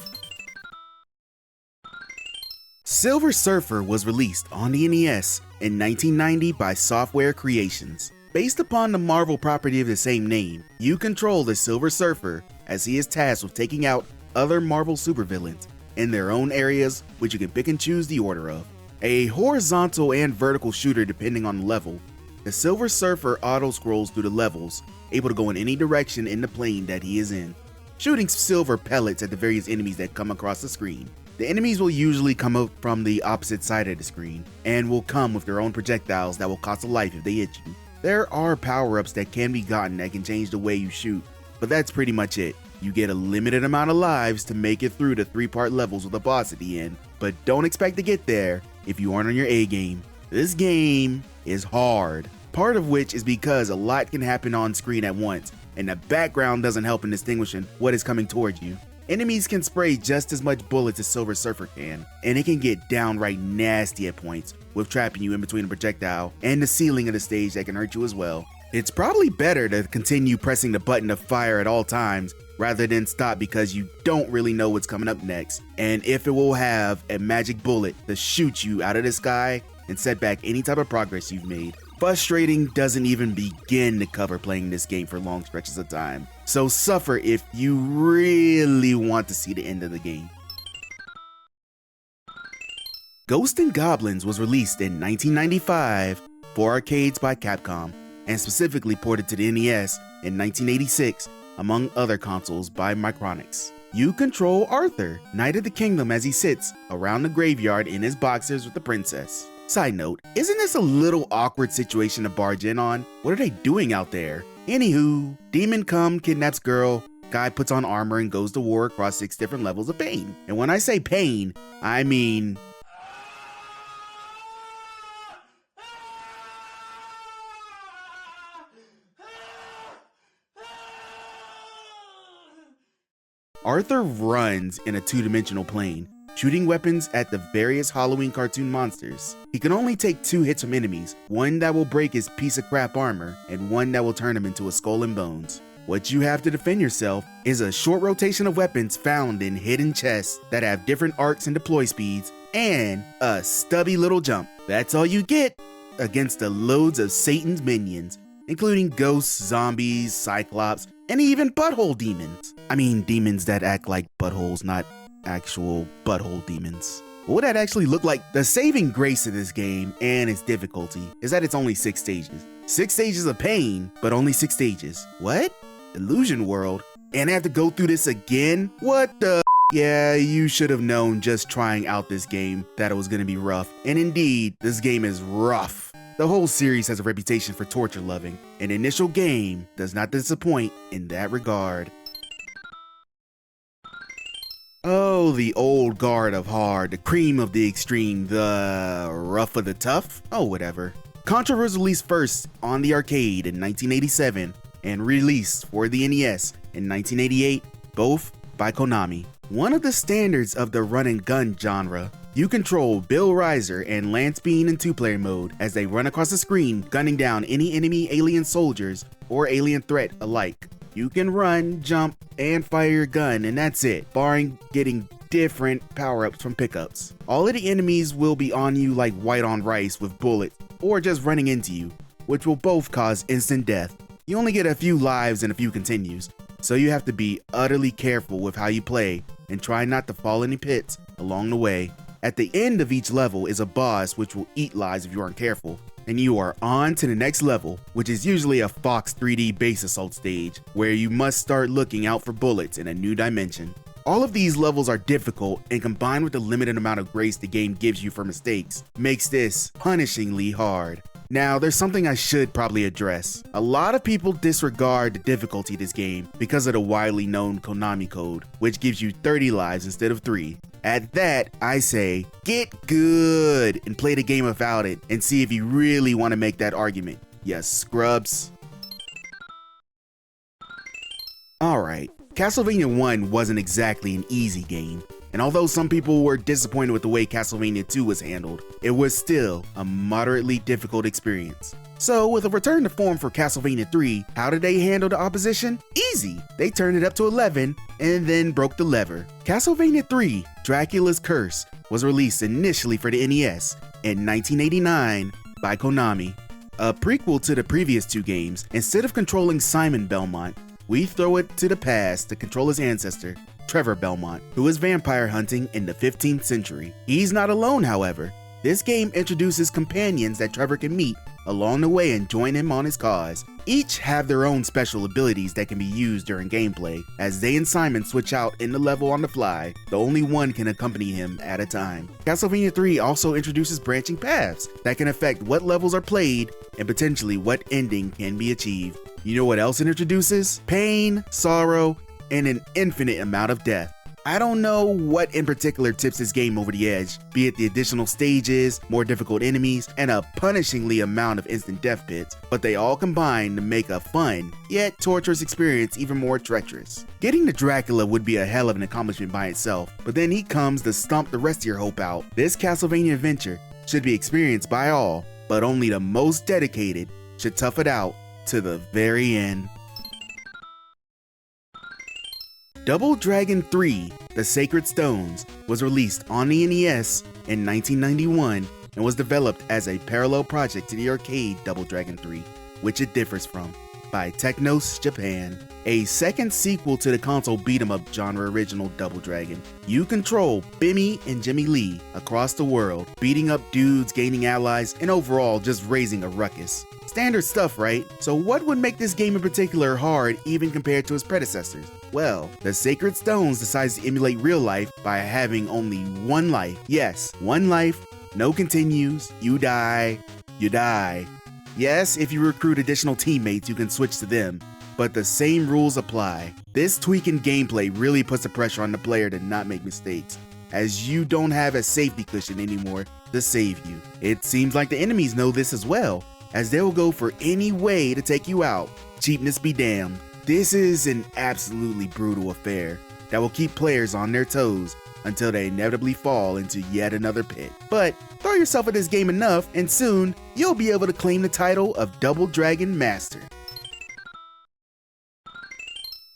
Silver Surfer was released on the NES in 1990 by Software Creations. Based upon the Marvel property of the same name, you control the Silver Surfer as he is tasked with taking out other Marvel supervillains in their own areas, which you can pick and choose the order of. A horizontal and vertical shooter depending on the level, the Silver Surfer auto-scrolls through the levels, able to go in any direction in the plane that he is in, shooting silver pellets at the various enemies that come across the screen. The enemies will usually come up from the opposite side of the screen, and will come with their own projectiles that will cost a life if they hit you. There are power-ups that can be gotten that can change the way you shoot, but that's pretty much it. You get a limited amount of lives to make it through the 3-part levels with a boss at the end, but don't expect to get there if you aren't on your A game. This game is hard, part of which is because a lot can happen on screen at once, and the background doesn't help in distinguishing what is coming towards you. Enemies can spray just as much bullets as Silver Surfer can, and it can get downright nasty at points, with trapping you in between a projectile and the ceiling of the stage that can hurt you as well. It's probably better to continue pressing the button to fire at all times rather than stop, because you don't really know what's coming up next, and if it will have a magic bullet to shoot you out of the sky and set back any type of progress you've made. Frustrating doesn't even begin to cover playing this game for long stretches of time, so suffer if you really want to see the end of the game. Ghosts 'n Goblins was released in 1995 for arcades by Capcom, and specifically ported to the NES in 1986, among other consoles by Micronix. You control Arthur, Knight of the Kingdom, as he sits around the graveyard in his boxers with the princess. Side note, isn't this a little awkward situation to barge in on? What are they doing out there? Anywho, demon come, kidnaps girl, guy puts on armor and goes to war across 6 different levels of pain. And when I say pain, I mean... Arthur runs in a 2-dimensional plane, shooting weapons at the various Halloween cartoon monsters. He can only take 2 hits from enemies, one that will break his piece of crap armor, and one that will turn him into a skull and bones. What you have to defend yourself is a short rotation of weapons found in hidden chests that have different arcs and deploy speeds, and a stubby little jump. That's all you get against the loads of Satan's minions. including ghosts, zombies, cyclops, and even butthole demons. I mean, demons that act like buttholes, not actual butthole demons. What would that actually look like? The saving grace of this game and its difficulty is that it's only 6 stages. 6 stages of pain, but only 6 stages. What? Illusion World? And I have to go through this again? What the? Yeah, you should have known just trying out this game that it was going to be rough. And indeed, this game is rough. The whole series has a reputation for torture loving. An initial game does not disappoint in that regard. Oh, the old guard of hard, the cream of the extreme, the rough of the tough? Oh, whatever. Contra was released first on the arcade in 1987 and released for the NES in 1988, both by Konami. One of the standards of the run and gun genre, you control Bill Riser and Lance Bean in 2-player mode as they run across the screen, gunning down any enemy alien soldiers or alien threat alike. You can run, jump, and fire your gun, and that's it, barring getting different power-ups from pickups. All of the enemies will be on you like white on rice with bullets, or just running into you, which will both cause instant death. You only get a few lives and a few continues, so you have to be utterly careful with how you play and try not to fall in any pits along the way. At the end of each level is a boss which will eat lives if you aren't careful, and you are on to the next level, which is usually a Fox 3D base assault stage, where you must start looking out for bullets in a new dimension. All of these levels are difficult, and combined with the limited amount of grace the game gives you for mistakes, makes this punishingly hard. Now, there's something I should probably address. A lot of people disregard the difficulty of this game because of the widely known Konami code, which gives you 30 lives instead of 3. At that, I say, get good and play the game without it and see if you really want to make that argument. Yes, scrubs. Alright, Castlevania 1 wasn't exactly an easy game, and although some people were disappointed with the way Castlevania 2 was handled, it was still a moderately difficult experience. So with a return to form for Castlevania 3, how did they handle the opposition? Easy! They turned it up to 11 and then broke the lever. Castlevania 3, Dracula's Curse, was released initially for the NES in 1989 by Konami. A prequel to the previous 2 games, instead of controlling Simon Belmont, we throw it to the past to control his ancestor, Trevor Belmont, who is vampire hunting in the 15th century. He's not alone, however. This game introduces companions that Trevor can meet along the way and join him on his cause. Each have their own special abilities that can be used during gameplay, as they and Simon switch out in the level on the fly, though only one can accompany him at a time. Castlevania 3 also introduces branching paths that can affect what levels are played and potentially what ending can be achieved. You know what else it introduces? Pain, sorrow, and an infinite amount of death. I don't know what in particular tips this game over the edge, be it the additional stages, more difficult enemies, and a punishingly amount of instant death pits, but they all combine to make a fun, yet torturous experience even more treacherous. Getting to Dracula would be a hell of an accomplishment by itself, but then he comes to stomp the rest of your hope out. This Castlevania adventure should be experienced by all, but only the most dedicated should tough it out to the very end. Double Dragon 3, The Sacred Stones, was released on the NES in 1991 and was developed as a parallel project to the arcade Double Dragon 3, which it differs from, by Technos Japan. A second sequel to the console beat-em-up genre original Double Dragon. You control Bimmy and Jimmy Lee across the world, beating up dudes, gaining allies, and overall just raising a ruckus. Standard stuff, right? So what would make this game in particular hard even compared to its predecessors? Well, the Sacred Stones decides to emulate real life by having only one life. Yes, one life, no continues, you die, you die. Yes, if you recruit additional teammates, you can switch to them, but the same rules apply. This tweak in gameplay really puts the pressure on the player to not make mistakes, as you don't have a safety cushion anymore to save you. It seems like the enemies know this as well, as they will go for any way to take you out. Cheapness be damned. This is an absolutely brutal affair that will keep players on their toes until they inevitably fall into yet another pit. But throw yourself at this game enough and soon you'll be able to claim the title of Double Dragon Master.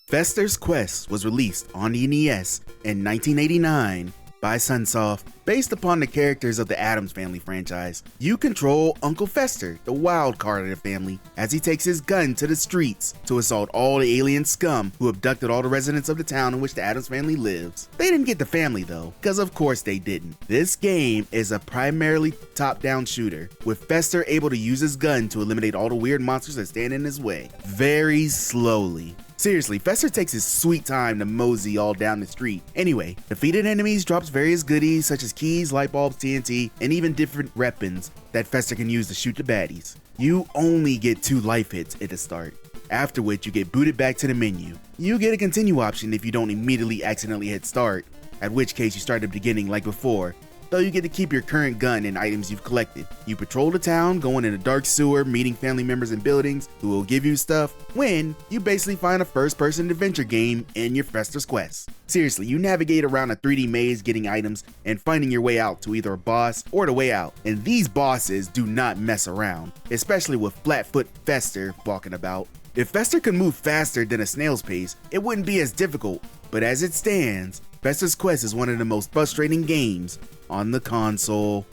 Fester's Quest was released on the NES in 1989 by Sunsoft. Based upon the characters of the Addams Family franchise, you control Uncle Fester, the wild card of the family, as he takes his gun to the streets to assault all the alien scum who abducted all the residents of the town in which the Addams Family lives. They didn't get the family though, because of course they didn't. This game is a primarily top-down shooter, with Fester able to use his gun to eliminate all the weird monsters that stand in his way, very slowly. Seriously, Fester takes his sweet time to mosey all down the street. Anyway, defeated enemies drops various goodies such as keys, light bulbs, TNT, and even different weapons that Fester can use to shoot the baddies. You only get 2 life hits at the start, after which you get booted back to the menu. You get a continue option if you don't immediately accidentally hit start, at which case you start at the beginning like before, though you get to keep your current gun and items you've collected. You patrol the town, going in a dark sewer, meeting family members in buildings who will give you stuff, when you basically find a first-person adventure game in your Fester's quest. Seriously, you navigate around a 3D maze getting items and finding your way out to either a boss or the way out. And these bosses do not mess around, especially with Flatfoot Fester walking about. If Fester could move faster than a snail's pace, it wouldn't be as difficult, but as it stands, Fester's Quest is one of the most frustrating games on the console.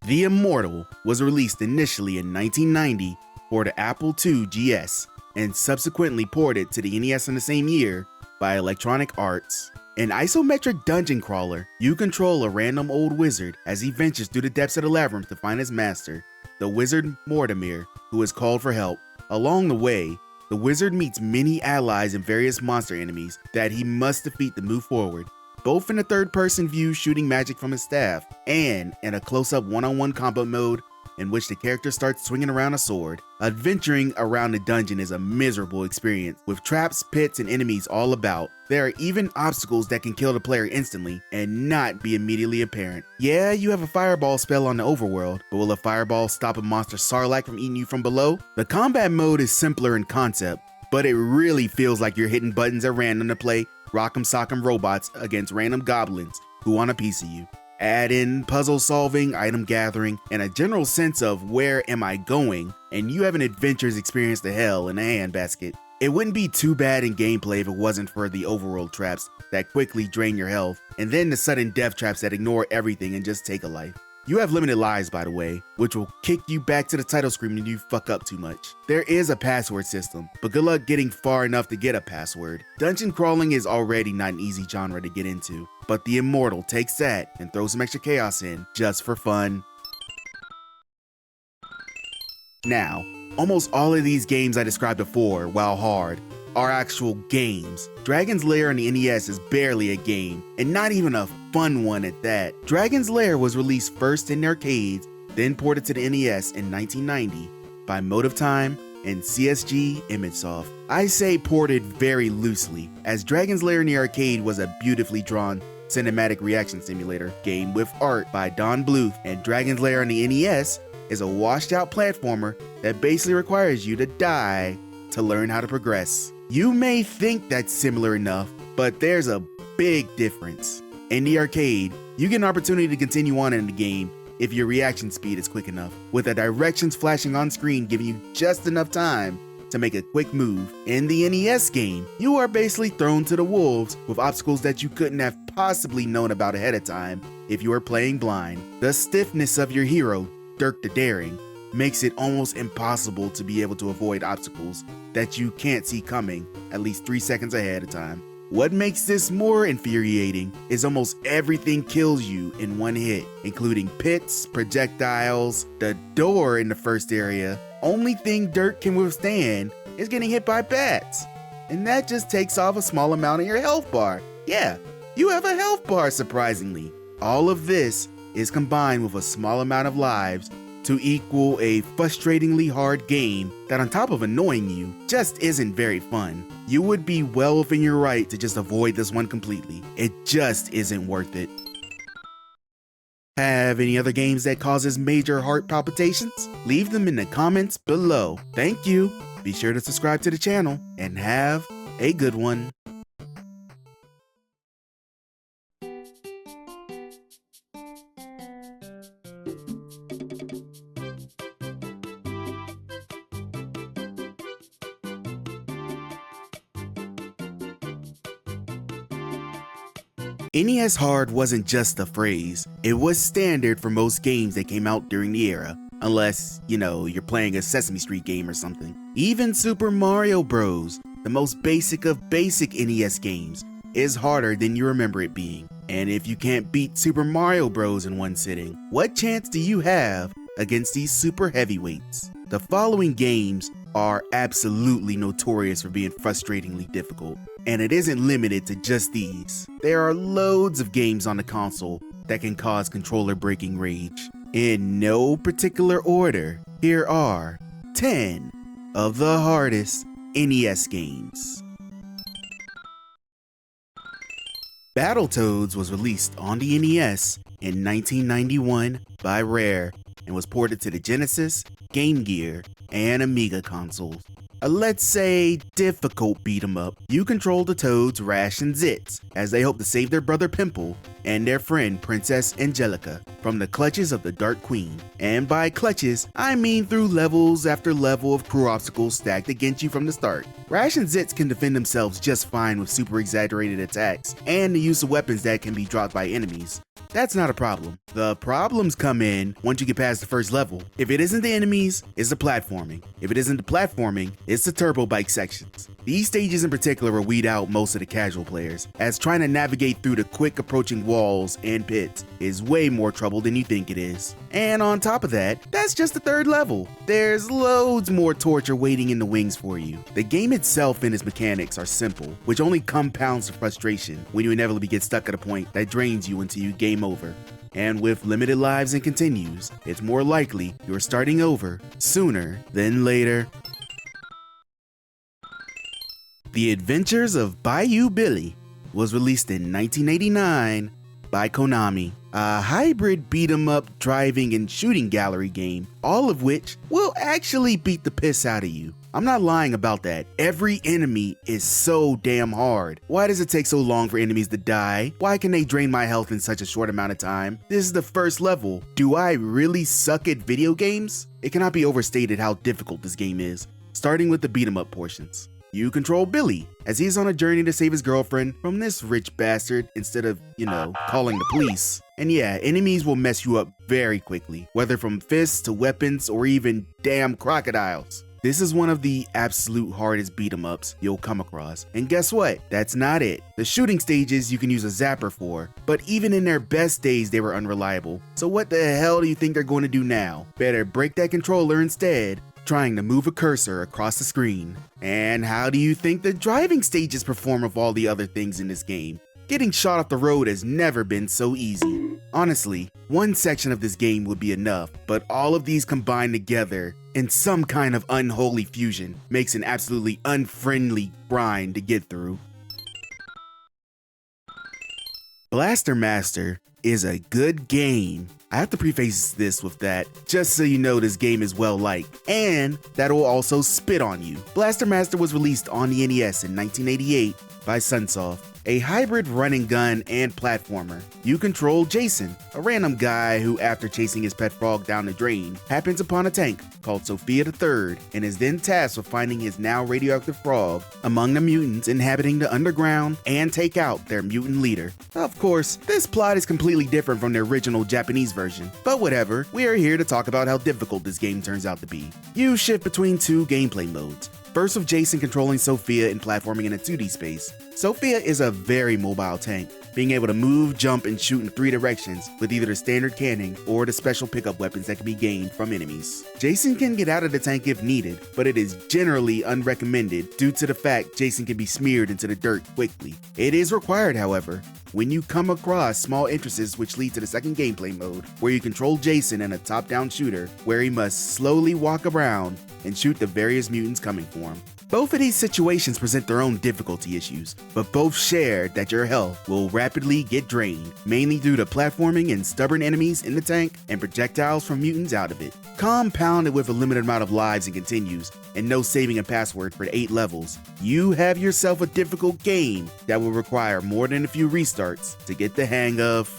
The Immortal was released initially in 1990 for the Apple II GS and subsequently ported to the NES in the same year by Electronic Arts. An isometric dungeon crawler, you control a random old wizard as he ventures through the depths of the labyrinth to find his master, the wizard Mortimer, who is called for help. Along the way, the wizard meets many allies and various monster enemies that he must defeat to move forward, both in a third-person view shooting magic from his staff, and in a close-up one-on-one combat mode in which the character starts swinging around a sword. Adventuring around the dungeon is a miserable experience, with traps, pits, and enemies all about. There are even obstacles that can kill the player instantly and not be immediately apparent. Yeah, you have a fireball spell on the overworld, but will a fireball stop a monster Sarlacc from eating you from below? The combat mode is simpler in concept, but it really feels like you're hitting buttons at random to play Rock'em Sock'em robots against random goblins who want a piece of you. Add in puzzle solving, item gathering, and a general sense of where am I going, and you have an adventurous experience to hell in a handbasket. It wouldn't be too bad in gameplay if it wasn't for the overworld traps that quickly drain your health, and then the sudden death traps that ignore everything and just take a life. You have limited lives, by the way, which will kick you back to the title screen when you fuck up too much. There is a password system, but good luck getting far enough to get a password. Dungeon crawling is already not an easy genre to get into, but The Immortal takes that and throws some extra chaos in, just for fun. Now, almost all of these games I described before, while hard, are actual games. Dragon's Lair on the NES is barely a game, and not even a fun one at that. Dragon's Lair was released first in arcades, then ported to the NES in 1990 by Motive Time and CSG ImageSoft. I say ported very loosely, as Dragon's Lair in the arcade was a beautifully drawn cinematic reaction simulator game with art by Don Bluth, and Dragon's Lair on the NES is a washed out platformer that basically requires you to die to learn how to progress. You may think that's similar enough, but there's a big difference. In the arcade, you get an opportunity to continue on in the game if your reaction speed is quick enough, with the directions flashing on screen giving you just enough time to make a quick move. In the NES game, you are basically thrown to the wolves with obstacles that you couldn't have possibly known about ahead of time if you were playing blind. The stiffness of your hero, Dirk the Daring, makes it almost impossible to be able to avoid obstacles that you can't see coming at least 3 seconds ahead of time. What makes this more infuriating is almost everything kills you in one hit, including pits, projectiles, the door in the first area. Only thing Dirk can withstand is getting hit by bats, and that just takes off a small amount of your health bar. Yeah, you have a health bar surprisingly. All of this is combined with a small amount of lives to equal a frustratingly hard game that, on top of annoying you, just isn't very fun. You would be well within your right to just avoid this one completely. It just isn't worth it. Have any other games that causes major heart palpitations? Leave them in the comments below. Thank you. Be sure to subscribe to the channel and have a good one. NES hard wasn't just a phrase, it was standard for most games that came out during the era. Unless, you're playing a Sesame Street game or something. Even Super Mario Bros., the most basic of basic NES games, is harder than you remember it being. And if you can't beat Super Mario Bros. In one sitting, what chance do you have against these super heavyweights? The following games are absolutely notorious for being frustratingly difficult, and it isn't limited to just these. There are loads of games on the console that can cause controller breaking rage. In no particular order, here are 10 of the hardest NES games. Battletoads was released on the NES in 1991 by Rare and was ported to the Genesis, Game Gear, and Amiga consoles. A let's say difficult beat 'em up. You control the Toads Rash and Zitz as they hope to save their brother Pimple and their friend Princess Angelica from the clutches of the Dark Queen. And by clutches, I mean through levels after level of crew obstacles stacked against you from the start. Rash and Zitz can defend themselves just fine with super exaggerated attacks and the use of weapons that can be dropped by enemies. That's not a problem. The problems come in once you get past the first level. If it isn't the enemies, it's the platforming. If it isn't the platforming, it's the turbo bike sections. These stages in particular will weed out most of the casual players, as trying to navigate through the quick approaching walls and pits is way more trouble than you think it is. And on top of that, that's just the third level. There's loads more torture waiting in the wings for you. The game itself and its mechanics are simple, which only compounds the frustration when you inevitably get stuck at a point that drains you until you game over. And with limited lives and continues, it's more likely you're starting over sooner than later. The Adventures of Bayou Billy was released in 1989 by Konami, a hybrid beat-em-up driving and shooting gallery game, all of which will actually beat the piss out of you. I'm not lying about that. Every enemy is so damn hard. Why does it take so long for enemies to die? Why can they drain my health in such a short amount of time? This is the first level. Do I really suck at video games? It cannot be overstated how difficult this game is, starting with the beat-em-up portions. You control Billy, as he's on a journey to save his girlfriend from this rich bastard instead of, calling the police. And yeah, enemies will mess you up very quickly, whether from fists to weapons or even damn crocodiles. This is one of the absolute hardest beat 'em ups you'll come across. And guess what? That's not it. The shooting stages you can use a zapper for, but even in their best days they were unreliable. So what the hell do you think they're going to do now? Better break that controller instead, trying to move a cursor across the screen. And how do you think the driving stages perform of all the other things in this game? Getting shot off the road has never been so easy. Honestly, one section of this game would be enough, but all of these combined together in some kind of unholy fusion makes an absolutely unfriendly grind to get through. Blaster Master is a good game. I have to preface this with that, just so you know this game is well liked, and that it will also spit on you. Blaster Master was released on the NES in 1988 by Sunsoft, a hybrid run and gun and platformer. You control Jason, a random guy who, after chasing his pet frog down the drain, happens upon a tank called Sophia III and is then tasked with finding his now radioactive frog among the mutants inhabiting the underground and take out their mutant leader. Of course, this plot is completely different from the original Japanese version, but whatever, we are here to talk about how difficult this game turns out to be. You shift between two gameplay modes. First, with Jason controlling Sophia and platforming in a 2D space. Sophia is a very mobile tank, being able to move, jump, and shoot in 3 directions with either the standard cannon or the special pickup weapons that can be gained from enemies. Jason can get out of the tank if needed, but it is generally unrecommended due to the fact Jason can be smeared into the dirt quickly. It is required, however, when you come across small entrances which lead to the second gameplay mode, where you control Jason in a top-down shooter, where he must slowly walk around and shoot the various mutants coming for him. Both of these situations present their own difficulty issues, but both share that your health will rapidly get drained, mainly due to platforming and stubborn enemies in the tank and projectiles from mutants out of it. Compounded with a limited amount of lives and continues, and no saving a password for 8 levels, you have yourself a difficult game that will require more than a few restarts to get the hang of.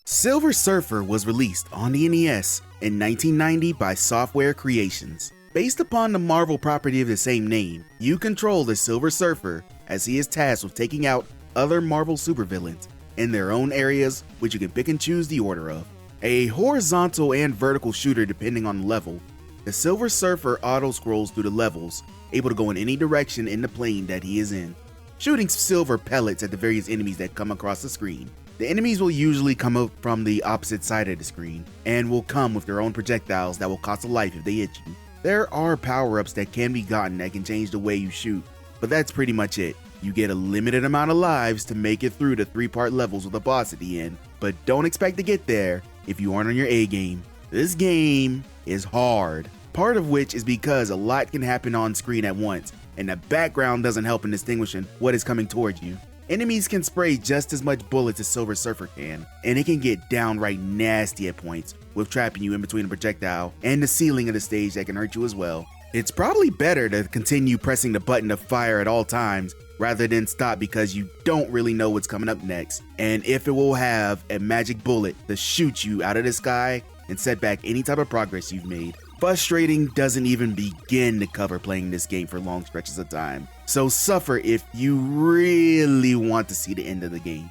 Silver Surfer was released on the NES in 1990 by Software Creations. Based upon the Marvel property of the same name, you control the Silver Surfer as he is tasked with taking out other Marvel supervillains in their own areas, which you can pick and choose the order of. A horizontal and vertical shooter depending on the level, the Silver Surfer auto-scrolls through the levels, able to go in any direction in the plane that he is in, shooting silver pellets at the various enemies that come across the screen. The enemies will usually come up from the opposite side of the screen, and will come with their own projectiles that will cost a life if they hit you. There are power-ups that can be gotten that can change the way you shoot, but that's pretty much it. You get a limited amount of lives to make it through the 3-part levels with a boss at the end, but don't expect to get there if you aren't on your A game. This game is hard, part of which is because a lot can happen on screen at once, and the background doesn't help in distinguishing what is coming towards you. Enemies can spray just as much bullets as Silver Surfer can, and it can get downright nasty at points, with trapping you in between a projectile and the ceiling of the stage that can hurt you as well. It's probably better to continue pressing the button to fire at all times rather than stop, because you don't really know what's coming up next, and if it will have a magic bullet to shoot you out of the sky and set back any type of progress you've made. Frustrating doesn't even begin to cover playing this game for long stretches of time, so suffer if you really want to see the end of the game.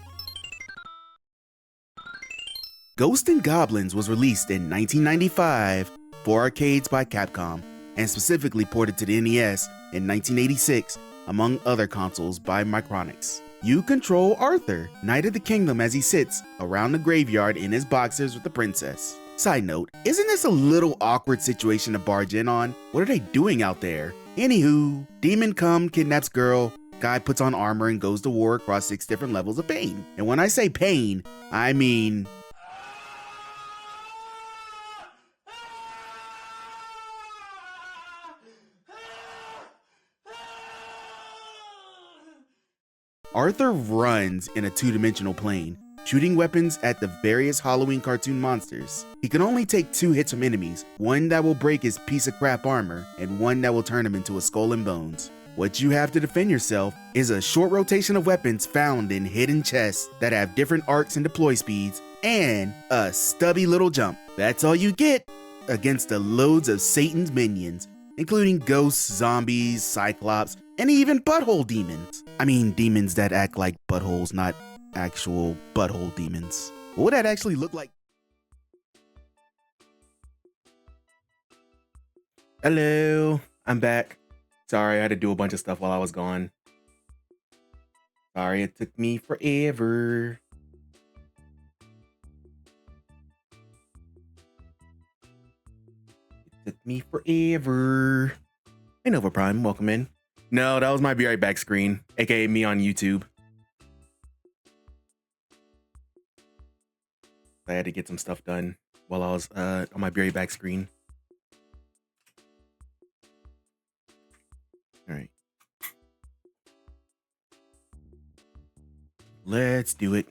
Ghosts 'n Goblins was released in 1995 for arcades by Capcom, and specifically ported to the NES in 1986, among other consoles by Micronix. You control Arthur, Knight of the Kingdom, as he sits around the graveyard in his boxers with the princess. Side note, isn't this a little awkward situation to barge in on? What are they doing out there? Anywho, demon kidnaps girl, guy puts on armor and goes to war across 6 different levels of pain. And when I say pain, I mean... Arthur runs in a 2-dimensional plane, shooting weapons at the various Halloween cartoon monsters. He can only take 2 hits from enemies, one that will break his piece of crap armor, and one that will turn him into a skull and bones. What you have to defend yourself is a short rotation of weapons found in hidden chests that have different arcs and deploy speeds, and a stubby little jump. That's all you get against the loads of Satan's minions, including ghosts, zombies, cyclops, and even butthole demons. I mean, demons that act like buttholes, not actual butthole demons. What would that actually look like? Hello, I'm back. Sorry, I had to do a bunch of stuff while I was gone. Sorry, it took me forever. It took me forever. Hey, Nova Prime, welcome in. No, that was my Be Right Back screen, aka me on YouTube. I had to get some stuff done while I was on my Be Right Back screen. All right. Let's do it.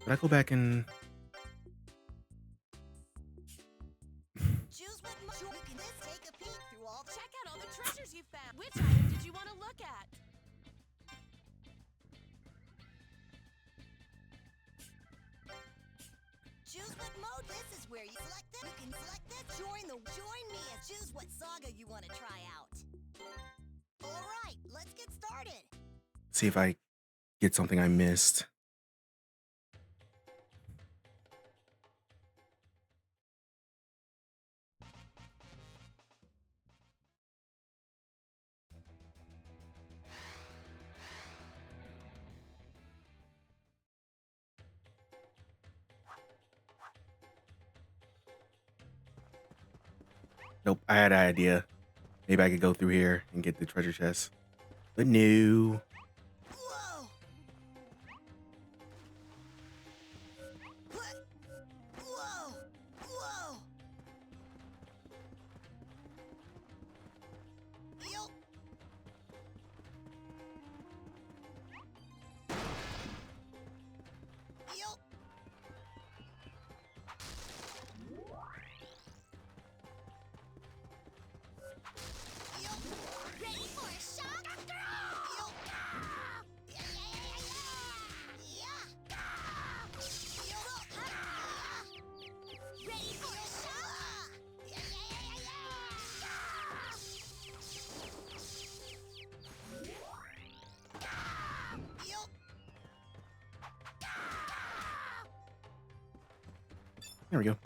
Did I go back and... Choose what you can just take a peek through all. Check out all the treasures you found. Which item did you want to look at? Choose what mode. This is where you select this. You can select this. Join me and choose what saga you want to try out. All right, let's get started. See if I get something I missed. Nope, I had an idea. Maybe I could go through here and get the treasure chest. But no. Whoa! What? Whoa! Whoa! Yo! Yo! Ready for a shock? Yo! There we go.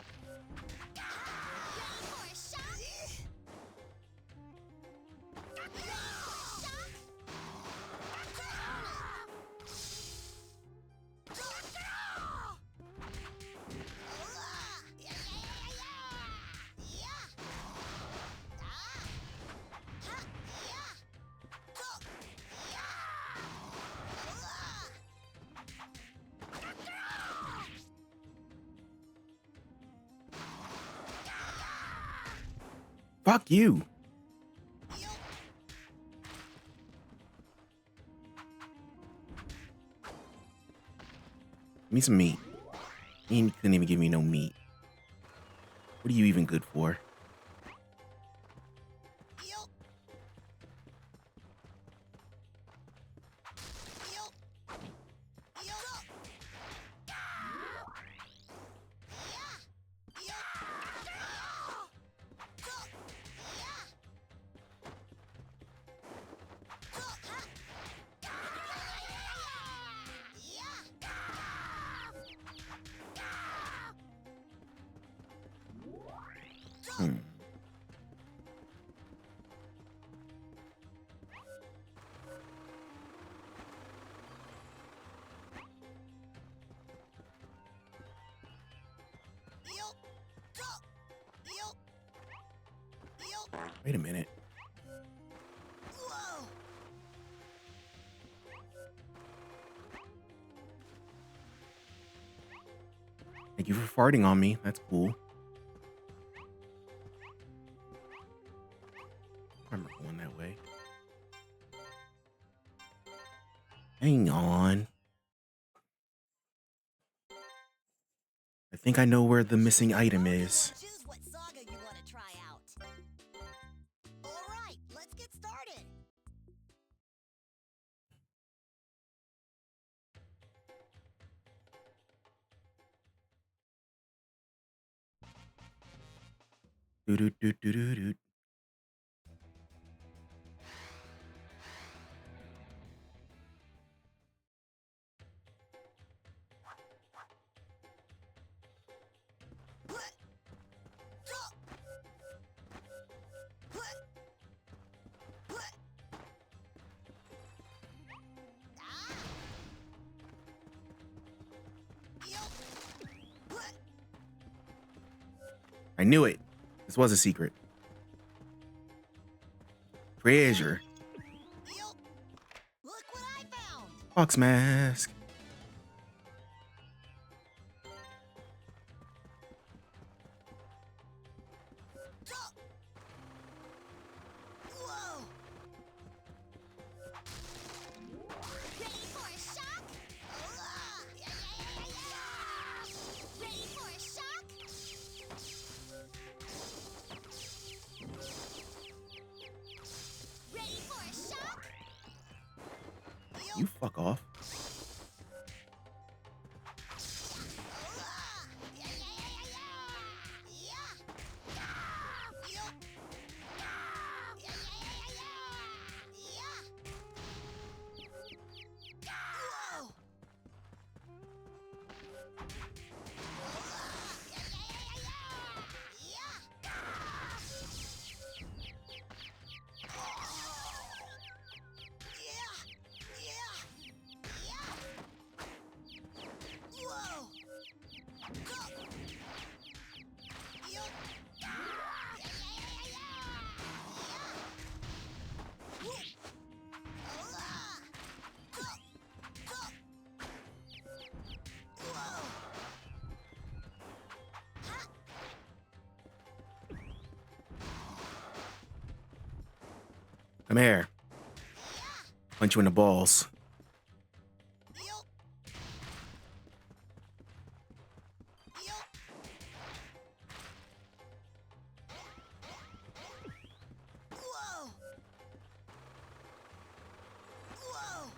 Fuck you. Give me some meat. You couldn't even give me no meat. What are you even good for? Wait a minute. Thank you for farting on me. That's cool. I remember going that way. Hang on. I think I know where the missing item is. Choose what saga you want to try out. All right, let's get started. Do do do do do do. I knew it. This was a secret. Treasure. Look what I found. Fox mask. Whoa. Ready for a shock? Ready for a shock? Ready for a shock? You fuck off. Come here. Punch you in the balls. Whoa. Whoa.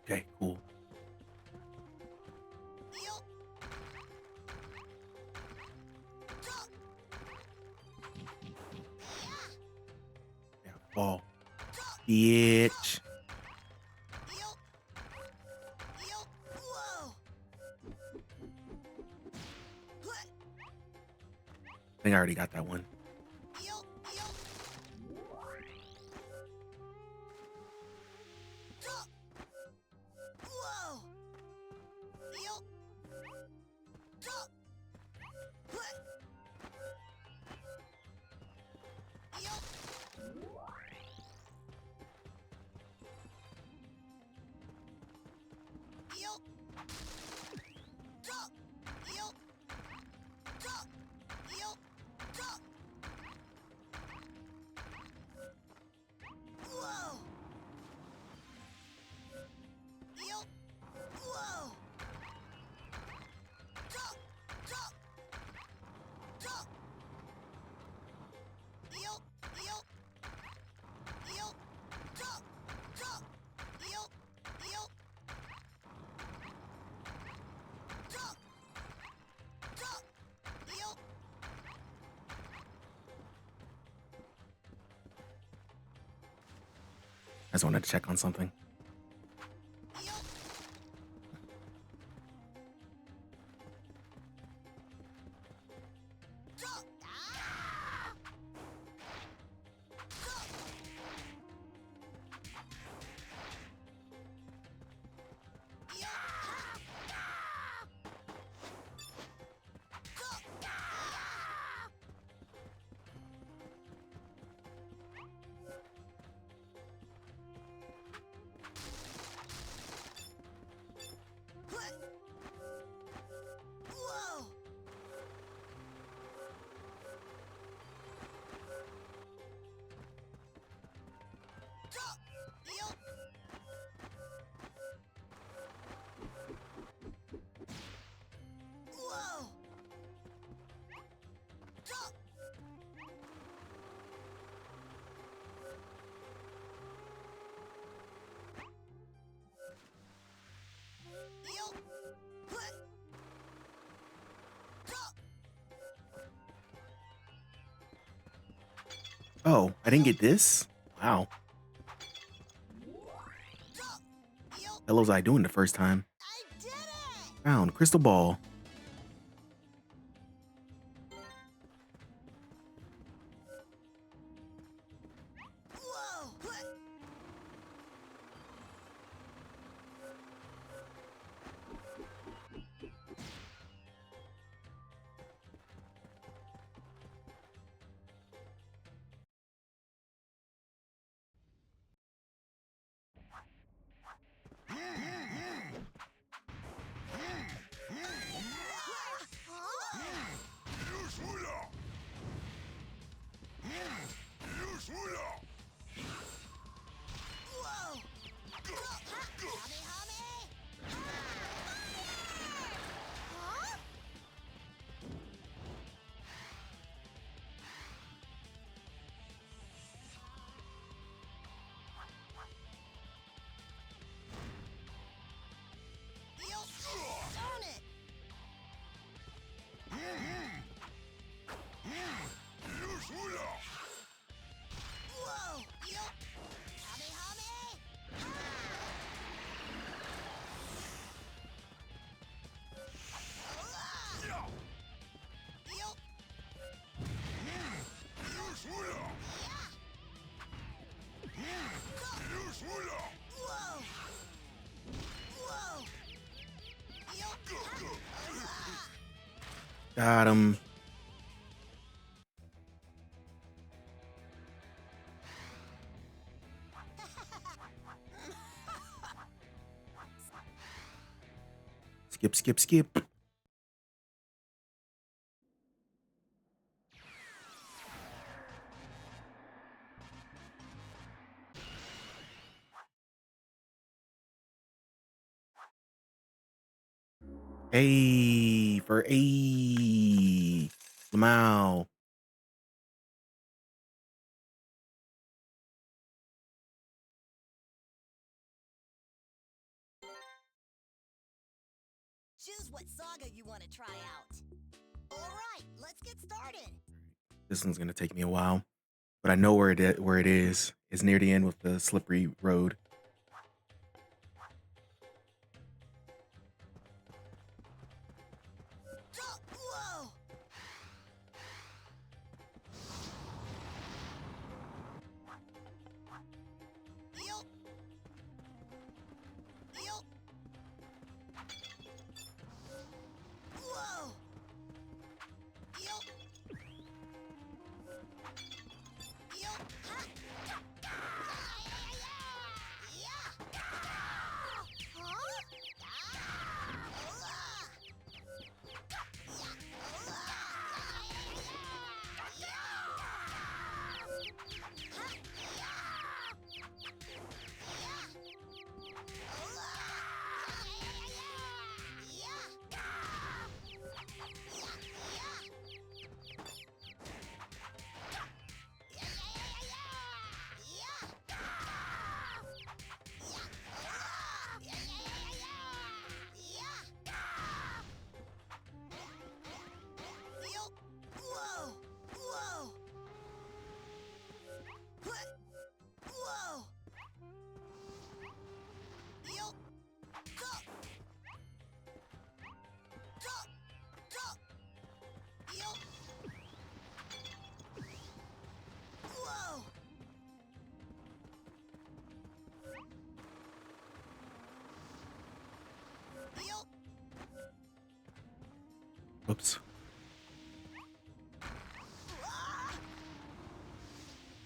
Okay, cool. Yeah, fall. Bitch. I think I already got that one. I just wanted to check on something. Oh, I didn't get this? Wow. What was I doing the first time? Found crystal ball. Got him. Skip, skip, skip. Hey, for a Lamau. Choose what saga you want to try out. Alright, let's get started. This one's gonna take me a while, but I know where it is. It's near the end with the slippery road. Whoa! Yo! Yo! Whoa! Yo! Yo! Ha! Yeah! Whoa! Whoa! What? Whoa! Yo! Go! Go! Go! Yo! Whoa! Yo! Whoops.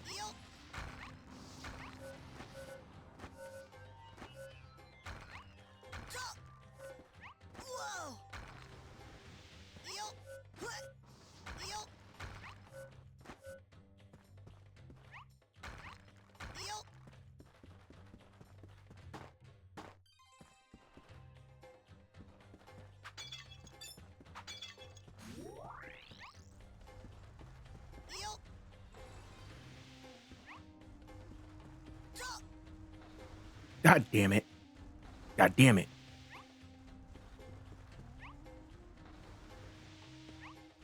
Yo! Go! Whoa! Yo! What? Yo! Yo! Yo! Go! God damn it. God damn it.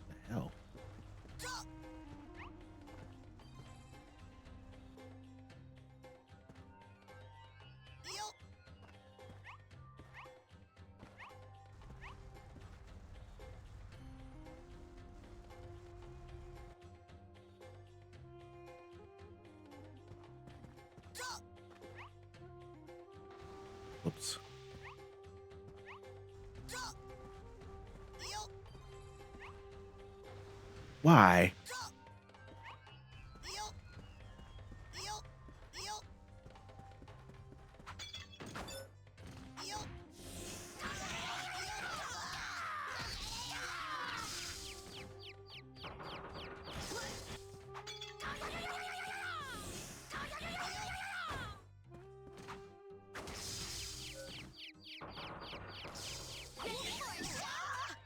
What the hell? Go! Yo! Go! Whoops. Go! Yo! Why? Go! Yo! Yo! Yo! Yo!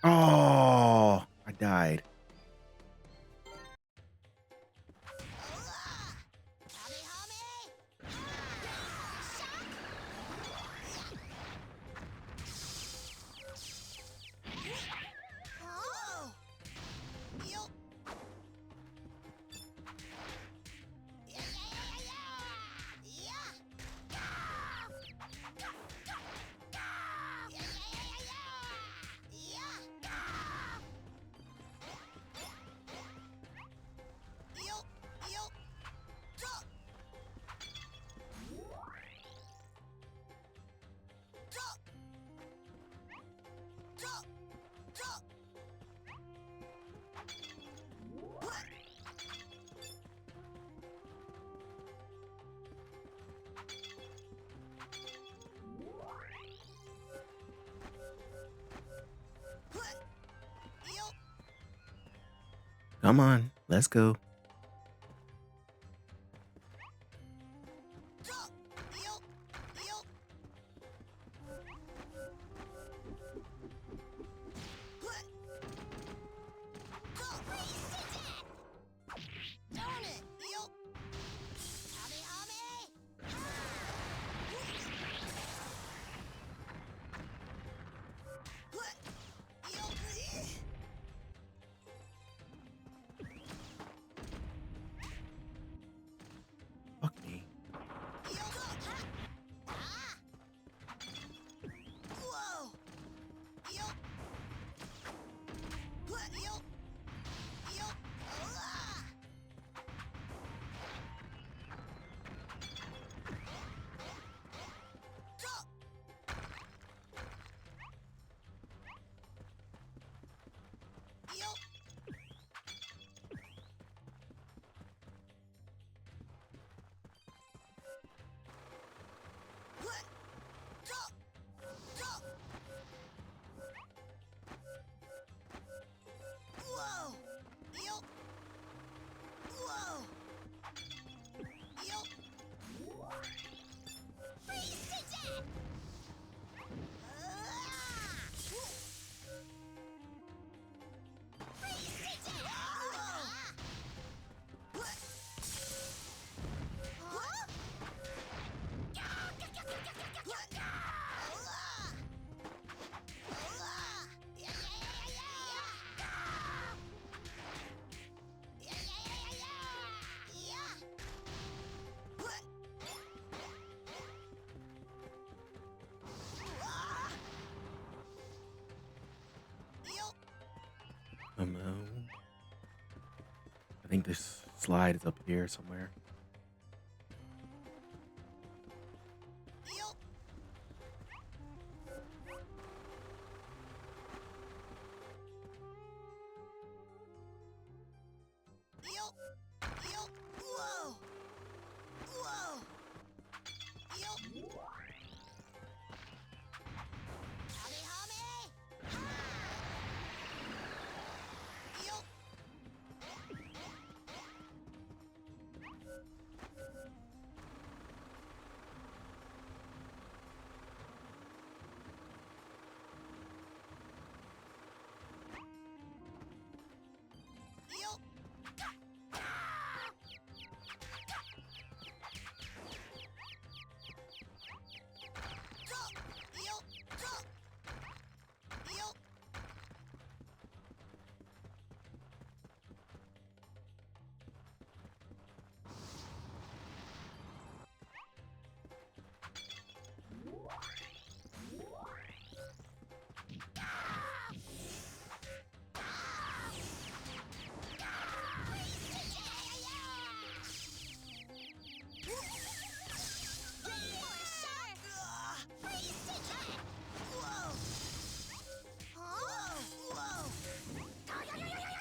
Oh, I died. Come on, let's go. think this slide is up here somewhere. Whoa! Whoa! Howdy, homie!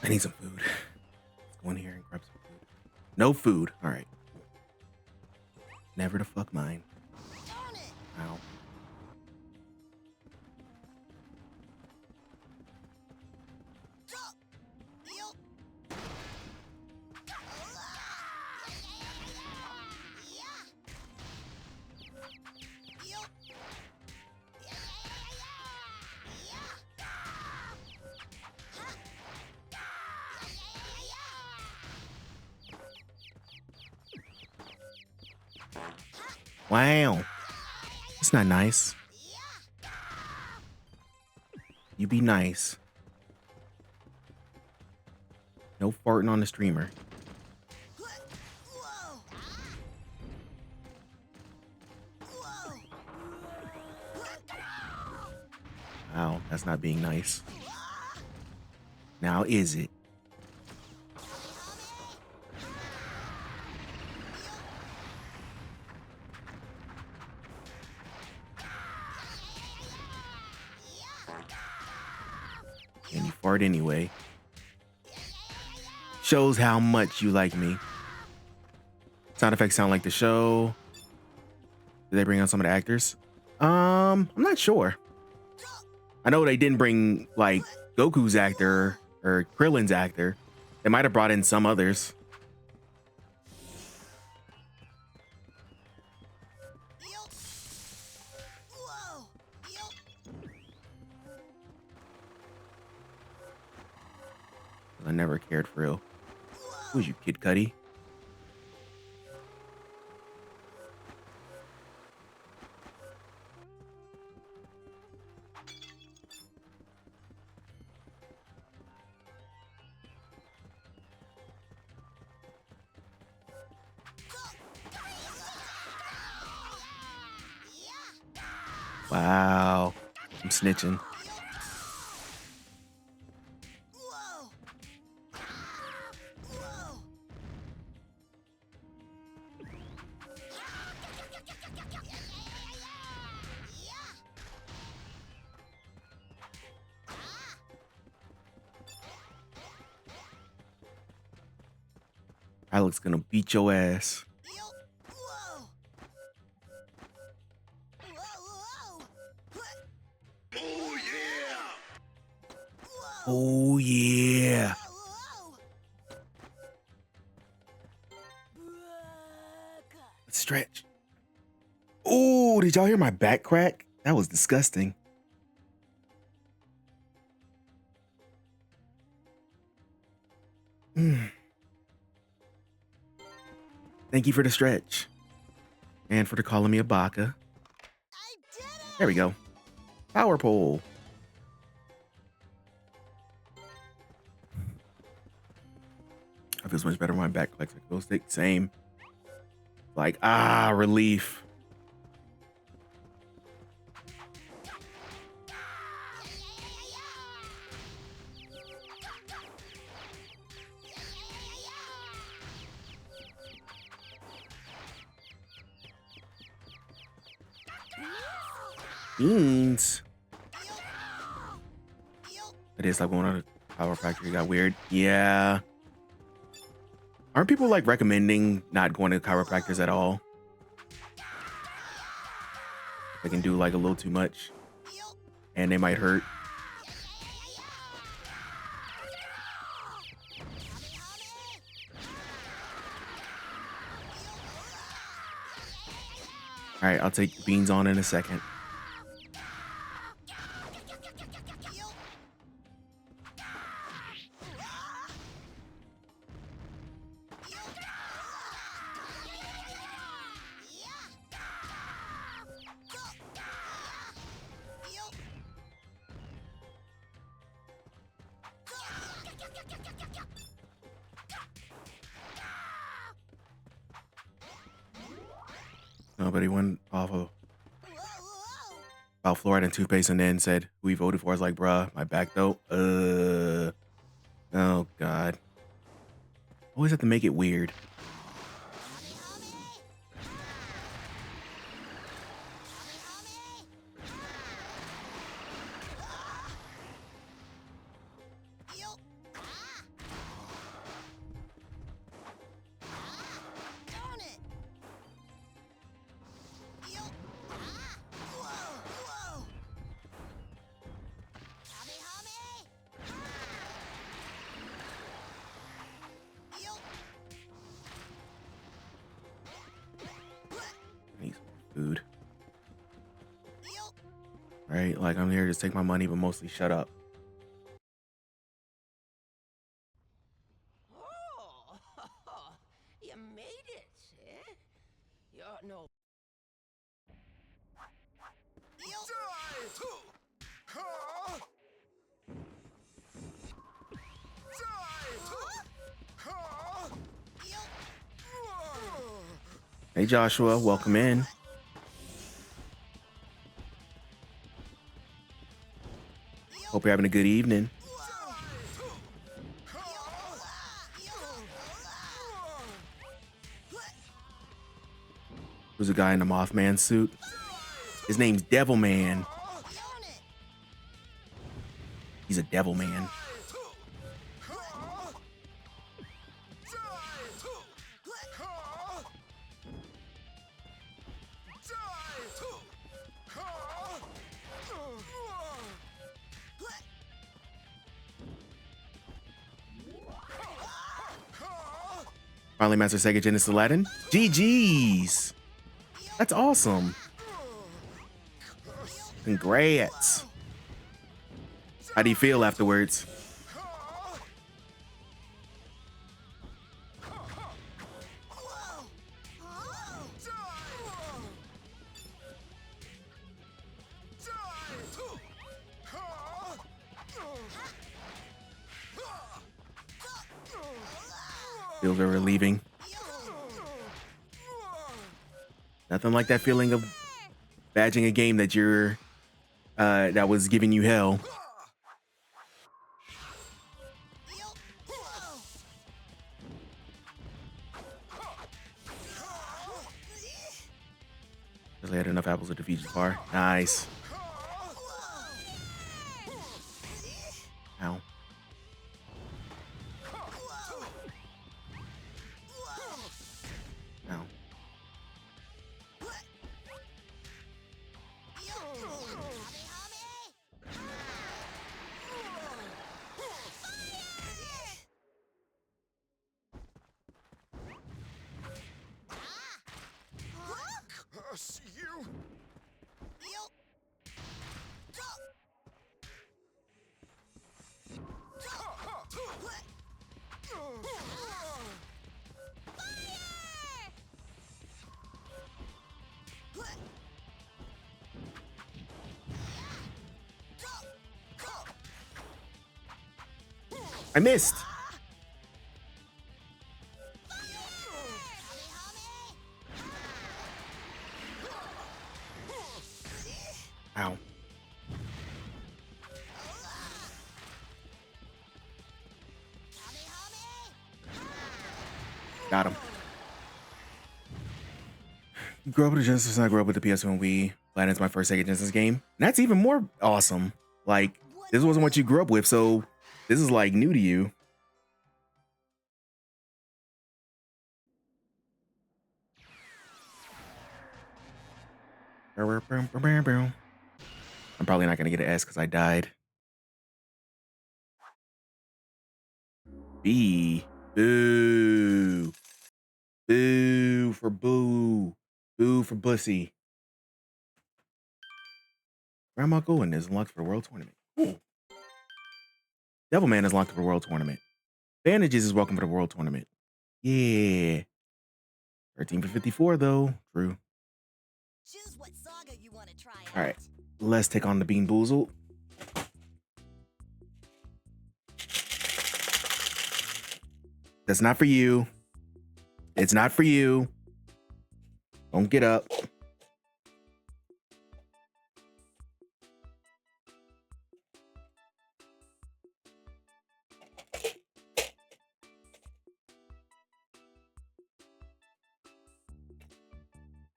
I need some food. Let's go in here and grab some food. No food. All right. Never the fuck mind. Ow. Wow. It's not nice. You be nice. No farting on the streamer. Wow, that's not being nice. Now is it? And you fart anyway. Shows how much you like me. Sound effects sound like the show. Did they bring on some of the actors? I'm not sure. I know they didn't bring like Goku's actor or Krillin's actor. They might have brought in some others. I never cared for real. Who's you, Kid Cudi? Wow, I'm snitching. Alex gonna beat your ass. Oh yeah. Let's stretch. Oh, did y'all hear my back crack? That was disgusting. Thank you for the stretch. And for the calling me a baka. There we go. Power pole. I feel so much better when my back like a glow stick. Same. Like, relief. Beans. It is like going on a power factory got weird. Yeah. Aren't people like recommending not going to chiropractors at all? They can do like a little too much and they might hurt. All right, I'll take the beans on in a second. Nobody went off of about fluoride and toothpaste and then said who we voted for. I was like, bruh, my back though. Oh God. Always have to make it weird. Food. Right? Like I'm here to take my money, but mostly shut up. Oh, you made it, eh? You're no. Hey Joshua, welcome in. Hope you're having a good evening. There's a guy in a Mothman suit. His name's Devilman. He's a devil man. Finally Master Sega Genesis Aladdin. GG's. That's awesome. Congrats. How do you feel afterwards? Feels very relieving. Nothing like that feeling of badging a game that you're that was giving you hell. Because I had enough apples to defeat Jafar. Nice. Ow. Ow. I missed. Ow. Got him. Grew up with the Genesis, and I grew up with the PS1 and Wii. Aladdin's my first Sega Genesis game. And that's even more awesome. Like, this wasn't what you grew up with, so this is like new to you. I'm probably not gonna get an S because I died. B. Boo. Boo for boo. Boo for bussy. Grandma Goin is unlocked for the World Tournament. Ooh. Devilman is locked for the World Tournament. Bandages is welcome for the World Tournament. Yeah. 13 for 54 though. True. Choose what saga you want to try out. All right. Let's take on the Bean Boozled. That's not for you. It's not for you. Don't get up.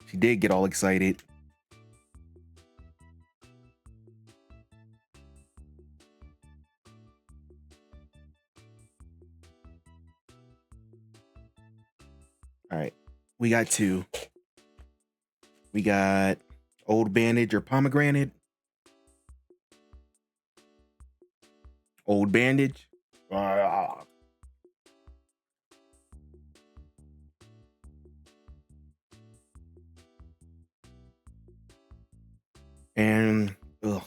She did get all excited. All right, we got two. We got Old Bandage or Pomegranate. Old Bandage. And ugh.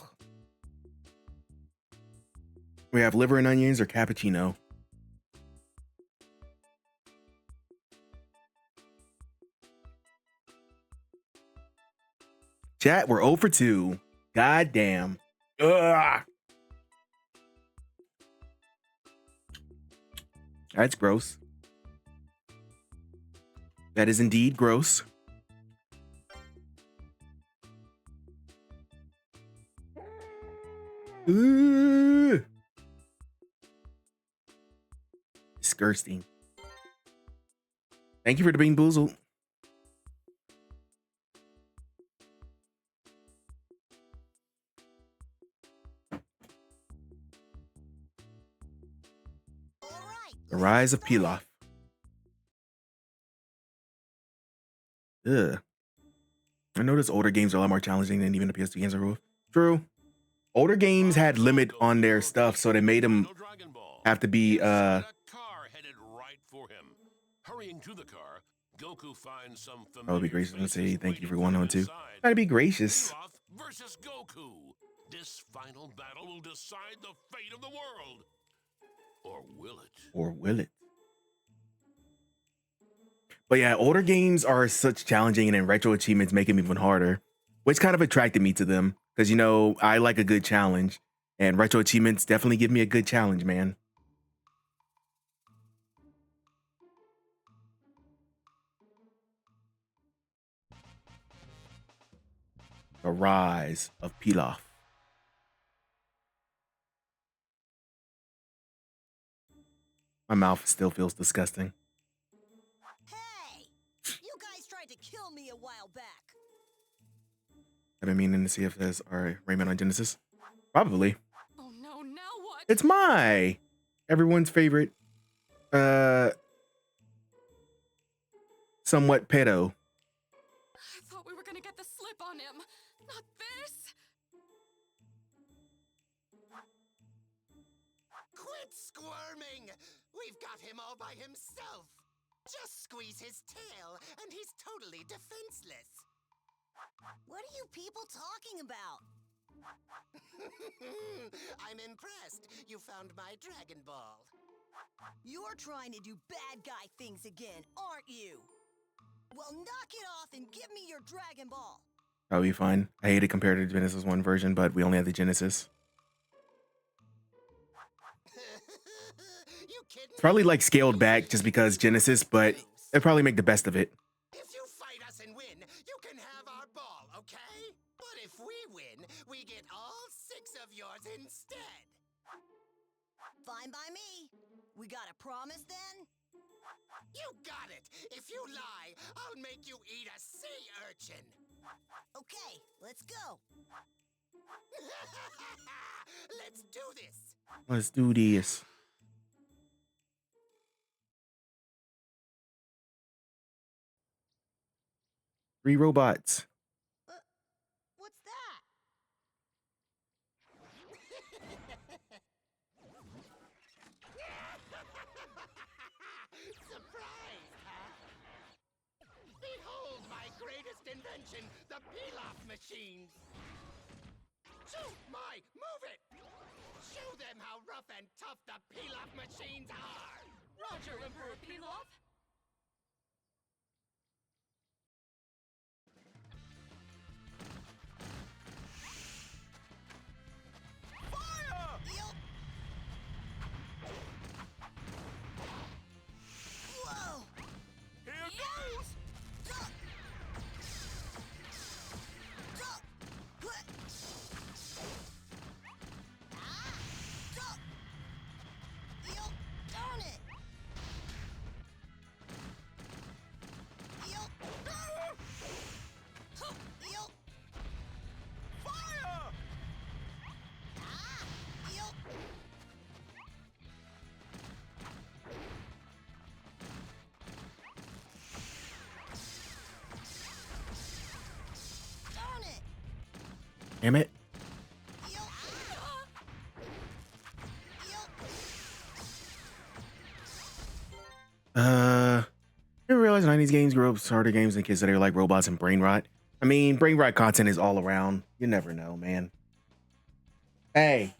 We have liver and onions or cappuccino. Chat, we're 0 for 2. God damn. Ugh. That's gross. That is indeed gross. Ooh. Disgusting. Thank you for the Bean Boozled. The Rise of Pilaf. Ugh. I noticed older games are a lot more challenging than even the PS2 games are. True. Older games had limit on their stuff, so they made them have to be A car headed right for him. Hurrying to the car, Goku finds some I would be familiar gracious and say faces thank you for waiting going him on too. inside. Try to be gracious. Pilaf versus Goku. This final battle will decide the fate of the world. Or will it? Or will it? But yeah, older games are such challenging, and then retro achievements make them even harder, which kind of attracted me to them. Because, you know, I like a good challenge, and retro achievements definitely give me a good challenge, man. The Rise of Pilaf. My mouth still feels disgusting. Hey! You guys tried to kill me a while back. I've been meaning to see if there's our Rayman on Genesis. Probably. Oh no, now what? It's my everyone's favorite somewhat pedo. I thought we were gonna get the slip on him. Not this. Quit squirming! We've got him all by himself! Just squeeze his tail, and he's totally defenseless! What are you people talking about? I'm impressed. You found my Dragon Ball. You're trying to do bad guy things again, aren't you? Well, knock it off and give me your Dragon Ball. That'll be fine. I hate it compared to the Genesis 1 version, but we only have the Genesis. You kidding It's probably me? like scaled back just because Genesis, but they'll probably make the best of it. If you fight us and win, you can have our ball, okay? But if we win, we get all 6 of yours instead. Fine by me. We got a promise then? You got it. If you lie, I'll make you eat a sea urchin. Okay, let's go. Let's do this. Let's do this. Three robots. What's that? Surprised, huh? Behold my greatest invention, the peel-off machines. Shoot, move it! Show them how rough and tough the peel-off machines are! Roger, Emperor Pilaf. Whoa! Here goes! Duck! Duck! Ah! Duck! Eel! Darn it! Eel! Huh! Eel! Fire! Ah! Eel! Darn it! Damn it. Eel! Eel! You realize 90s games grew up harder games than kids that are like robots and brain rot? I mean, brain rot content is all around. You never know, man. Hey.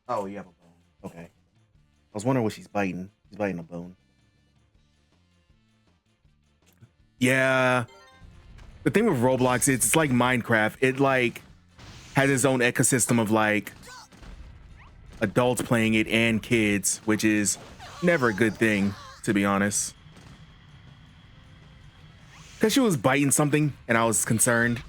Oh, you have a bone. Okay. I was wondering what she's biting. She's biting a bone. Yeah. The thing with Roblox, it's like Minecraft. It like has its own ecosystem of like adults playing it and kids, which is never a good thing, to be honest. Because she was biting something and I was concerned.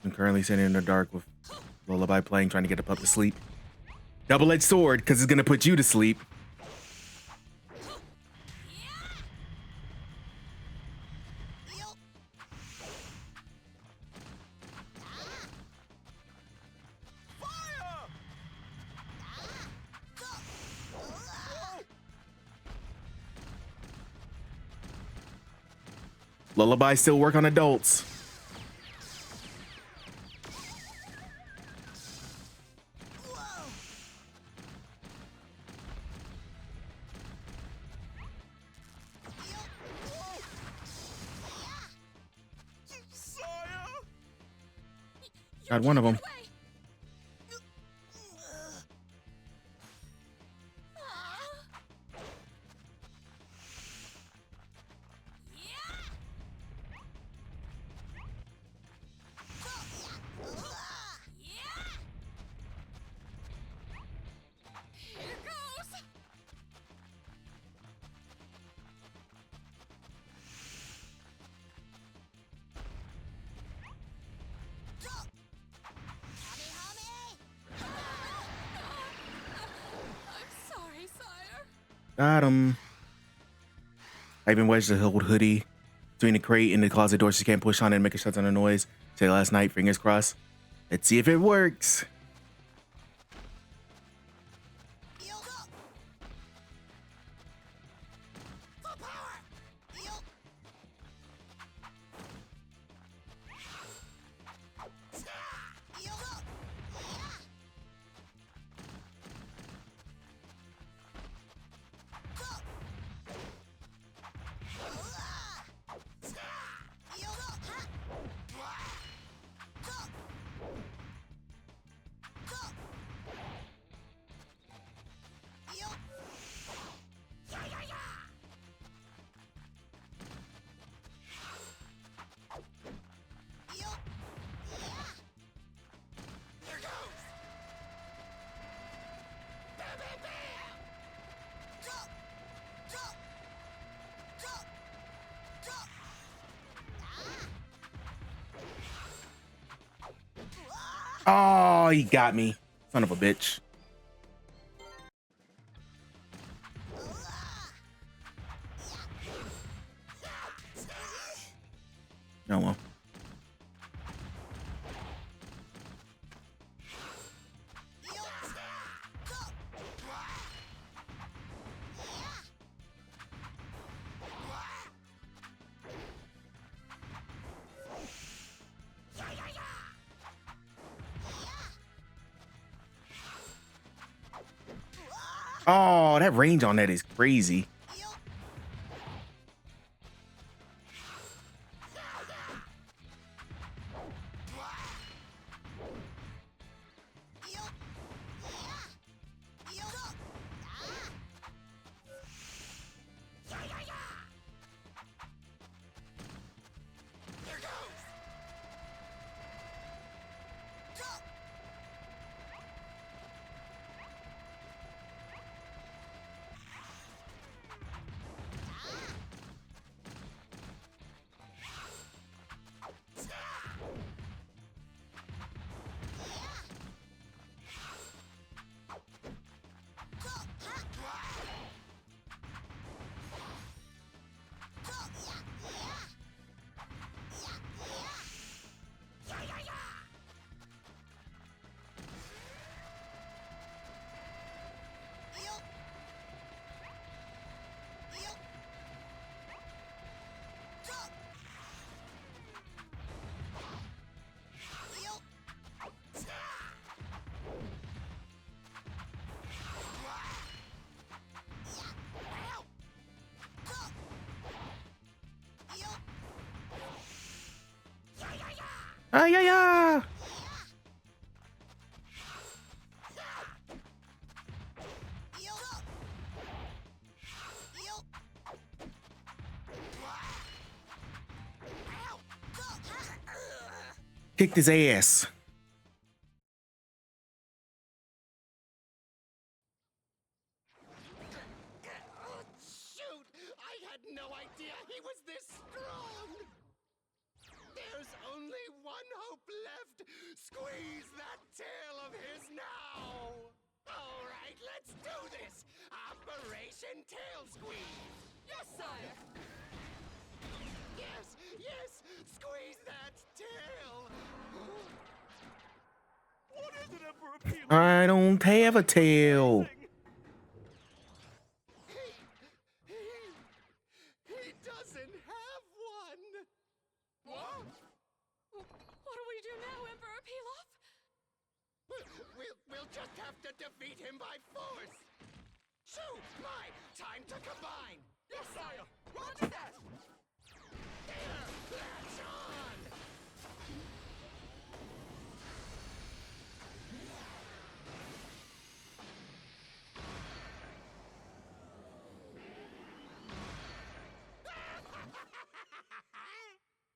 I'm currently sitting in the dark with Lullaby playing, trying to get the pup to sleep. Double-edged sword, because it's going to put you to sleep. Lullaby still work on adults. Got one of them. Got him. I even wedged the old hoodie between the crate and the closet door so she can't push on it and make a shut ton of noise. Say last night, fingers crossed. Let's see if it works. Oh, he got me. Son of a bitch. Oh well. Oh, that range on that is crazy. Ah, yeah, yeah. Kicked his ass. Shoot! I had no idea he was this strong! There's only one hope left! Squeeze that tail of his now! Alright, let's do this! Operation Tail Squeeze! Yes, sire. Yes, yes! Squeeze that tail! What is it, Emperor Piccolo? I don't have a tail. He doesn't have one! What? What do we do now, Emperor Pilaf? We'll just have to defeat him by force! Shoo! My! Time to combine! Yes, sire. Roger that. There! Latch on!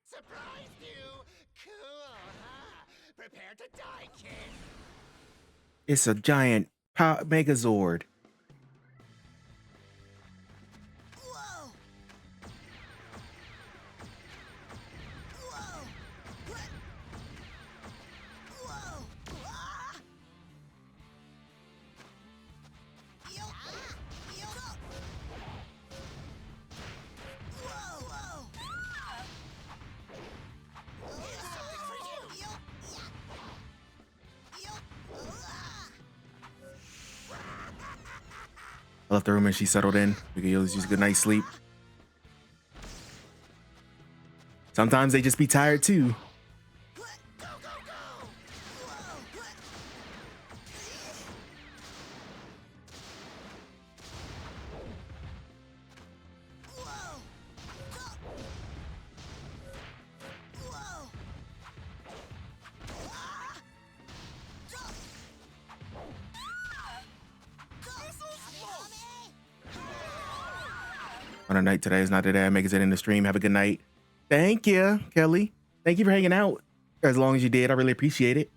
Surprised you? Cool, huh? Prepare to die, kid! It's a giant Megazord. Whoa! Whoa! What? Whoa! Ah! Yo! Yo! Whoa! Whoa! Here's something for you! Yo! Yo! Ah! I left the room and she settled in. We could use a good night's sleep. Sometimes they just be tired too. Go, go, go! Whoa! Whoa! Whoa! Ah! On a night today is not today. I make it in the stream. Have a good night. Thank you, Kelly. Thank you for hanging out. As long as you did, I really appreciate it.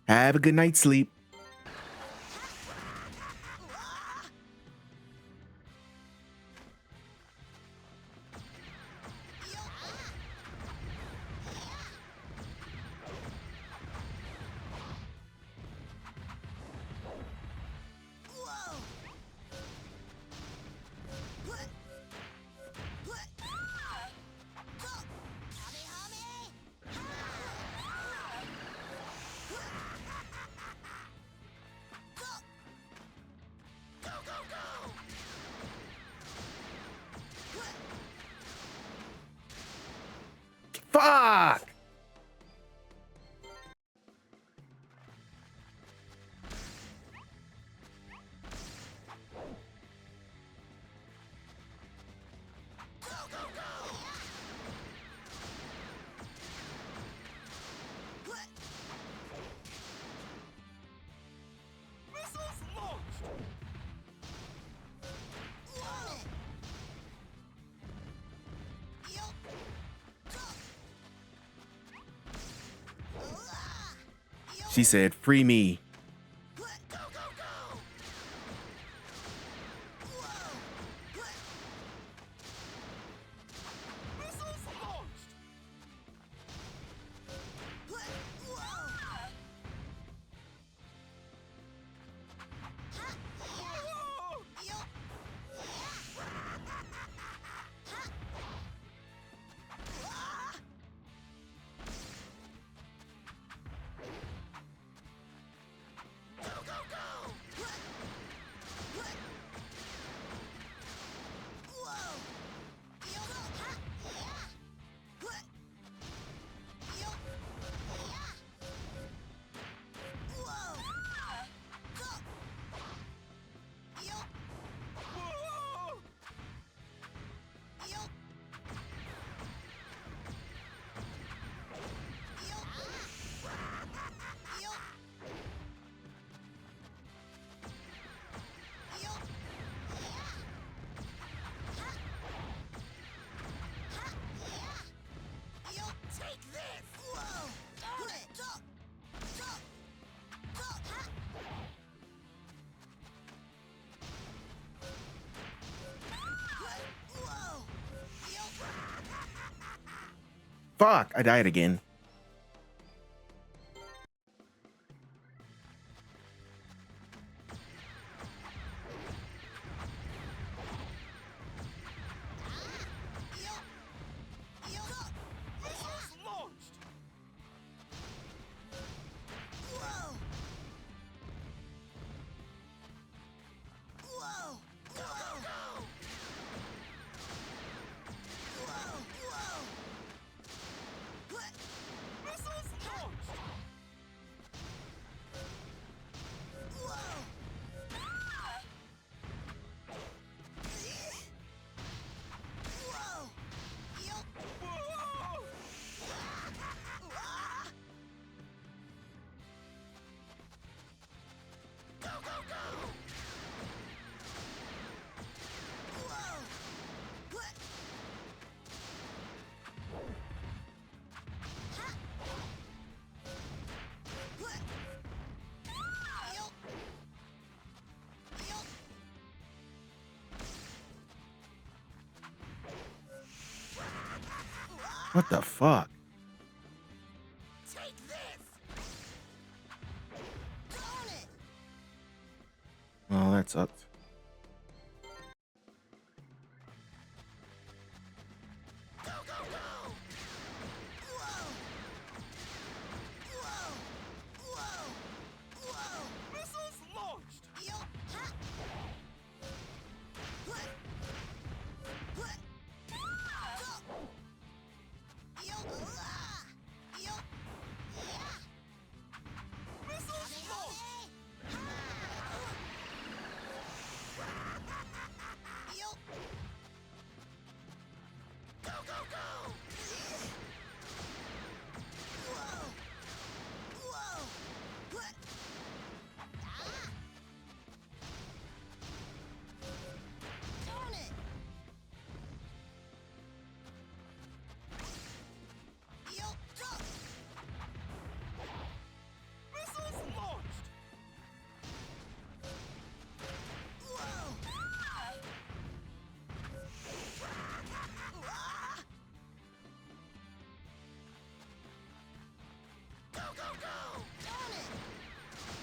Have a good night's sleep. Fuck! She said, "Free me." Fuck, I died again. What the fuck? Oh, that sucked.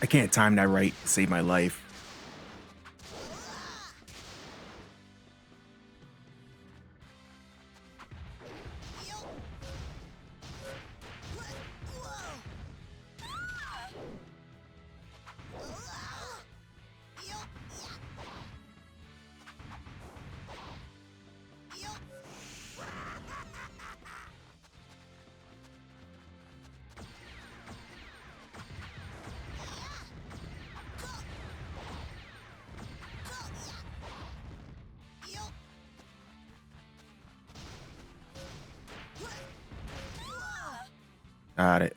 I can't time that right to save my life. Got it.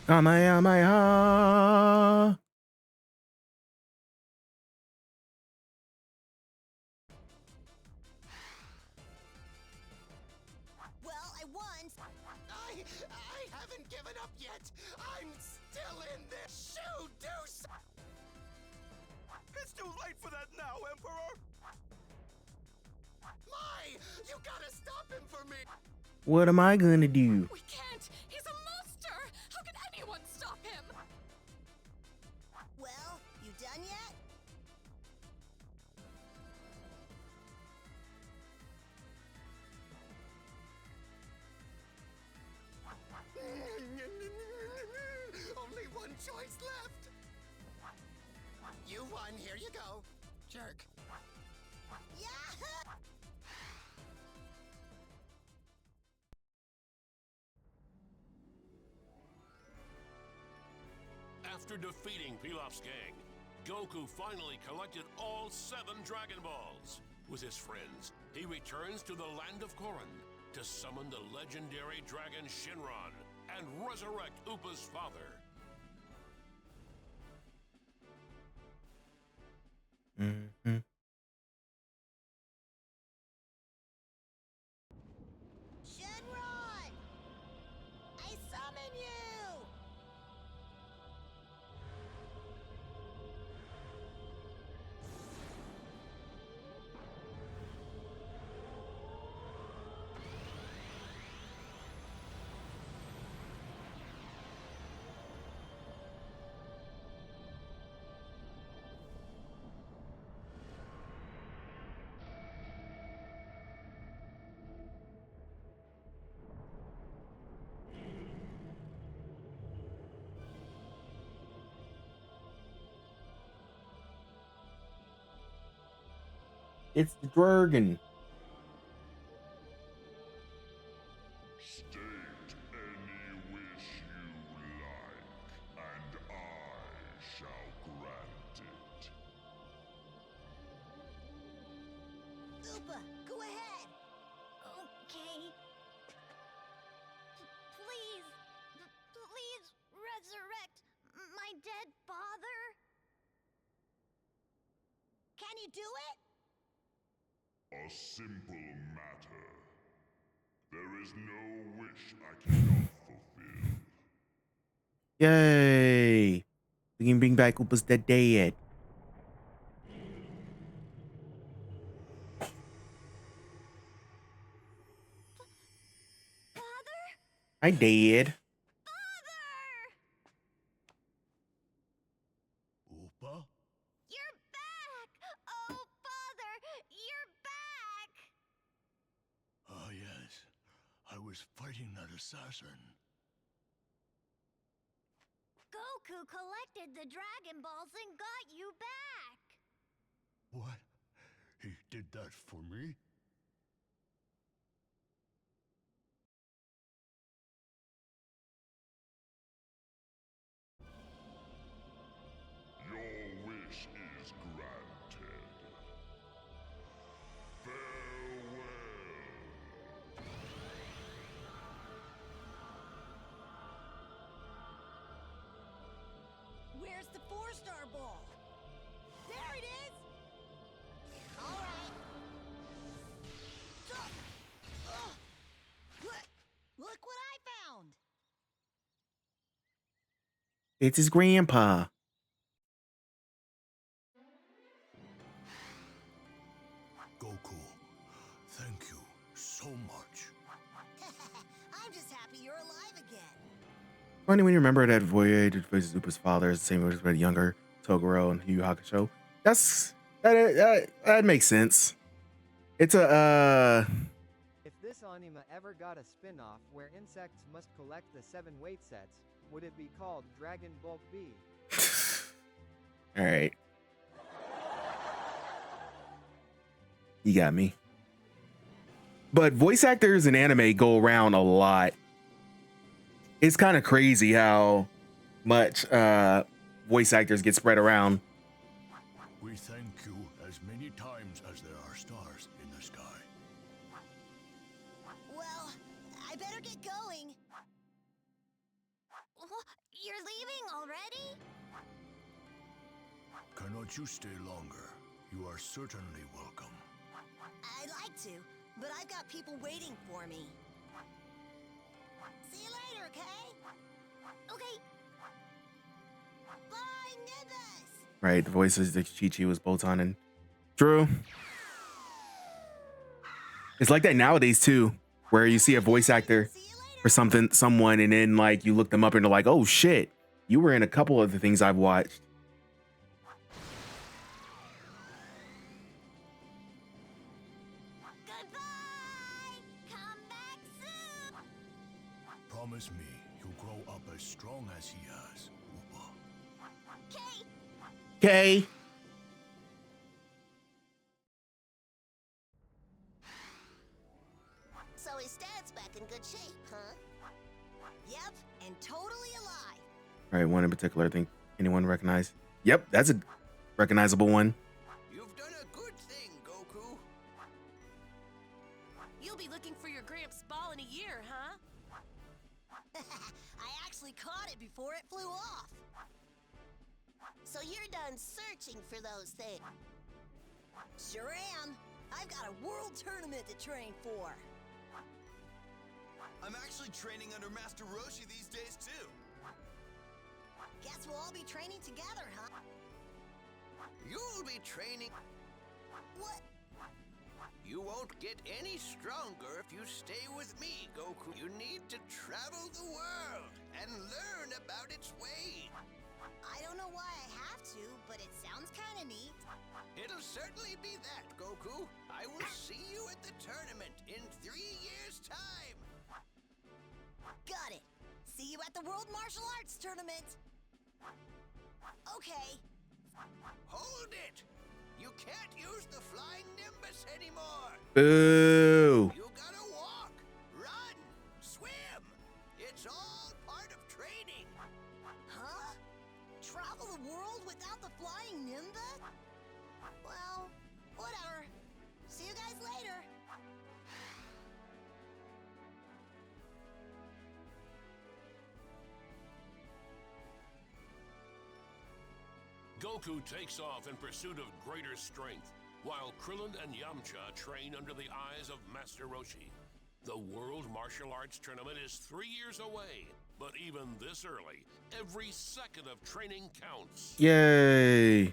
Kamehameha. Well, I won. I haven't given up yet. I'm still in this. Shoot, deuce. It's too late for that now, Emperor! You gotta stop him for me. What am I gonna do? We can't! He's a monster! How can anyone stop him? Well, you done yet? Only one choice left. You won. Here you go. Jerk. Yeah! After defeating Pilaf's gang, Goku finally collected all 7 Dragon Balls. With his friends, he returns to the land of Korin to summon the legendary dragon Shinron and resurrect Upa's father. Mm-hmm. Shenron! I summon you! It's the dragon. State any wish you like, and I shall grant it. Upa, go ahead! Okay. Please, please resurrect my dead father. Can you do it? A simple matter. There is no wish I cannot fulfill. Yay! We can bring back Upa's dead. Father? I did. Upa? You're back! Oh, Father, you're back! Ah, yes. I was fighting that assassin. Goku collected the Dragon Balls and got you back! What? He did that for me? Your wish is granted. Farewell. Where's the 4-star ball? There it is! All right. Look what I found! It's his grandpa. Goku, thank you so much. I'm just happy you're alive again. Funny when you remember that voyage versus Upa's father is the same as the younger Toguro and Yu Yu Hakusho. That makes sense. It's a If this anime ever got a spin-off where insects must collect the 7 weight sets, would it be called Dragon Ball B? all right. You got me. But voice actors in anime go around a lot. It's kind of crazy how much voice actors get spread around. We thank you as many times as there are stars in the sky. Well, I better get going. You're leaving already? Cannot you stay longer? You are certainly welcome. I'd like to, but I've got people waiting for me. See you later, okay? Okay. Bye, Nimbus! Right, the voices that Chi-Chi was Botan and True. It's like that nowadays too, where you see a voice actor for someone, and then like you look them up and they're like, oh shit, you were in a couple of the things I've watched. Goodbye! Come back soon! Promise me you'll grow up as strong as he has, Upa. Okay. Okay. So his dad's back in good shape, huh? Yep, and totally alive. All right, one in particular, I think anyone recognize? Yep, that's a recognizable one. You've done a good thing, Goku. You'll be looking for your Gramps' ball in a year, huh? I actually caught it before it flew off. So you're done searching for those things? Sure am. I've got a world tournament to train for. I'm actually training under Master Roshi these days, too. Guess we'll all be training together, huh? You'll be training. What? You won't get any stronger if you stay with me, Goku. You need to travel the world and learn about its ways. I don't know why I have to, but it sounds kind of neat. It'll certainly be that, Goku. I will see you at the tournament in 3 years' time. Got it. See you at the World Martial Arts Tournament. Okay. Hold it! You can't use the flying Nimbus anymore. Boo. You gotta walk, run, swim. It's all part of training. Huh? Travel the world without the flying Nimbus? Well, whatever. See you guys later. Goku takes off in pursuit of greater strength, while Krillin and Yamcha train under the eyes of Master Roshi. The World Martial Arts Tournament is 3 years away, but even this early, every second of training counts. Yay.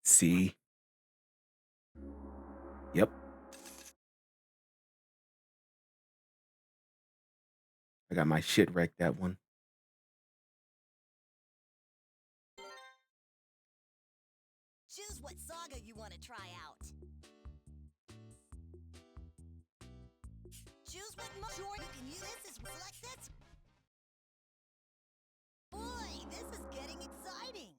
See? Yep. I got my shit wrecked that one. Choose what saga you want to try out. Choose what mode you can use. This is select this. Boy, this is getting exciting.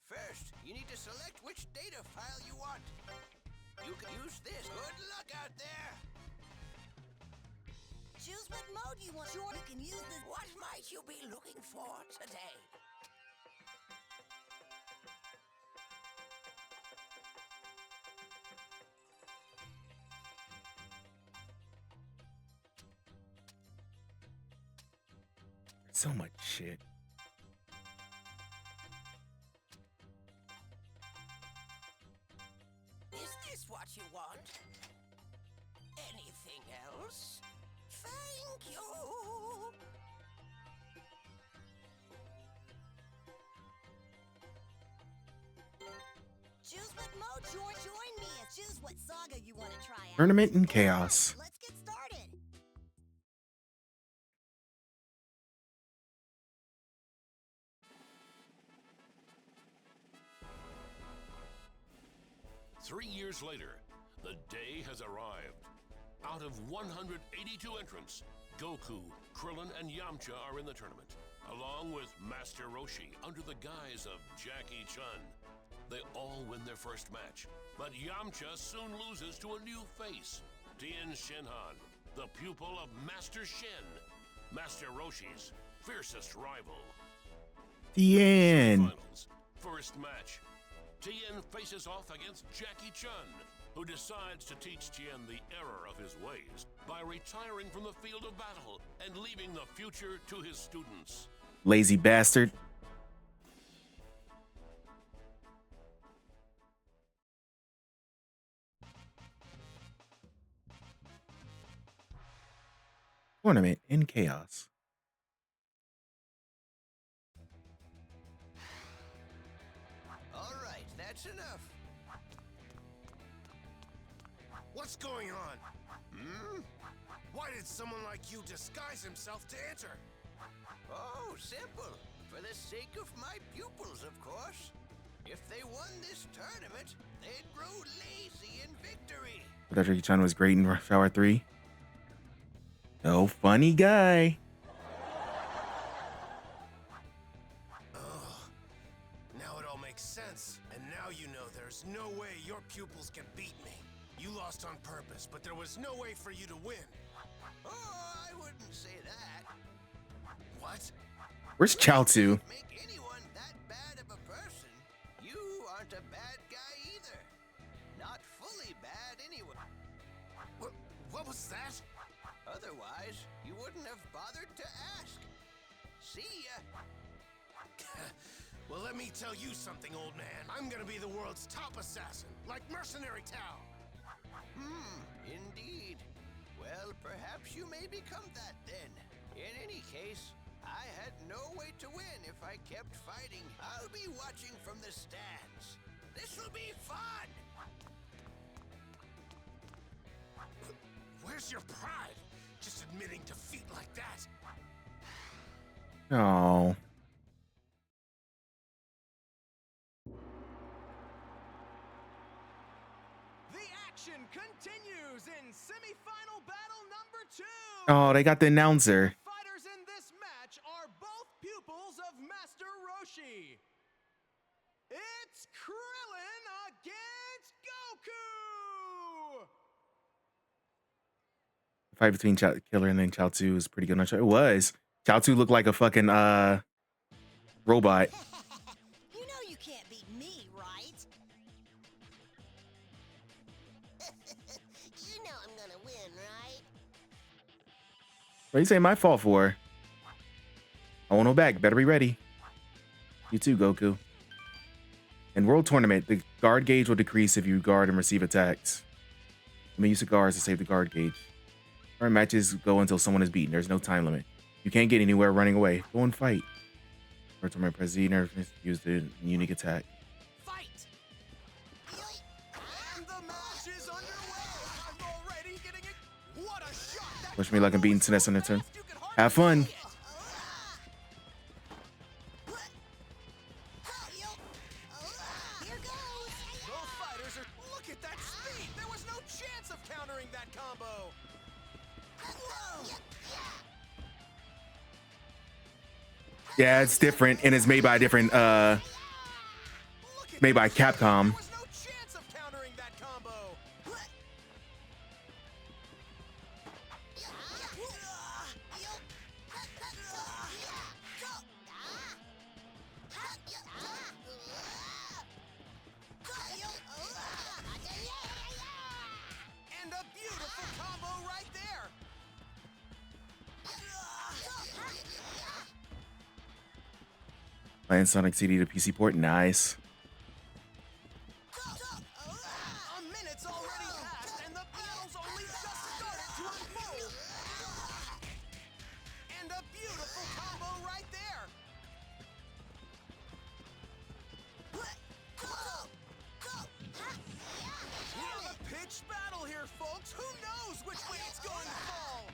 First, you need to select which data file you want. You can use this. Good luck out there. Choose what mode you want. Sure, you can use this. What might you be looking for today? So much shit. Is this what you want? Anything else? Thank you. Choose what mode. Join me and choose what saga you want to try out. Tournament in Chaos. Let's get started. Three years later, The day has arrived. Out of 182 entrants, Goku, Krillin, and Yamcha are in the tournament, along with Master Roshi under the guise of Jackie Chun. They all win their first match, but Yamcha soon loses to a new face, Tien Shinhan, the pupil of Master Shin, Master Roshi's fiercest rival. Tien. Finals. First match. Tien faces off against Jackie Chun, who decides to teach Tien the error of his ways by retiring from the field of battle and leaving the future to his students. Lazy bastard. Tournament in chaos. All right, that's enough. What's going on? Why did someone like you disguise himself to enter? Oh, simple. For the sake of my pupils, of course. If they won this tournament, they'd grow lazy in victory. I thought Jackie Chan was great in Rush Hour 3. Oh, funny guy. Now it all makes sense. And now you know there's no way your pupils can beat me. You lost on purpose, but there was no way for you to win. Oh, I wouldn't say that. What? Where's Chaozu? Make anyone that bad of a person. You aren't a bad guy either. Not fully bad anyway. What was that? Otherwise, you wouldn't have bothered to ask. See ya. Well, let me tell you something, old man. I'm gonna be the world's top assassin, like Mercenary Tao. Indeed. Well, perhaps you may become that then. In any case, I had no way to win if I kept fighting. I'll be watching from the stands. This'll be fun! Where's your pride? Just admitting defeat like that. Oh. The action continues in semifinal battle number 2. Oh, they got the announcer. Fighters in this match are both pupils of Master Roshi. It's Krillin against Goku. The fight between Killer and then Chaozu was pretty good. It was. Chaozu looked like a fucking robot. You know you can't beat me, right? You know I'm gonna win, right? What are you saying my fault for? I won't hold back. Better be ready. You too, Goku. In World Tournament, the guard gauge will decrease if you guard and receive attacks. You may use the guards to save the guard gauge. Current matches go until someone is beaten. There's no time limit. You can't get anywhere running away. Go and fight. World Tournament, press Z nerf, use the unique attack. Fight! And the match is underway. I'm already getting it. What a shot! Wish me luck in beating Sinessa on their turn. Have fun. Here goes. Both fighters are. Look at that speed. There was no chance of countering that combo. Yeah, it's different and it's made by a different made by Capcom. There was no chance of countering that combo. And a beautiful combo right there. Playing Sonic CD to PC port, nice. A minute's already passed, and the battle's only just started to unfold. And a beautiful combo right there. We have a pitched battle here, folks. Who knows which way it's going to fall?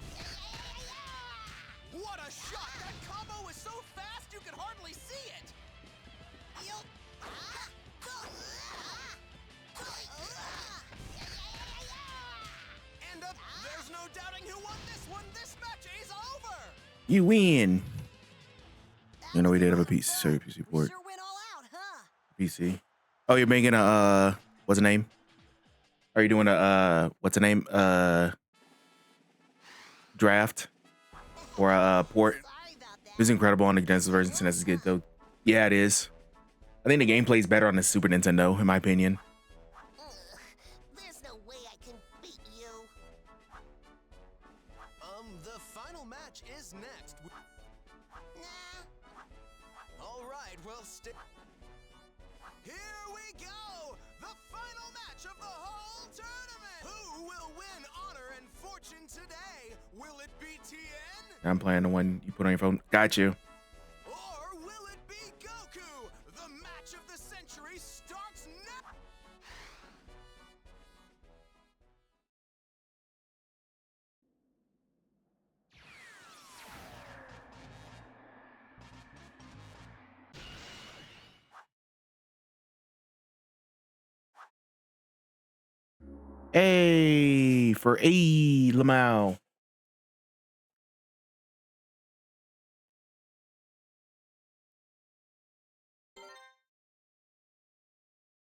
What a shot! That combo is so fast you can hardly see it. You win. You know, we did have a PC, sorry, PC We port. sure went all out, huh? PC. Oh, you're making a what's the name? Are you doing a what's the name? Draft or a port? Sorry about that. It's incredible on the Genesis version. So that's good though. Yeah, it is. I think the gameplay is better on the Super Nintendo, in my opinion. Ugh, there's no way I can beat you. The final match is next. Nah. All right, well, here we go! The final match of the whole tournament! Who will win honor and fortune today? Will it be TN? I'm playing the one you put on your phone. Got you. Or will it be Goku? The match of the century starts now! Hey, for Lamau.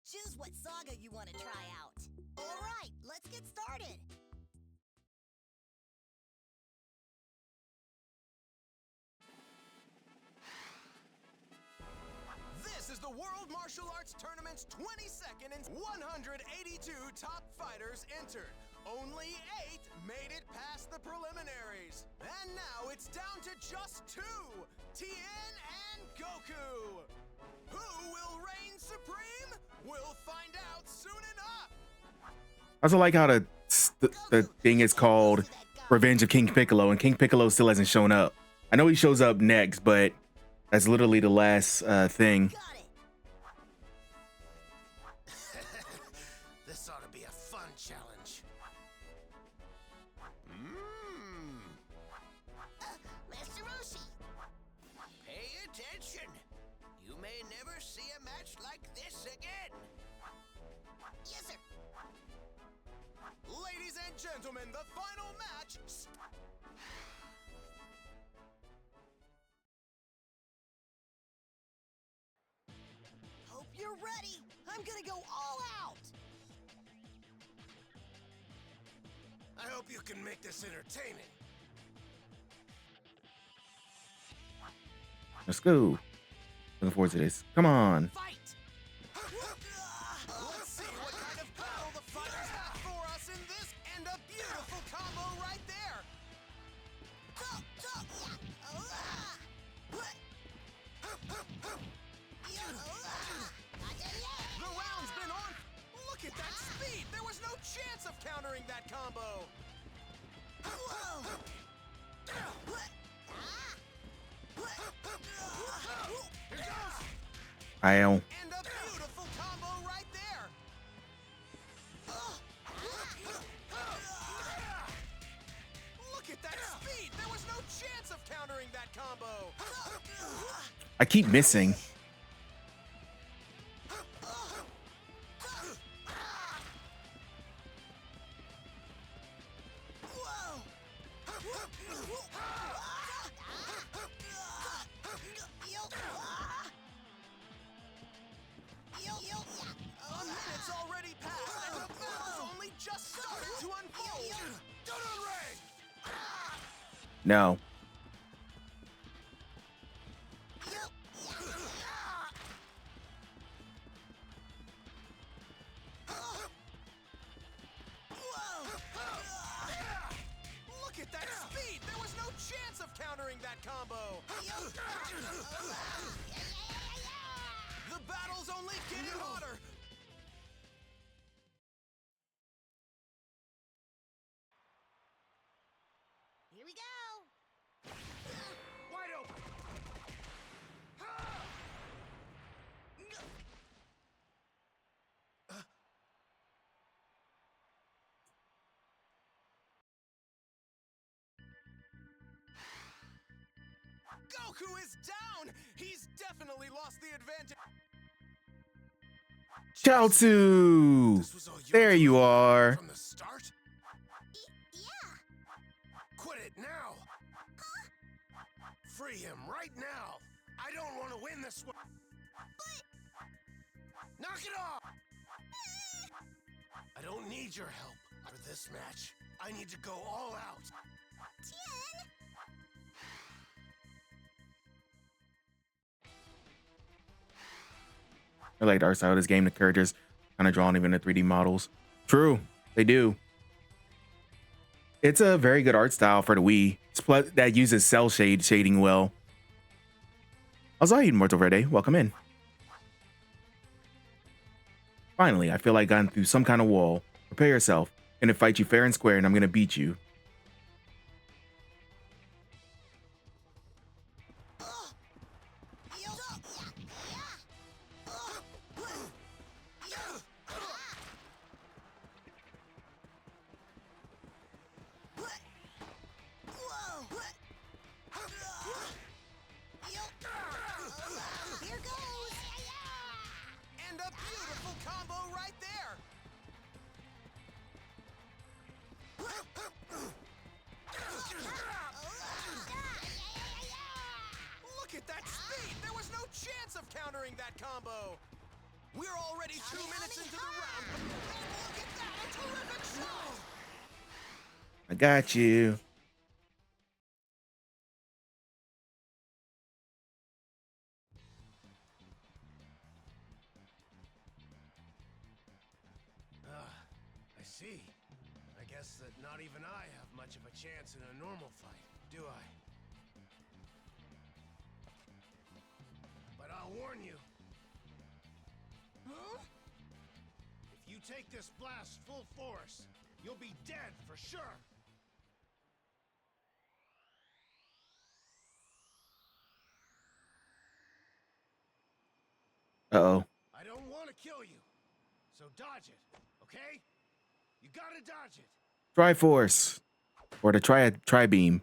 Choose what saga you want to try out. All right, let's get started. This is the World Martial Arts Tournament's 22nd and 182 top fighters entered. Only 8 made it past the preliminaries. And now it's down to just 2, Tien and Goku. Who will reign supreme? We'll find out soon enough. I also like how the thing is called Revenge of King Piccolo, and King Piccolo still hasn't shown up. I know he shows up next, but that's literally the last thing. Got it. This ought to be a fun challenge. Master Roshi. Pay attention. You may never see a match like this again. Yes, sir. Ladies and gentlemen, the final match. Hope you're ready. I'm gonna go all out. I hope you can make this entertaining. Let's go. Looking forward to this. Come on. Fight! Let's see what kind of battle the fighters have for us in this, and a beautiful combo right there. The round's been on. Look at that speed. There was no chance of countering that combo. Here goes. I And a beautiful combo right there. Look at that speed. There was no chance of countering that combo. I keep missing. A minute's already passed, and the battle's only just started to unfold. Don't ring! No. Look at that speed! There was no chance of countering that combo. The battle's only getting hotter. Here we go. Wide open. Goku is down! He's definitely lost the advantage. Chaozu! This was all your There you doing are. From the start? Yeah. Quit it now. this way. Knock it off! I don't need your help for this match. I need to go all out. Tien! I like the art style of this game. The characters kind of drawn even the 3D models. True, they do. It's a very good art style for the Wii. That uses cell shading well. Alzai Mortal Verde, welcome in. Finally, I feel like I've gone through some kind of wall. Prepare yourself. I'm gonna fight you fair and square, and I'm gonna beat you. Here goes! And a beautiful combo right there. Look at that speed! There was no chance of countering that combo. We're already 2 minutes into the round. And look at that! A terrific shot! I got you. I see. I guess that not even I have much of a chance in a normal fight, do I? But I'll warn you. Huh? If you take this blast full force, you'll be dead for sure. Uh-oh. I don't want to kill you, so dodge it, okay? You gotta dodge it. Triforce. Or the Tri-Beam.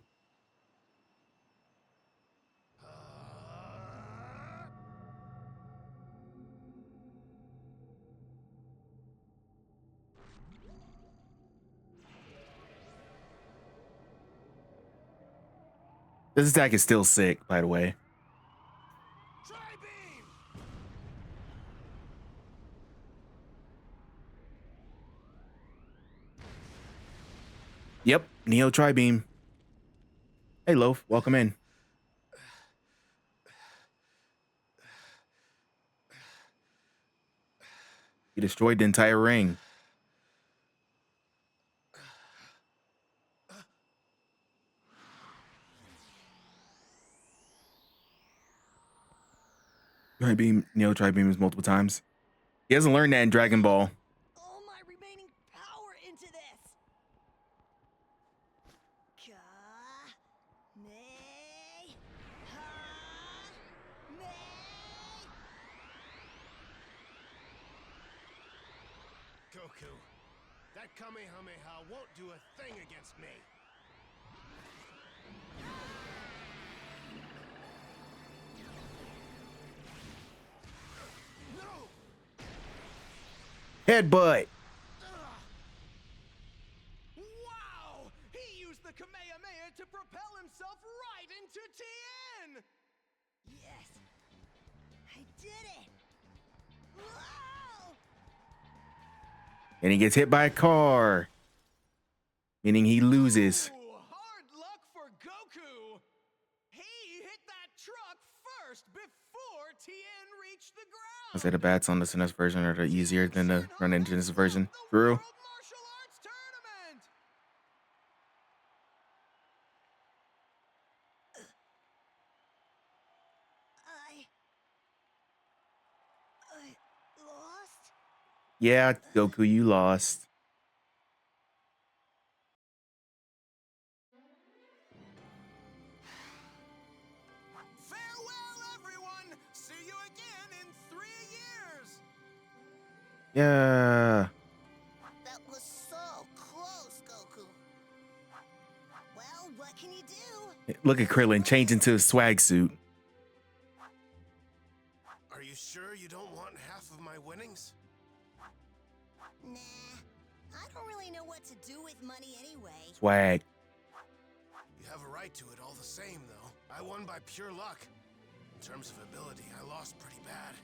This attack is still sick, by the way. Tri-beam! Yep, Neo Tri-Beam. Hey, Loaf, welcome in. You destroyed the entire ring. Tri-Beam, Neo Tri-Beams multiple times. He hasn't learned that in Dragon Ball. All my remaining power into this! Ka me ha me. Goku, that Kamehameha won't do a thing against me. No! Headbutt. Wow! He used the Kamehameha to propel himself right into Tien! Yes! I did it! Whoa! And he gets hit by a car. Meaning he loses. Ooh, hard luck for Goku! He hit that truck first before Tien reached the ground! I say the bats on the SNES version are easier than the run in Genesis version. The True. World Martial Arts Tournament! I lost? Yeah, Goku, you lost. Farewell, everyone! See you again in 3 years! Yeah. That was so close, Goku. Well, what can you do? Look at Krillin change into a swag suit. Are you sure you don't want half of my winnings? Nah, I don't really know what to do with money anyway. Swag. You have a right to it all the same, though. I won by pure luck. terms of ability, I lost pretty bad.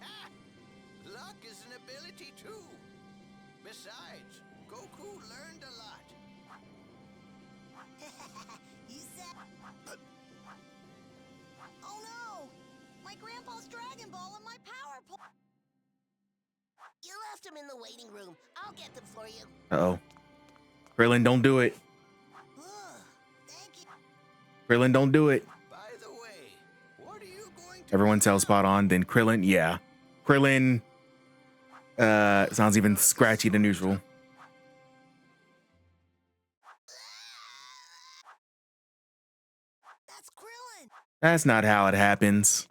Ah! Luck is an ability too. Besides, Goku learned a lot. You said... Oh no! My grandpa's Dragon Ball and my power pole... You left them in the waiting room. I'll get them for you. Uh-oh. Krillin, don't do it. Thank you. Krillin, don't do it. By the way, what are you going to... Everyone tells spot on, then Krillin, yeah. Krillin sounds even scratchy to neutral. That's Krillin. That's not how it happens.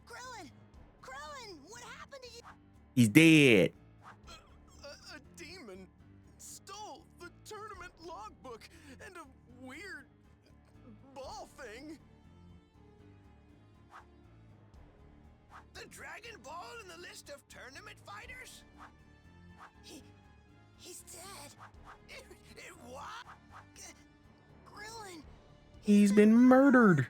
Krillin! Krillin! What happened to you? He's dead. A demon stole the tournament logbook and a weird ball thing. The Dragon Ball in the list of tournament fighters? He's dead. What? Krillin! He's been murdered.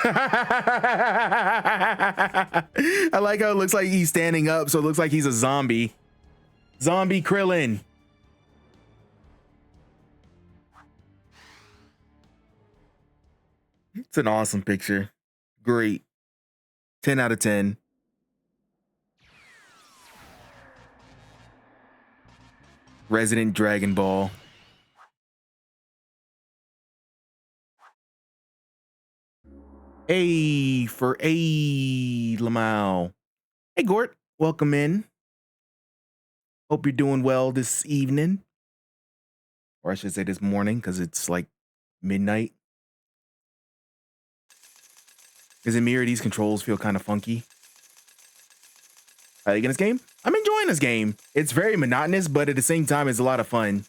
I like how it looks like he's standing up, so it looks like he's a zombie. Zombie Krillin. It's an awesome picture. Great. 10 out of 10. Resident Dragon Ball. A for A Lamau. Hey Gort, welcome in. Hope you're doing well this evening. Or I should say this morning, because it's like midnight. Is it me or these controls feel kind of funky? Are you liking this game? I'm enjoying this game. It's very monotonous, but at the same time, it's a lot of fun.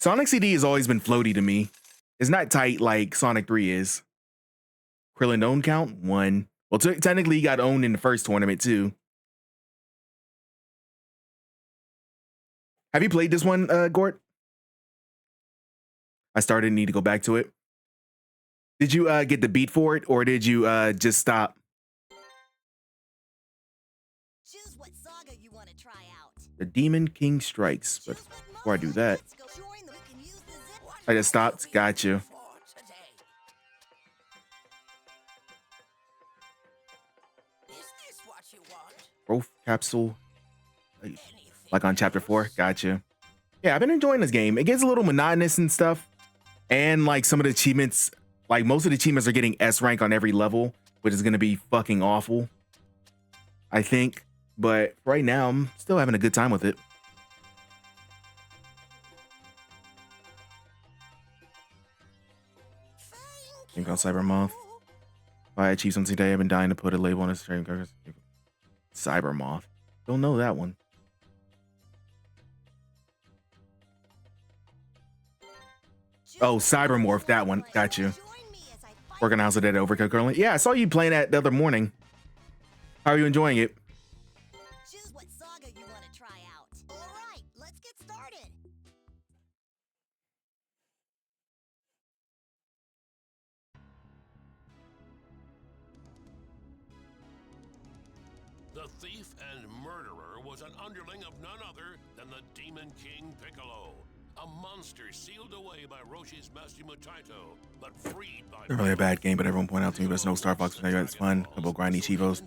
Sonic CD has always been floaty to me. It's not tight like Sonic 3 is. Krillin own count? 1. Well, technically he got owned in the first tournament too. Have you played this one, Gort? I started and need to go back to it. Did you get the beat for it, or did you just stop? Choose what saga you want to try out. The Demon King Strikes. But before I do that, I just stopped. Got you. Growth capsule. Like on chapter 4. Gotcha. Yeah, I've been enjoying this game. It gets a little monotonous and stuff. And like some of the achievements, like most of the achievements are getting S rank on every level, which is going to be fucking awful, I think. But right now, I'm still having a good time with it. Think on Cybermoth. If I achieve something today, I've been dying to put a label on his stream. Cybermoth. Don't know that one. Oh, Cybermorph, that one. Got you. Working on house of dead overcooked currently. Yeah, I saw you playing that the other morning. How are you enjoying it? Choose what saga you want to try out. All right, let's get started. The thief and murderer was an underling of none other than the Demon King Piccolo. A monster sealed away by Roshi's Master Mutaito, but freed by... Not really a bad game, but everyone pointed out to me, but it's no Star Fox. It's fun. Couple grindy Chivos.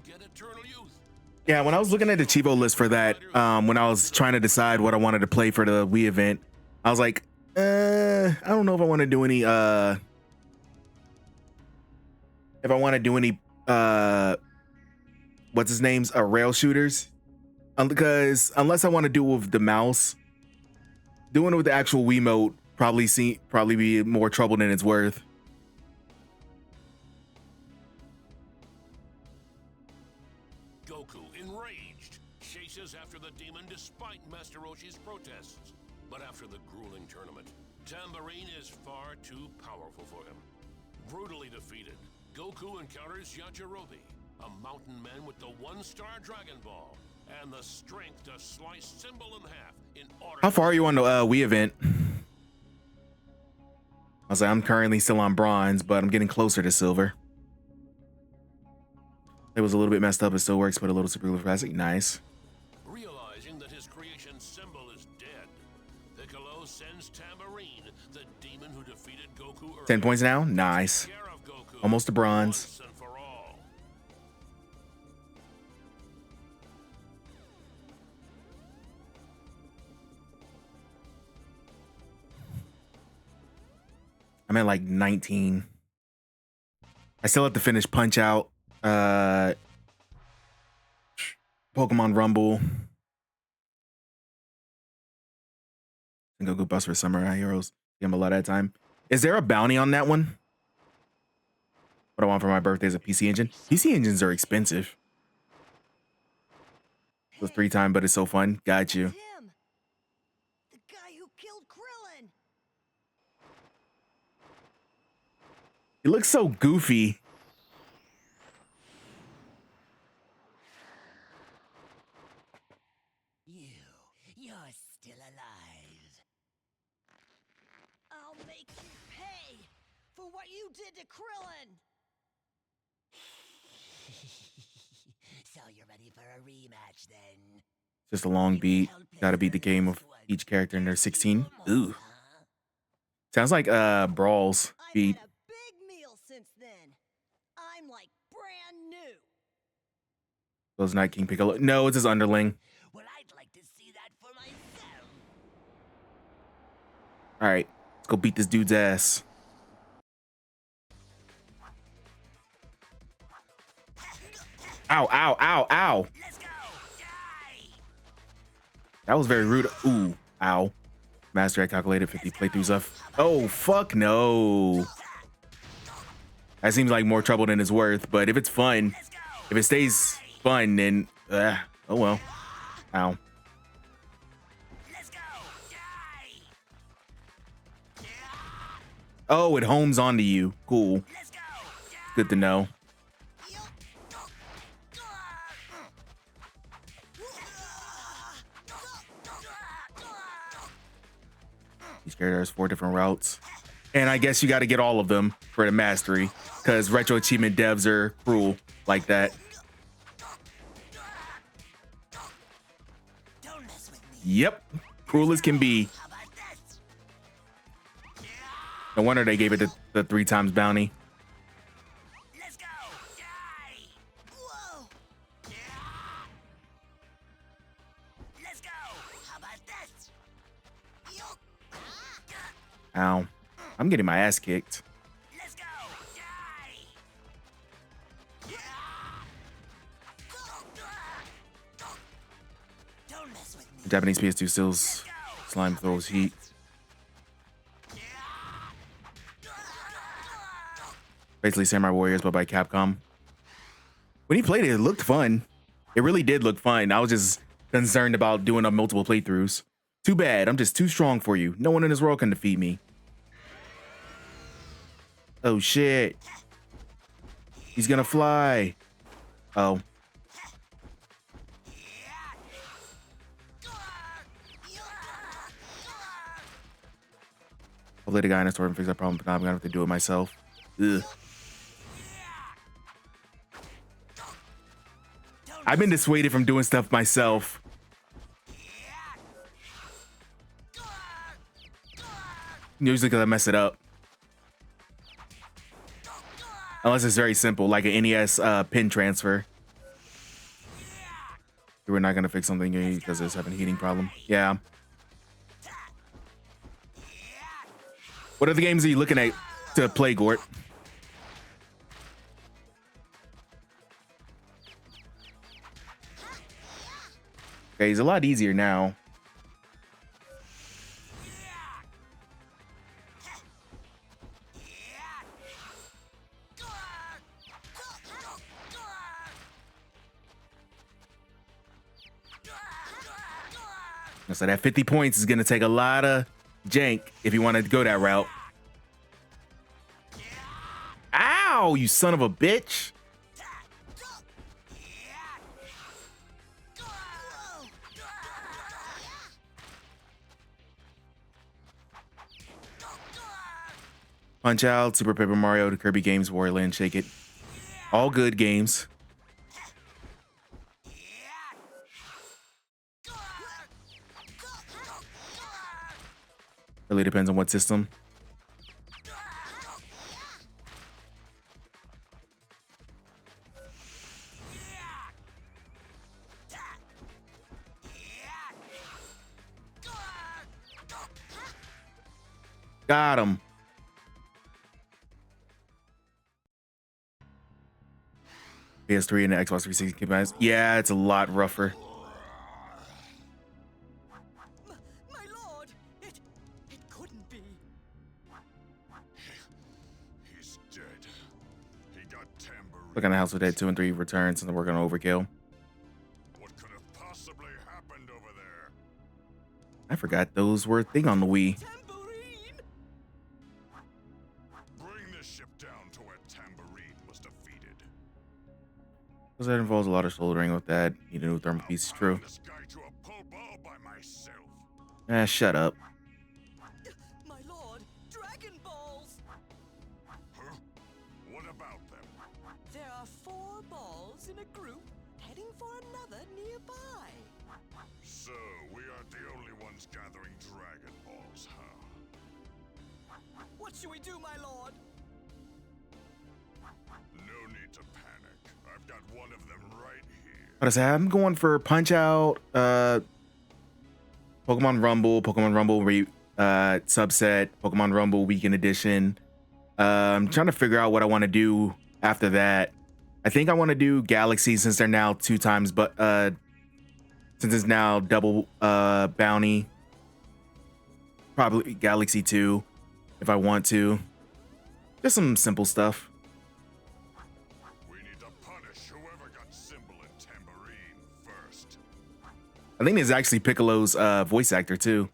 Yeah, when I was looking at the Chivo list for that, when I was trying to decide what I wanted to play for the Wii event, I was like, I don't know if I want to do any, what's his name's, rail shooters. Because unless I want to do it with the mouse, doing it with the actual Wiimote probably be more trouble than it's worth. Goku, enraged, chases after the demon despite Master Roshi's protests. But after the grueling tournament, Tambourine is far too powerful for him. Brutally defeated, Goku encounters Yajirobe, a mountain man with the one-star Dragon Ball, and the strength to slice Symbol in half in order How far are you on the Wii event? I was like, I'm currently still on bronze, but I'm getting closer to silver. It was a little bit messed up. It still works, but a little super classic. Nice. realizing that his creation symbol is dead. Piccolo sends Tambourine, the demon who defeated Goku earlier, 10 points now. Nice. to take care of Goku Almost to bronze. once and for all. I'm at like 19. I still have to finish Punch Out, Pokemon Rumble, and Goku Bust for Samurai Heroes. Give him a lot of time. Is there a bounty on that one? What I want for my birthday is a PC engine. PC engines are expensive. So 3 times, but it's so fun. Got you. Him! The guy who killed Krillin! He looks so goofy. You're still alive. I'll make you pay for what you did to Krillin! So you're ready for a rematch then? Just a long beat. Gotta beat the game of each character in their 16. Ooh. Sounds like Brawl's I've beat. had a big meal since then. I'm like brand new. Those Night King Piccolo. No, it's his underling. Well, I'd like to see that for myself. All right, let's go beat this dude's ass. Ow, ow, ow, ow. Let's go! Die! That was very rude. Ooh, ow. Master, I calculated 50 playthroughs of. Oh, fuck no. That seems like more trouble than it's worth, but if it's fun, if it stays fun, then, oh well. Ow. Let's go! Die! Oh, it homes onto you. Cool. Let's go! Good to know. Each character has 4 different routes. And I guess you got to get all of them for the mastery, because retro achievement devs are cruel like that. Don't mess with me. Yep, cruel as can be. How about this? No wonder they gave it the 3 times bounty. Let's go! Die! Whoa! Let's go! How about this? Ow. I'm getting my ass kicked. Let's go! Die! Don't mess with me. Japanese PS2 stills slime throws heat. Basically Samurai Warriors, but by Capcom. When he played it, it looked fun. It really did look fun. I was just concerned about doing multiple playthroughs. Too bad. I'm just too strong for you. No one in this world can defeat me. Oh, shit. He's gonna fly. Oh. Hopefully the guy in the store can fix that problem, but now I'm gonna have to do it myself. Ugh. I've been dissuaded from doing stuff myself. Usually because I mess it up. Unless it's very simple, like an NES pin transfer. We're not gonna fix something because it's having a heating problem. Yeah. What other games are you looking at to play, Gort? Okay, he's a lot easier now. So that 50 points is gonna take a lot of jank if you want to go that route. Ow, you son of a bitch. Punch Out, Super Paper Mario, the Kirby games, Wario Land, Shake It. All good games. Really depends on what system. Got him. PS3 and the Xbox 360 combined. Yeah, it's a lot rougher. My lord, it couldn't be. He's dead. He got tambourine. Look on the House of Dead 2 and 3 returns and we're gonna overkill. What could have possibly happened over there? I forgot those were a thing on the Wii. Bring this ship down to where Tambourine was defeated. Because that involves a lot of soldering with that. Need a new thermal piece. True. This guy to a pole ball by myself. Ah, shut up. My lord, Dragon Balls! Huh? What about them? There are 4 balls in a group heading for another nearby. So, we aren't the only ones gathering Dragon Balls, huh? What should we do, my lord? No need to panic. I've got one of them right here. What is that? I'm going for Punch Out, Pokemon Rumble subset, Pokemon Rumble Weekend Edition. I'm trying to figure out what I want to do after that. I think I want to do Galaxy since they're now 2 times, but since it's now double bounty. Probably Galaxy 2 if I want to. Just some simple stuff. We need to punish whoever got Symbol and Tambourine first. I think it's actually Piccolo's voice actor too.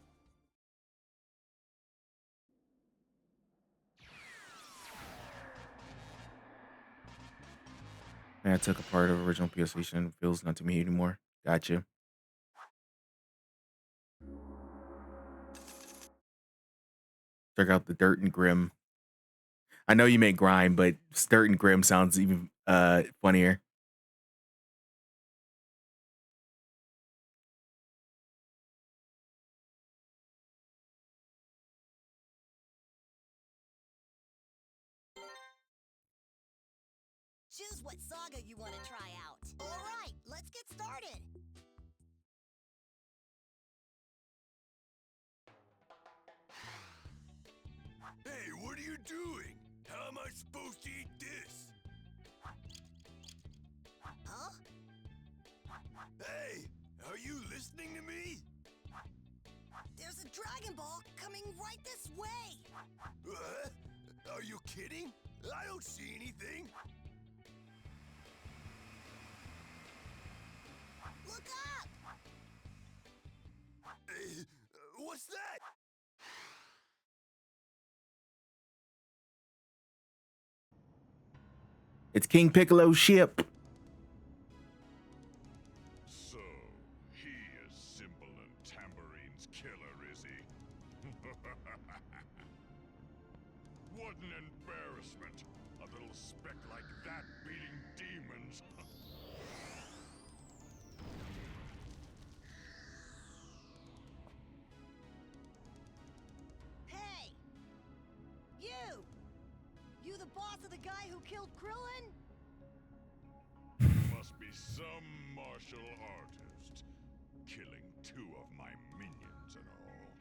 I took a part of original PS Station. Feels not to me anymore. Gotcha. Check out the Dirt and Grim. I know you make grime, but Dirt and Grim sounds even funnier. Choose what saga you want to try out. All right, let's get started. Hey, what are you doing? How am I supposed to eat this? Huh? Hey, are you listening to me? There's a Dragon Ball coming right this way. Are you kidding? I don't see anything. Look up! What's that? It's King Piccolo's ship. So, he is Symbol and Tambourine's killer, is he? What an embarrassment! A little speck like that beating demons. Hey! You! You the boss of the guy who killed Krillin? Must be some martial artist, killing 2 of my minions and all.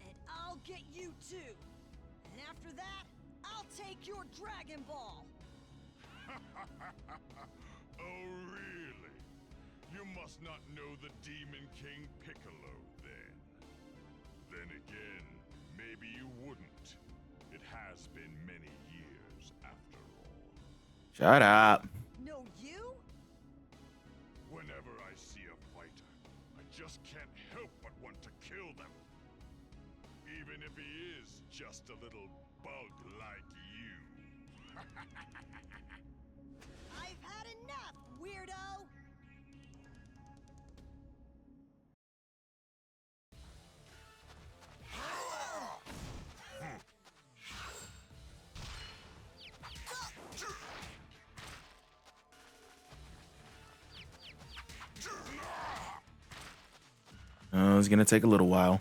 And I'll get you too. And after that, I'll take your Dragon Ball. Oh, really? You must not know the Demon King Piccolo, then. Then again, maybe you wouldn't. It has been many years after all. Shut up. No, you? Whenever I see a fighter, I just can't help but want to kill them. Even if he is just a little bug like you. I've had enough, weirdo! Oh, it's gonna take a little while.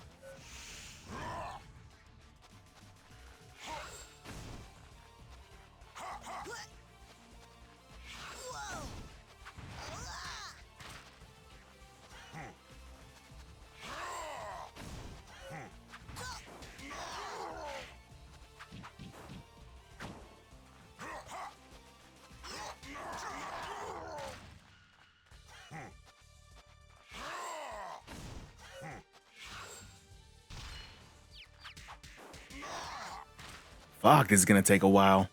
Fuck, this is gonna take a while.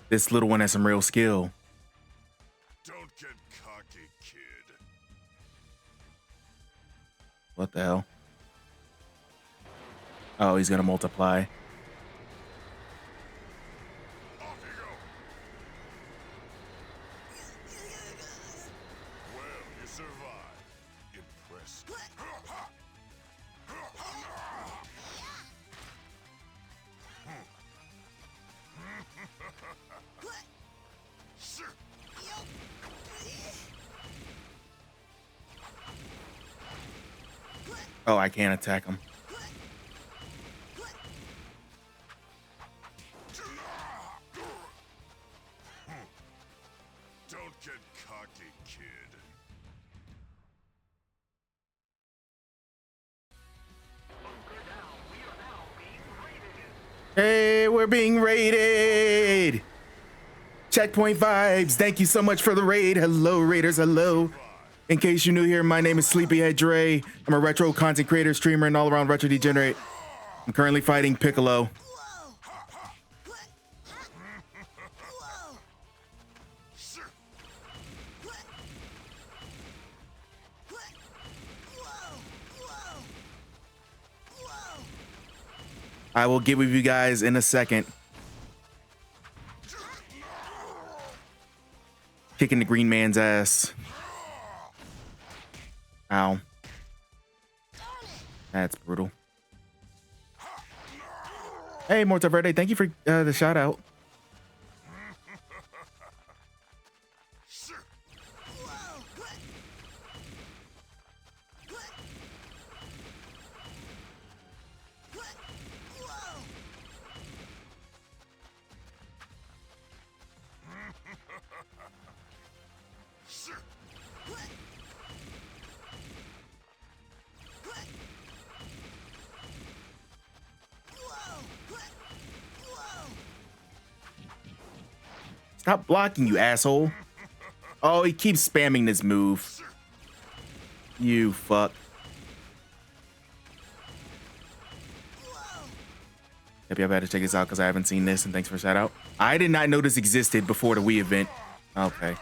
This little one has some real skill. Don't get cocky, kid. What the hell? Oh, he's gonna multiply. Off you go. Well, you survived. Impressive. Oh, I can't attack him. Don't get cocky, kid. Hey, we're being raided. Checkpoint Vibes, thank you so much for the raid. Hello, raiders, hello. In case you're new here, my name is Sleepyhead Dre. I'm a retro content creator, streamer, and all-around retro degenerate. I'm currently fighting Piccolo. I will get with you guys in a second. Kicking the green man's ass. Ow. That's brutal. Hey, Mortaverde, thank you for the shout out. Stop blocking, you asshole. Oh, he keeps spamming this move. You fuck. Yep, I better check this out because I haven't seen this, and thanks for shout out. I did not know this existed before the Wii event. Okay.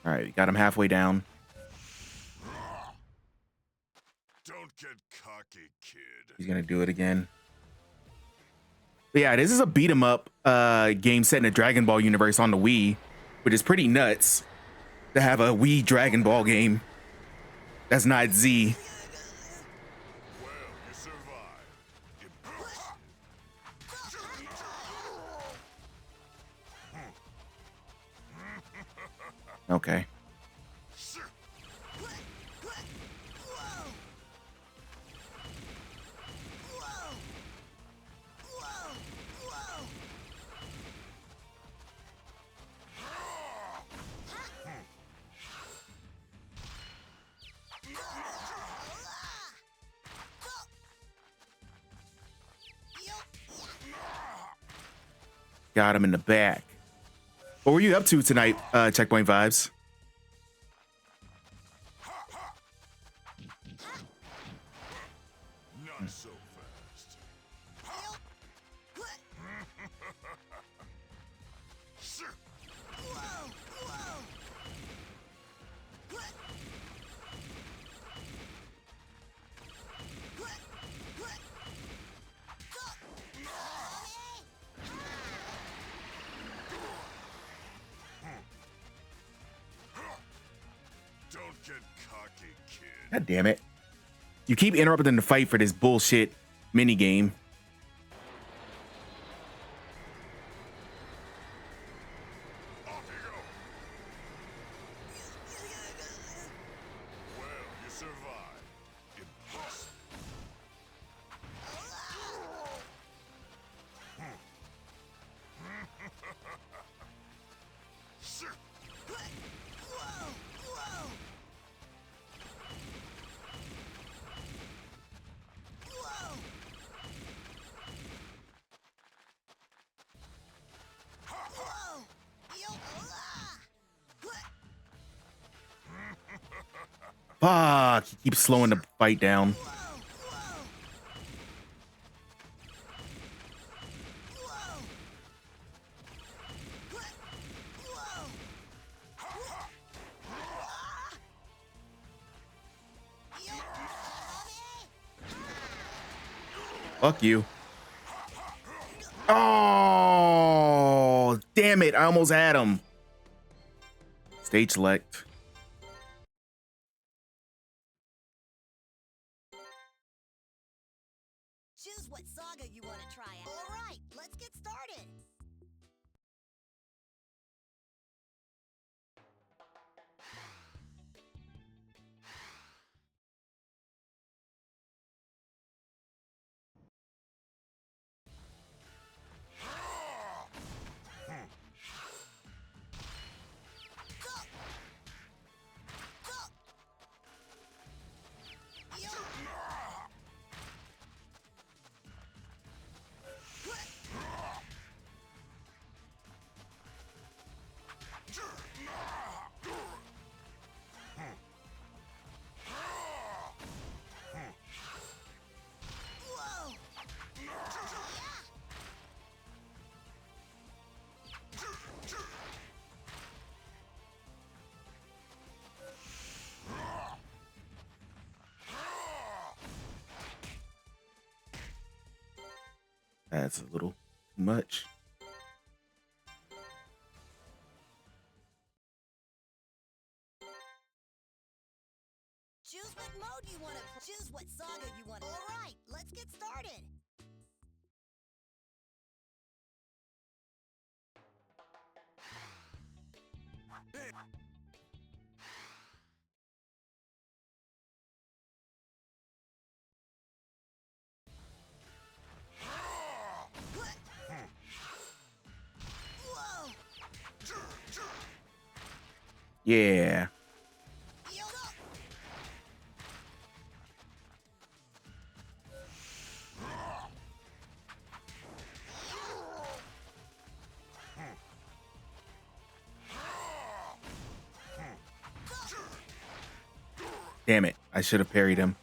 All right, we got him halfway down. Don't get cocky, kid. He's gonna do it again. But yeah, this is a beat 'em up game set in a Dragon Ball universe on the Wii, which is pretty nuts to have a Wii Dragon Ball game that's not Z. Well, you survived. Impressive. Okay. Got him in the back. What were you up to tonight, Checkpoint Vibes? Not so fast. get cocky, kid. God damn it. You keep interrupting the fight for this bullshit mini game. Off you go. Well, you survived. Impressive. Sure. Fuck, he keeps slowing the fight down. Fuck you. Oh, damn it. I almost had him. Stage select. Choose what saga you want to try out. All right, let's get started. That's a little too much. Choose what mode you want to choose what saga you want. All right, let's get started. Yeah. Damn it. I should have parried him.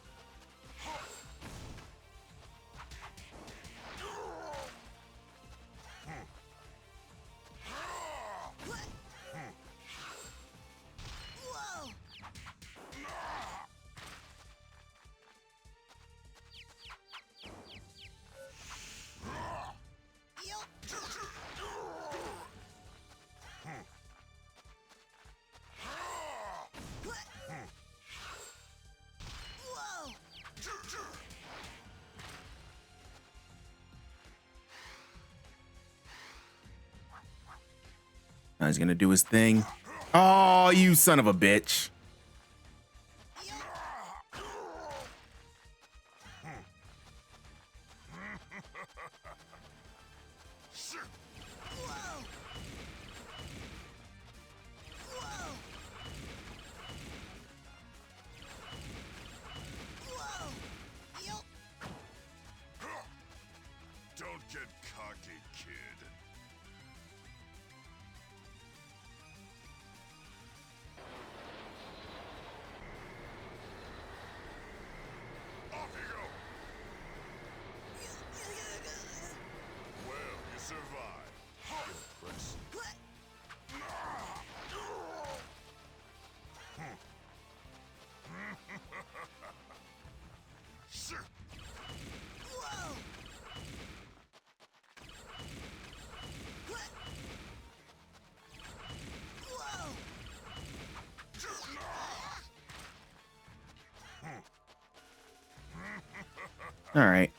Now he's gonna do his thing. Oh, you son of a bitch. Don't get cocky, kid. All right.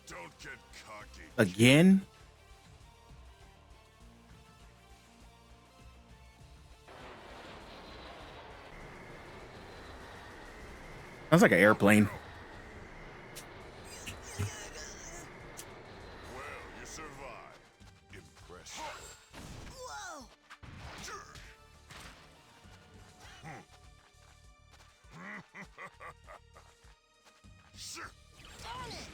Don't get cocky. Again? Sounds like an airplane. Well, you survived. Impressive. Whoa! Darn it!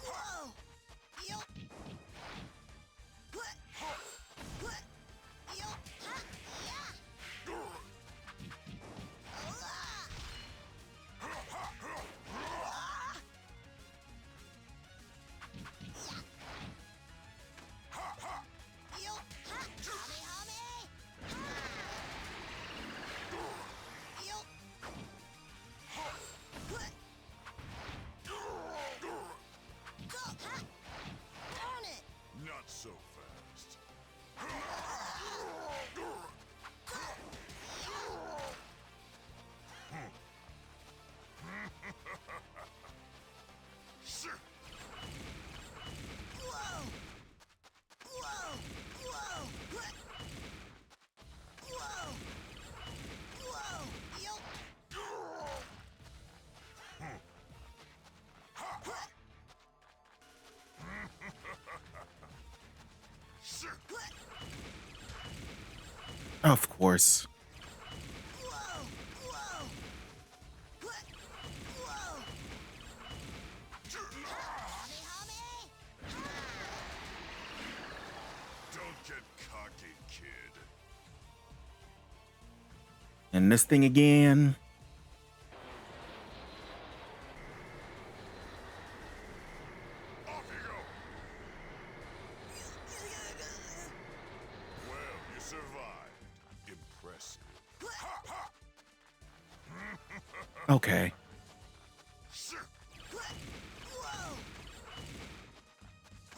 Whoa! Yup. Yup. Ha! Yeah! Yup. Ha! Hummy, hummy! Yup. Go! Ha! Darn it! Not so fast. Whoa! Whoa! Whoa! Whoa! Whoa! Yup. Of course. Whoa! Whoa! Whoa! Hummy, hummy! Don't get cocky, kid. And this thing again. Off you go. Well, you survived. Impressive. Okay. Whoa!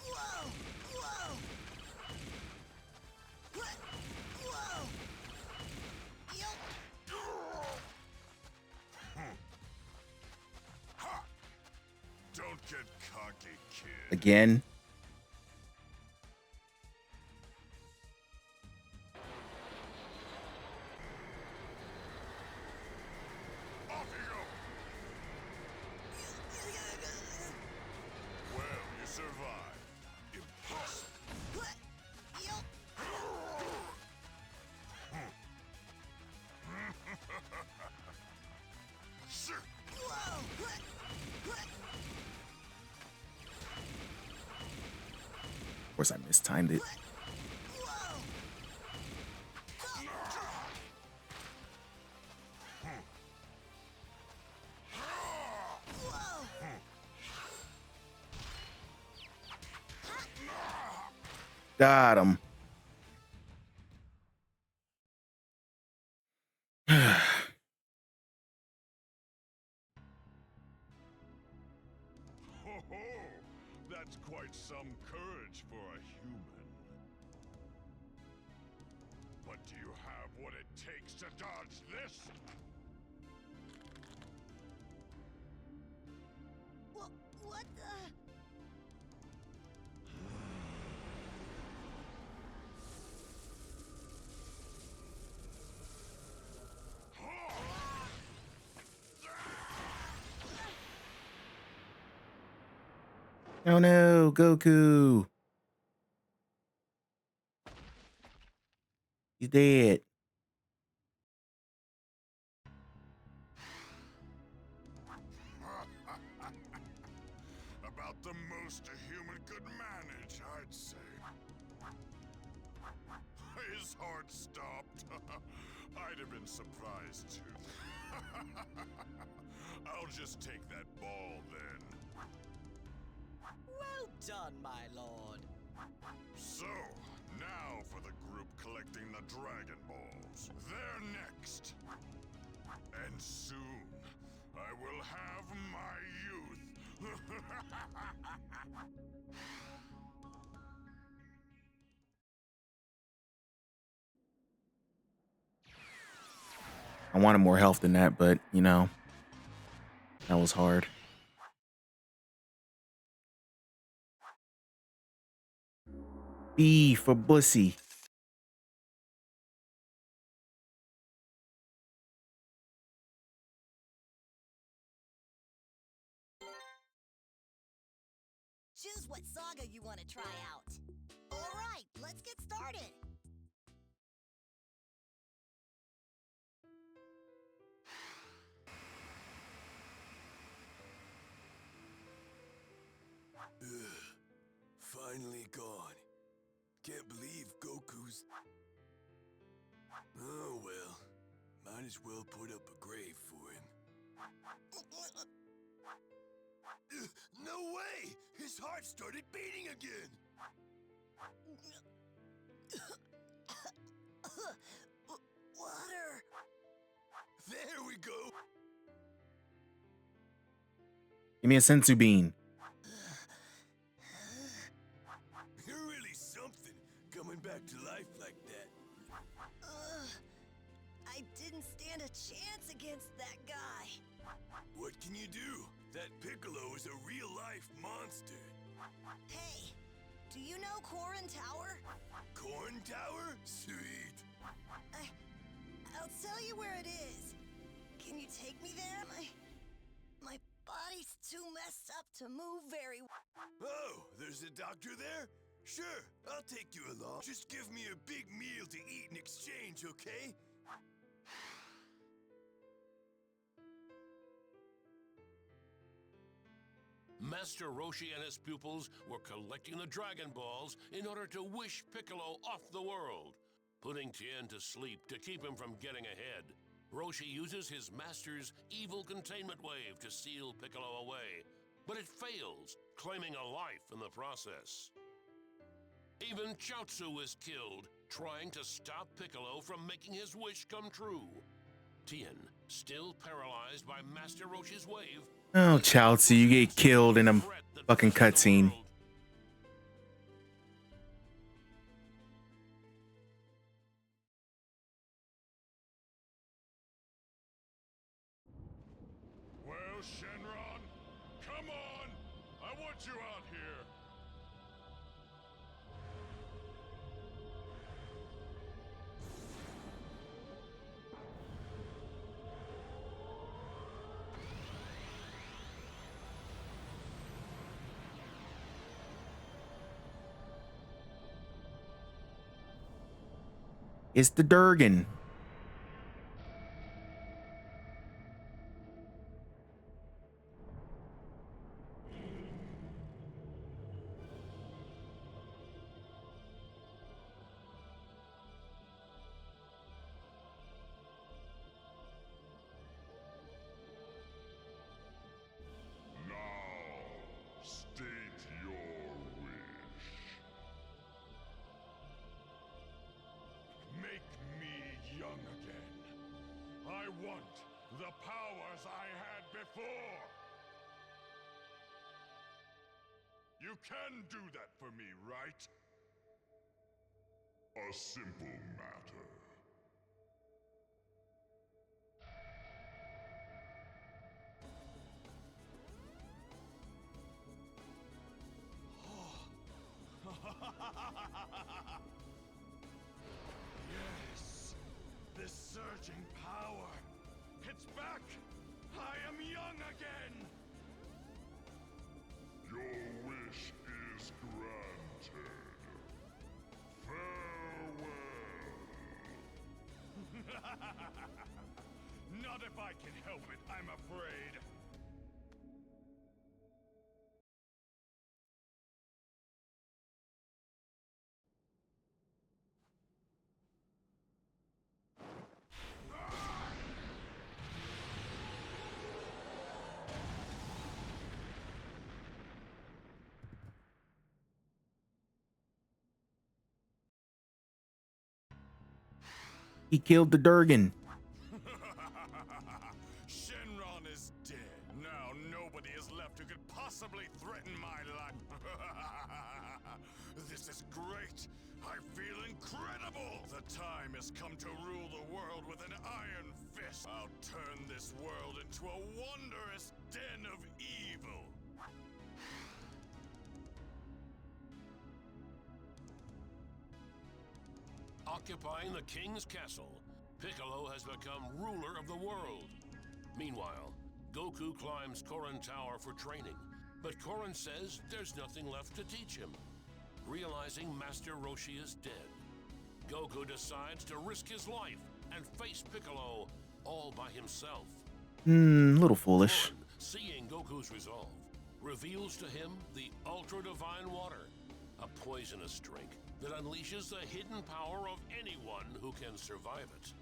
Whoa! Whoa! Whoa! Yup. Don't get cocky, kid. Again. Off you go. Well, you survived. Impressive. Yup. Whoa! Of course, I mistimed it. Whoa! Whoa! Got him. Ho ho! That's quite some courage for a human. But do you have what it takes to dodge this? What the? Oh no, Goku. He's dead. About the most a human could manage, I'd say. His heart stopped. I'd have been surprised too. I'll just take that ball then. Well done, my lord. So, now for the group collecting the Dragon Balls. They're next. And soon, I will have my youth. I wanted more health than that, but you know, that was hard. B for Bussy. Choose what saga you want to try out. All right, let's get started. Finally gone. Can't believe Goku's... Oh well. Might as well put up a grave for him. No way! His heart started beating again! Water. There we go! Give me a sensu bean. You're really something, coming back to life like that. I didn't stand a chance against that guy. What can you do? That Piccolo is a real-life monster. Hey, do you know Corrin Tower? Corn Tower? Sweet. I'll tell you where it is. Can you take me there? My body's too messed up to move very well. Oh, there's a doctor there? Sure, I'll take you along. Just give me a big meal to eat in exchange, okay? Master Roshi and his pupils were collecting the Dragon Balls in order to wish Piccolo off the world, putting Tien to sleep to keep him from getting ahead. Roshi uses his master's evil containment wave to seal Piccolo away, but it fails, claiming a life in the process. Even Chaozu is killed, trying to stop Piccolo from making his wish come true. Tien, still paralyzed by Master Roshi's wave. Oh, Chaozu, you get killed in a fucking cutscene. Well, Shenron, come on! I want you out here! It's the Durgan. State your wish. Make me young again. I want the powers I had before. You can do that for me, right? A simple matter. Yes, this surging power. It's back. I am young again. Your wish is granted. Farewell. Not if I can help it, I'm afraid. He killed the Durgan. Shenron is dead. Now nobody is left who could possibly threaten my life. This is great. I feel incredible. The time has come to rule the world with an iron fist. I'll turn this world into a wondrous den of evil. Occupying the king's castle, Piccolo has become ruler of the world. Meanwhile, Goku climbs Korin Tower for training, but Korin says there's nothing left to teach him. Realizing Master Roshi is dead, Goku decides to risk his life and face Piccolo all by himself. A little foolish. Korin, seeing Goku's resolve, reveals to him the Ultra Divine Water, a poisonous drink that unleashes the hidden power of anyone who can survive it.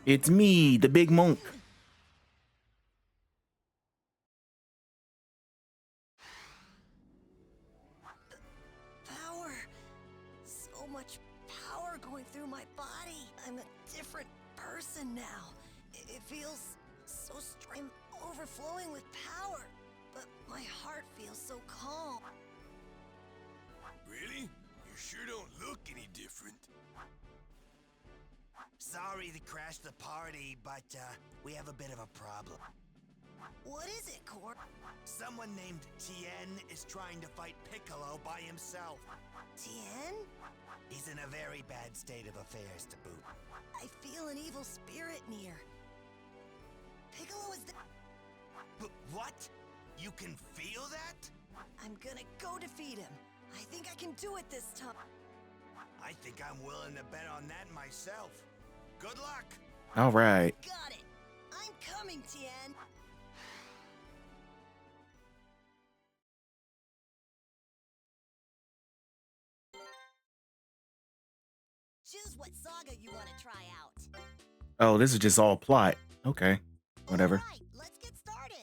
It's me, the big monk. Power. So much power going through my body. I'm a different person now. It feels so strange. I'm overflowing with power, but my heart feels so calm. Really? You sure don't look any different. Sorry to crash the party, but we have a bit of a problem. What is it, Cor? Someone named Tien is trying to fight Piccolo by himself. Tien? He's in a very bad state of affairs to boot. I feel an evil spirit near. Piccolo is What? You can feel that? I'm gonna go defeat him. I think I can do it this time. I think I'm willing to bet on that myself. Good luck. All right. Got it. I'm coming, Tien. Choose what saga you want to try out. Oh, this is just all plot. Okay. Whatever. All right, let's get started.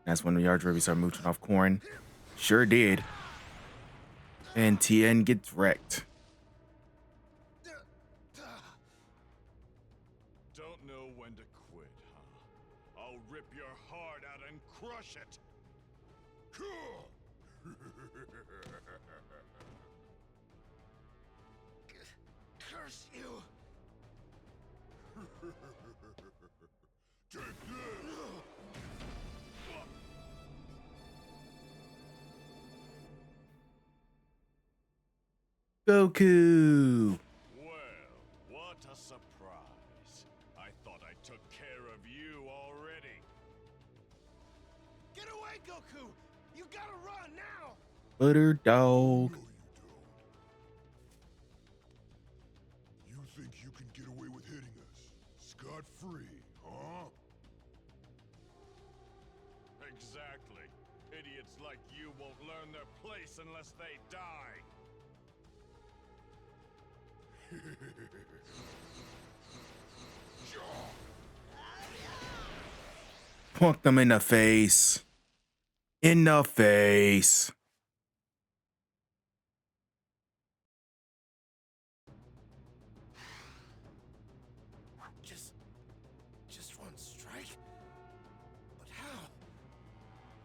That's when the Yardruby started mooching off Korin. Sure did. And Tien gets wrecked. Don't know when to quit, huh? I'll rip your heart out and crush it. Cool. Curse you! Take this. Goku. Well, what a surprise. I thought I took care of you already. Get away, Goku! You gotta run now! Butter dog. No, you don't. You think you can get away with hitting us? Scot-free, huh? Exactly. Idiots like you won't learn their place unless they die. Punk them in the face. In the face. Just one strike? But how?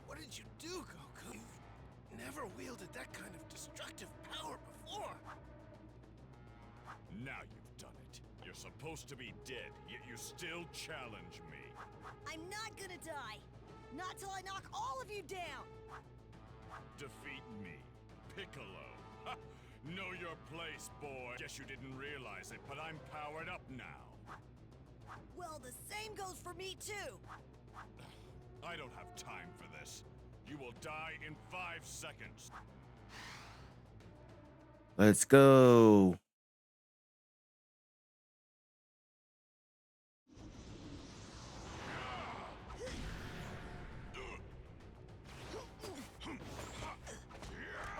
What did you do, Goku? You've never wielded that kind of destructive power before. Now you've done it. You're supposed to be dead, yet you still challenge me. I'm not gonna die. Not till I knock all of you down. defeat me, Piccolo. Ha! Know your place, boy. Guess you didn't realize it, but I'm powered up now. Well, the same goes for me too. I don't have time for this. You will die in 5 seconds. Let's go.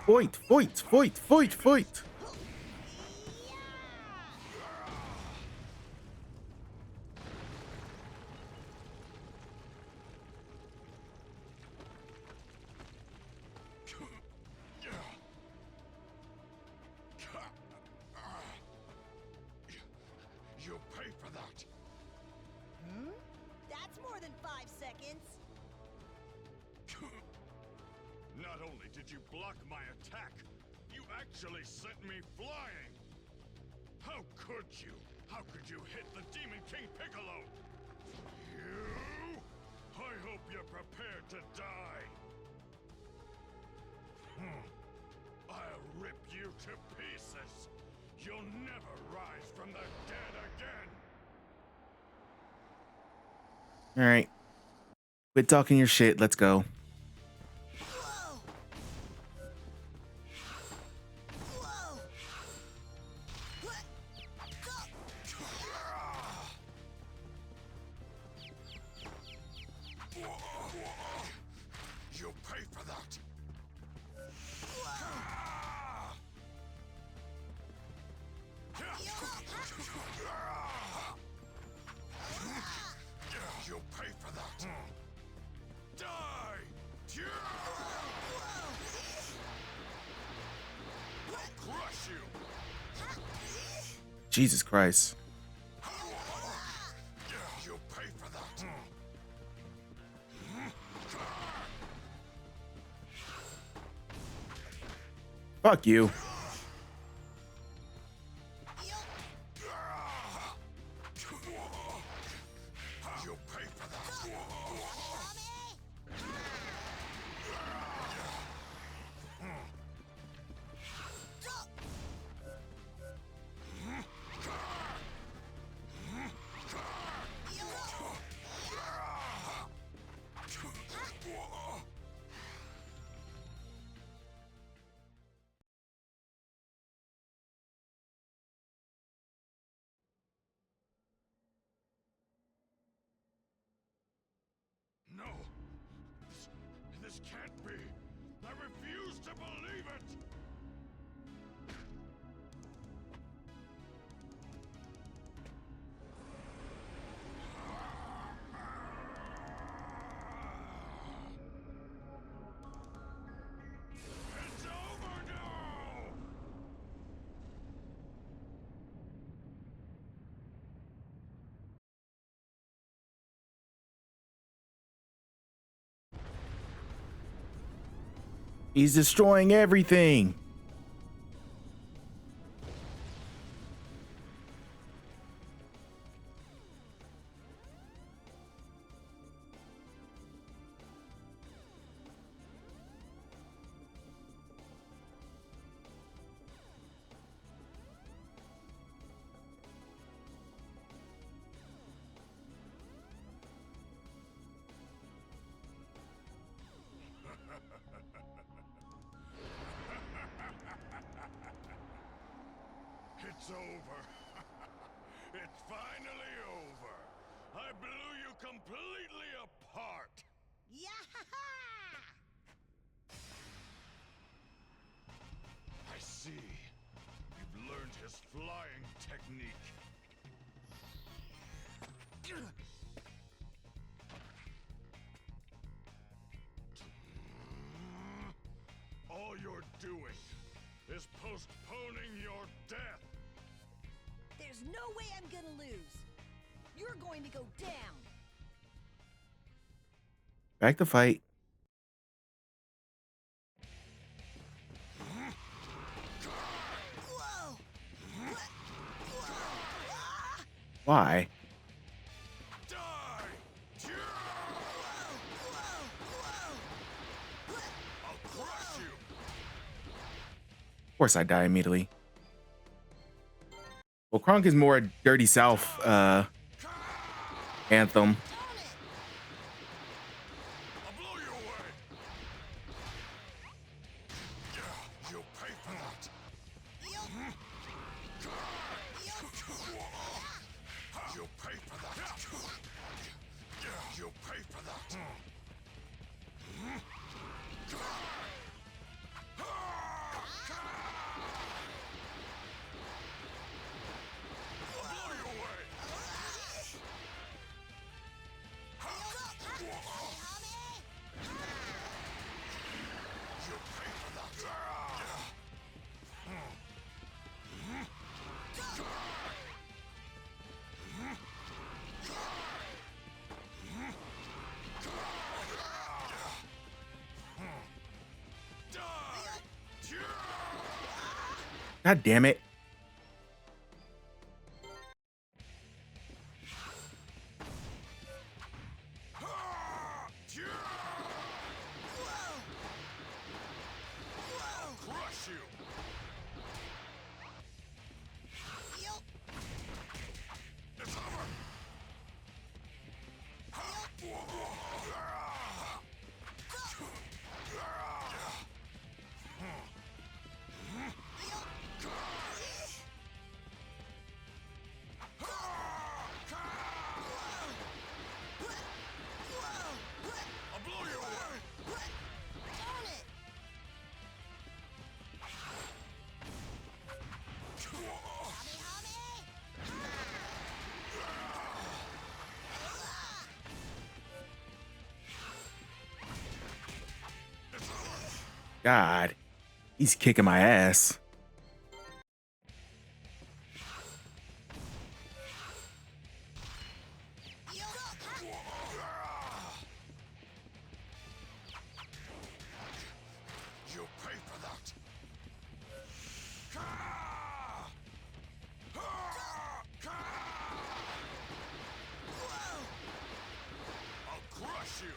Fight, fight, fight, fight, fight. You'll pay for that. That's more than 5 seconds. Not only did you block my attack, you actually sent me flying! How could you? How could you hit the Demon King Piccolo? You? I hope you're prepared to die. I'll rip you to pieces. You'll never rise from the dead again. All right. Quit talking your shit. Let's go. Whoa! Whoa! What? You'll pay for that. You'll pay for that. Die! I'll crush you. Jesus Christ. You'll pay for that. Fuck you. You'll pay for that. No! This can't be! I refuse to believe it! It's over now! He's destroying everything. It's over. It's finally over. I blew you completely apart. I see. You've learned his flying technique. All you're doing is postponing your death. There's no way I'm gonna lose. You're going to go down. Back to fight. Whoa! Why? Die! I'll crush you. course I die immediately. Well, Kronk is more a Dirty South anthem. I'll blow you away. You'll pay for that. You'll pay for that. You'll pay for that. I'll blow you away. You'll pay for that. God damn it. Crush you. It's over. I'll blow you away. God, he's kicking my ass. You'll pay for that. I'll crush you.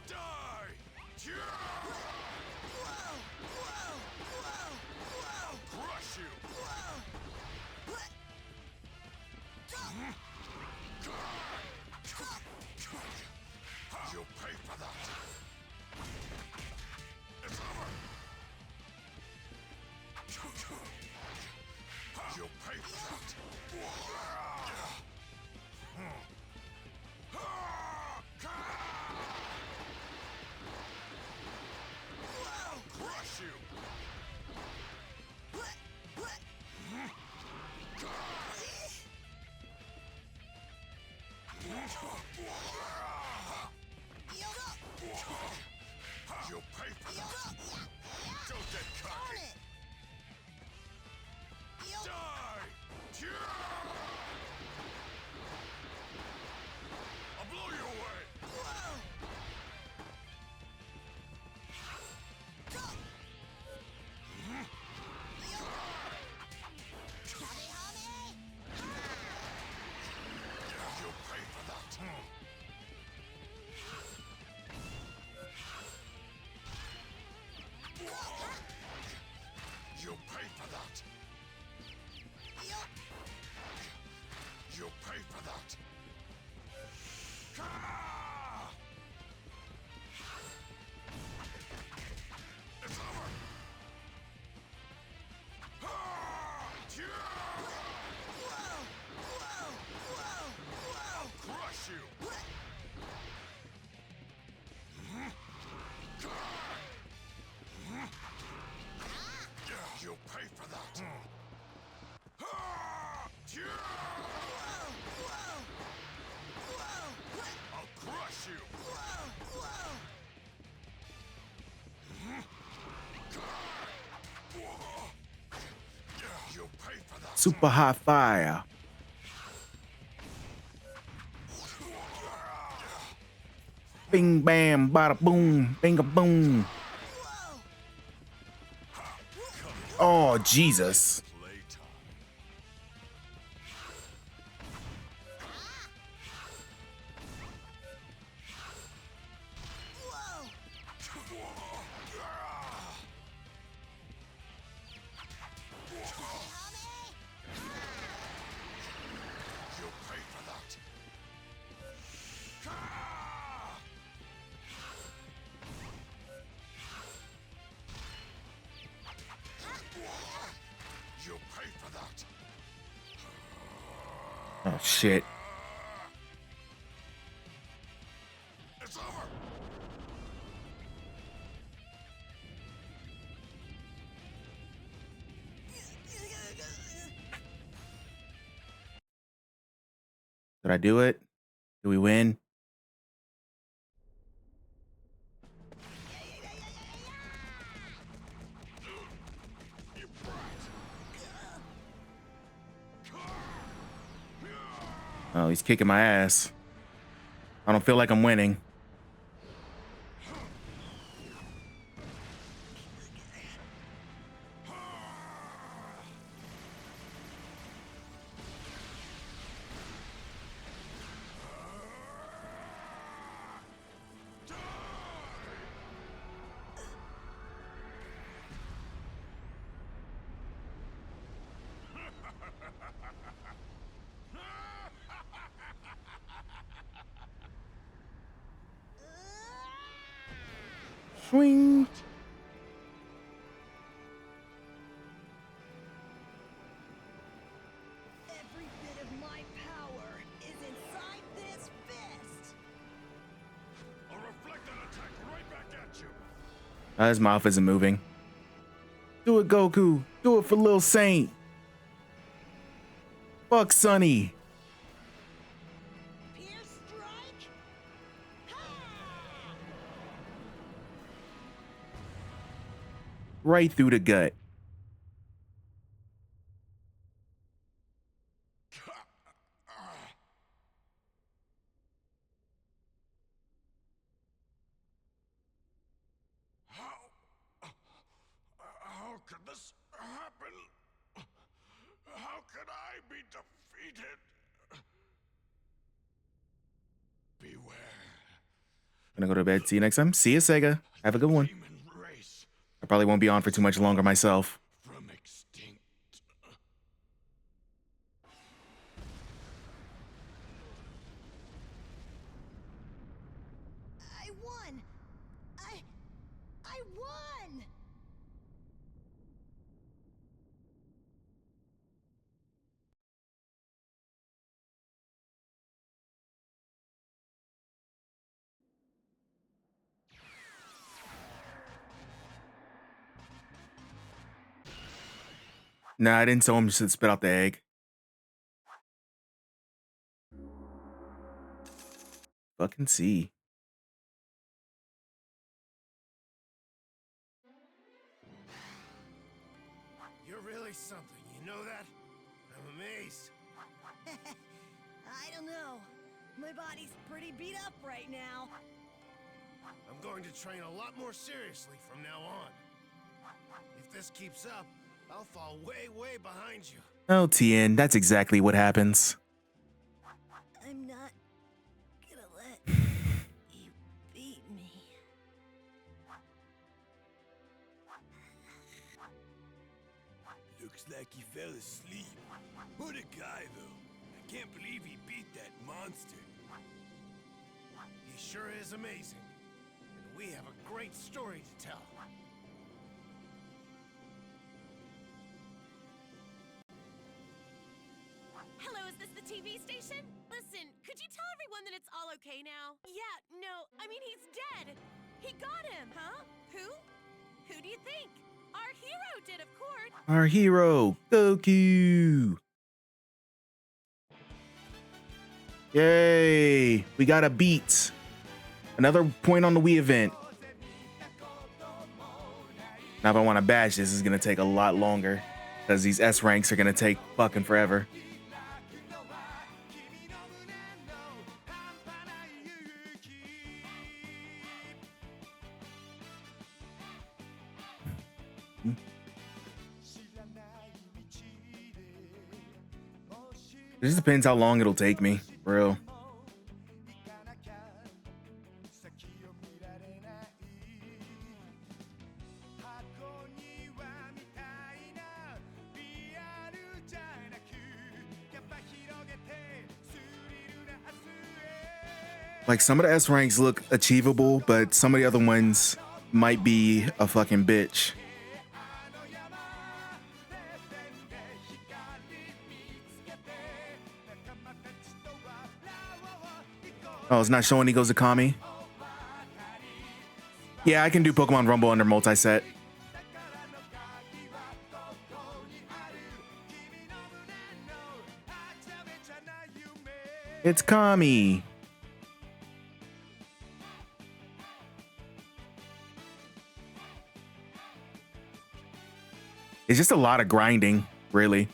Die! I'll crush you. You'll pay for that. It's over. You'll pay for that. I'll crush you. You'll pay for that. Don't get cocky. Die! I'll blow you away. You'll pay for that. You'll pay for that. You'll pay for that. It's over. I'll crush you. You'll pay for that. I'll crush you. You'll pay for that. Super hot fire. Bing bam, bada boom, bing a boom. Oh, Jesus. Oh shit. It's over. Did I do it? Did we win? Oh, he's kicking my ass. I don't feel like I'm winning. Swing. Every bit of my power is inside this fist. I'll reflect that attack right back at you. His mouth isn't moving. Do it, Goku. Do it for Lil Saint. Fuck Sonny. Pierce strike. Right through the gut. How could this happen? How could I be defeated? Beware. Gonna go to bed. See you next time. See you, Sega. Have a good one. Demon race I probably won't be on for too much longer myself. from extinct. I won. I won. Nah, I didn't tell him to spit out the egg. Fucking see. You're really something, you know that? I'm amazed. I don't know. My body's pretty beat up right now. I'm going to train a lot more seriously from now on. If this keeps up, I'll fall way, way behind you. Oh, Tien, that's exactly what happens. I'm not gonna let you beat me. Looks like he fell asleep. What a guy, though. I can't believe he beat that monster. He sure is amazing. And we have a great story to tell. Hello, is this the TV station? Listen, could you tell everyone that it's all okay now? Yeah, no, I mean, he's dead. He got him. Huh? Who? Who do you think? Our hero did, of course. Our hero, Goku. Yay, we got a beat. Another point on the Wii event. Now, if I want to bash this, it's going to take a lot longer because these S ranks are going to take fucking forever. It just depends how long it'll take me, for real. Like, some of the S ranks look achievable, but some of the other ones might be a fucking bitch. Oh, it's not showing he goes to Kami. Yeah, I can do Pokemon Rumble under multi-set. It's Kami. It's just a lot of grinding, really.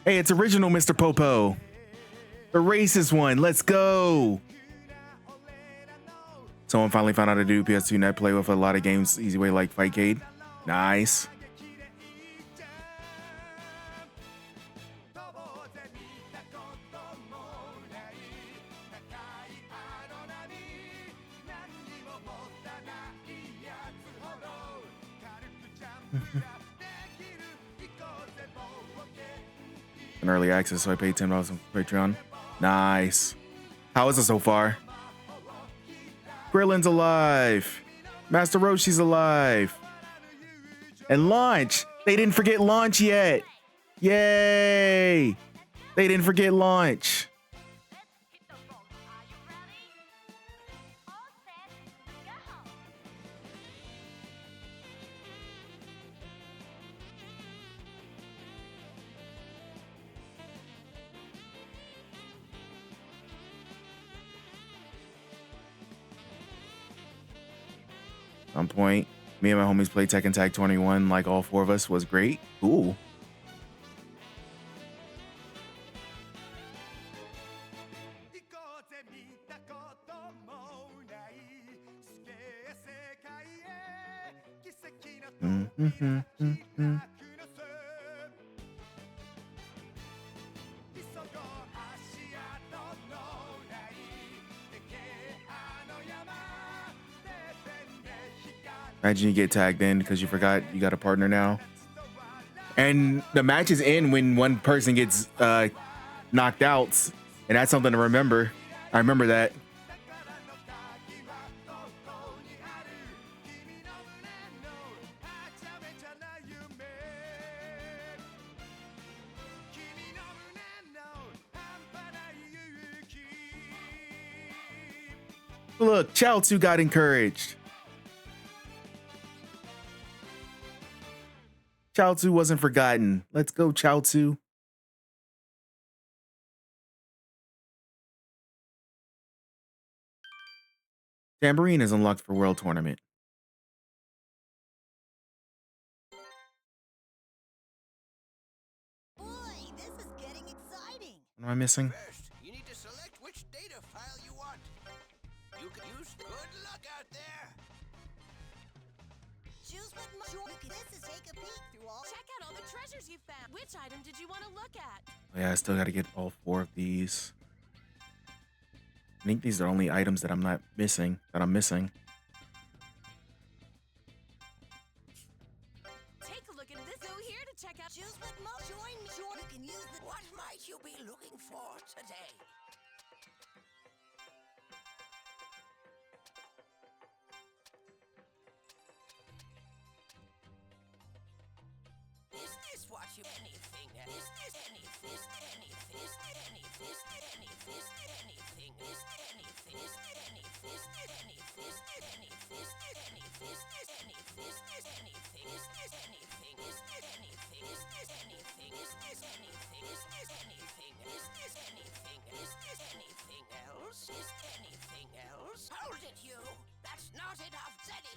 Hey, it's original Mr. Popo. The racist one. Let's go. Someone finally found out how to do PS2 net play with a lot of games easy way like Fightcade. Nice. An early access, so I paid $10 on Patreon. Nice. How is it so far? Grillin's alive. Master Roshi's alive. And Launch. They didn't forget Launch yet. Yay. They didn't forget Launch. On point. Me and my homies played Tekken Tag 21 like all four of us. Was great. Cool. Imagine you get tagged in because you forgot you got a partner now. And the matches end when one person gets knocked out. And that's something to remember. I remember that. Look, Chaozu got encouraged. Chaozu wasn't forgotten. Let's go, Chaozu. Tambourine is unlocked for World Tournament. Boy, this is getting exciting. What am I missing? First, you need to select which data file you want. You can use good luck out there. Choose what this is take a peek through all. Check out all the treasures you found. Which item did you want to look at? Oh, yeah, I still got to get all four of these. I think these are only items that I'm not missing. I'm missing. Take a look at this. Go here to check out. Choose what join me. You can use the. What might you be looking for today? Is this what you anything? Is this anything? Is anything? Is anything? Is anything? Is anything? Is anything? Is anything? Is anything? Is anything? Is anything? Is this anything? Is this anything? Is this anything? Is this anything? Is this anything? Is this anything? Is this anything? Is this anything else? Is anything else? Hold it, you! That's not enough, Zeddy!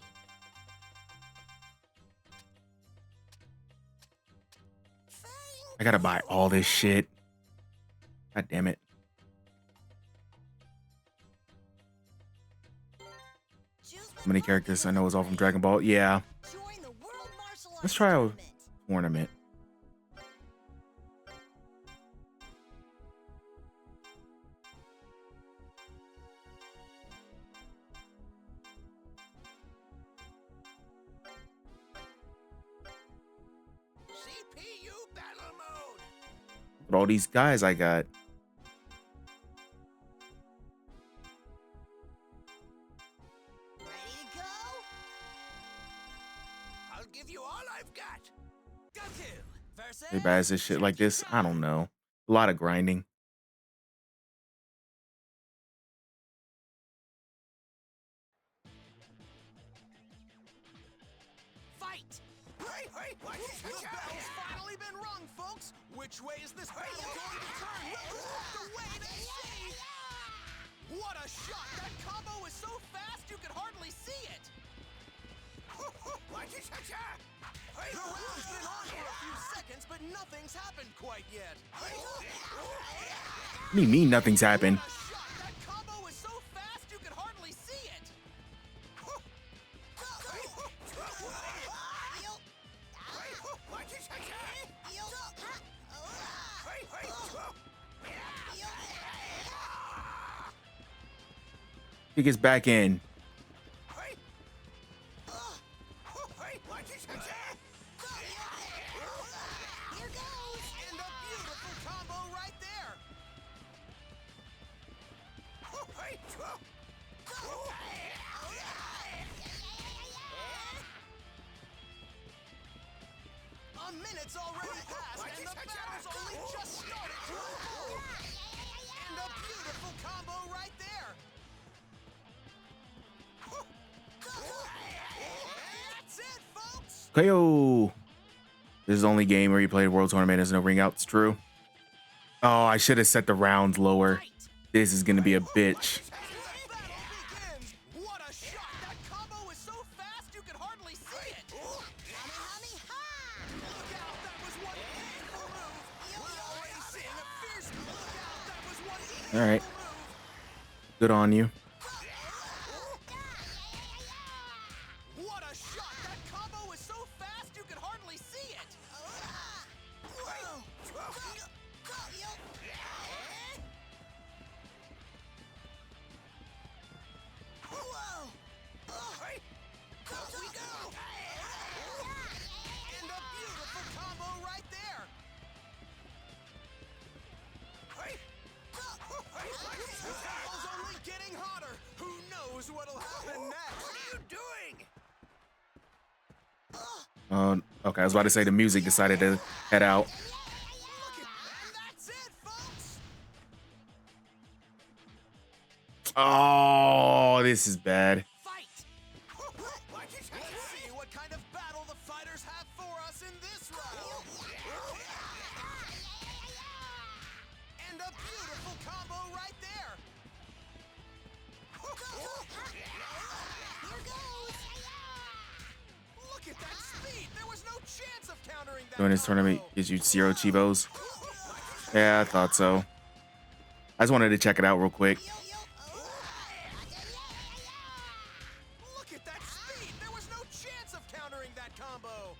I gotta buy all this shit. God damn it. How many characters I know is all from Dragon Ball? Yeah. Let's try a tournament. CPU battle mode. Look at all these guys I got. Ready to go? Everybody has this shit like this. I don't know. A lot of grinding. Fight! The bell's finally been rung, folks! Which way is this battle going to turn? We'll have to wait and see! What a shot! That combo is so fast you could hardly see it! The round's been on for a few seconds, but nothing's happened quite yet. What do you mean nothing's happened? What a shot! That combo is so fast you could hardly see it! He gets back in. And a beautiful combo right there! A minute's already passed, and the battle's only just started to unfold! And a beautiful combo right there! And that's it, folks! KO. This is the only game where you play a world tournament. There's no ring out. It's true. Oh, I should have set the rounds lower. This is gonna be a bitch. What a shot! That combo is so fast you could hardly see it! Look out, that was one painful move! We're already seeing a fierce look out, that was one painful All right. move! Good on you. What a shot! That combo is so fast you could hardly see it! We go! And a beautiful combo right there! The battle's only getting hotter! Who knows what'll happen next? What are you doing? Okay, I was about to say the music decided to head out. And that's it, folks! Oh, this is bad. Fight! Let's see what kind of battle the fighters have for us in this round! And a beautiful combo right there! Look at that speed! There was no chance of countering that Doing this tournament combo. gives you 0 Chivos. Yeah, I thought so. I just wanted to check it out real quick. Look at that speed! There was no chance of countering that combo!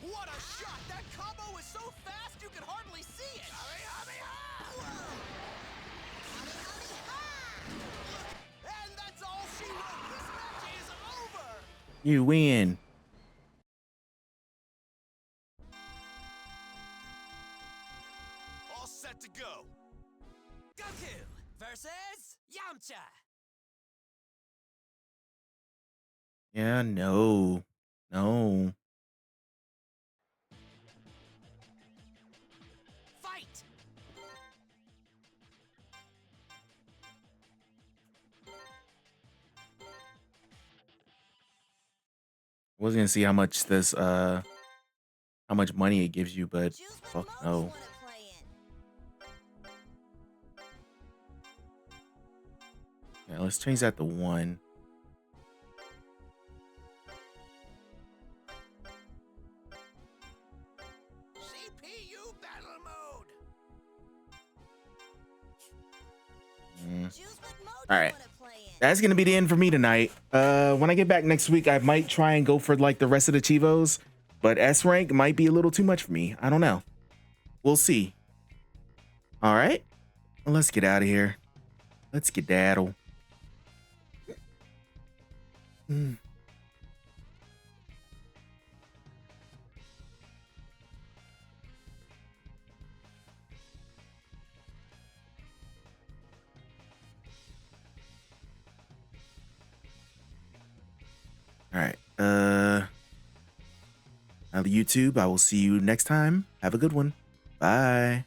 What a shot! That combo is so fast you could hardly see it! And that's all she wrote! This match is over! You win. All set to go! Goku versus Yamcha! Yeah, no. No. Fight! I was gonna see how much this how much money it gives you, but fuck no. Yeah, let's change that to 1. CPU battle mode. All right. That's gonna be the end for me tonight. When I get back next week, I might try and go for like the rest of the Chivos, but S rank might be a little too much for me. I don't know. We'll see. All right, well, let's get out of here. Let's skedaddle. All right. Now the YouTube, I will see you next time. Have a good one. Bye.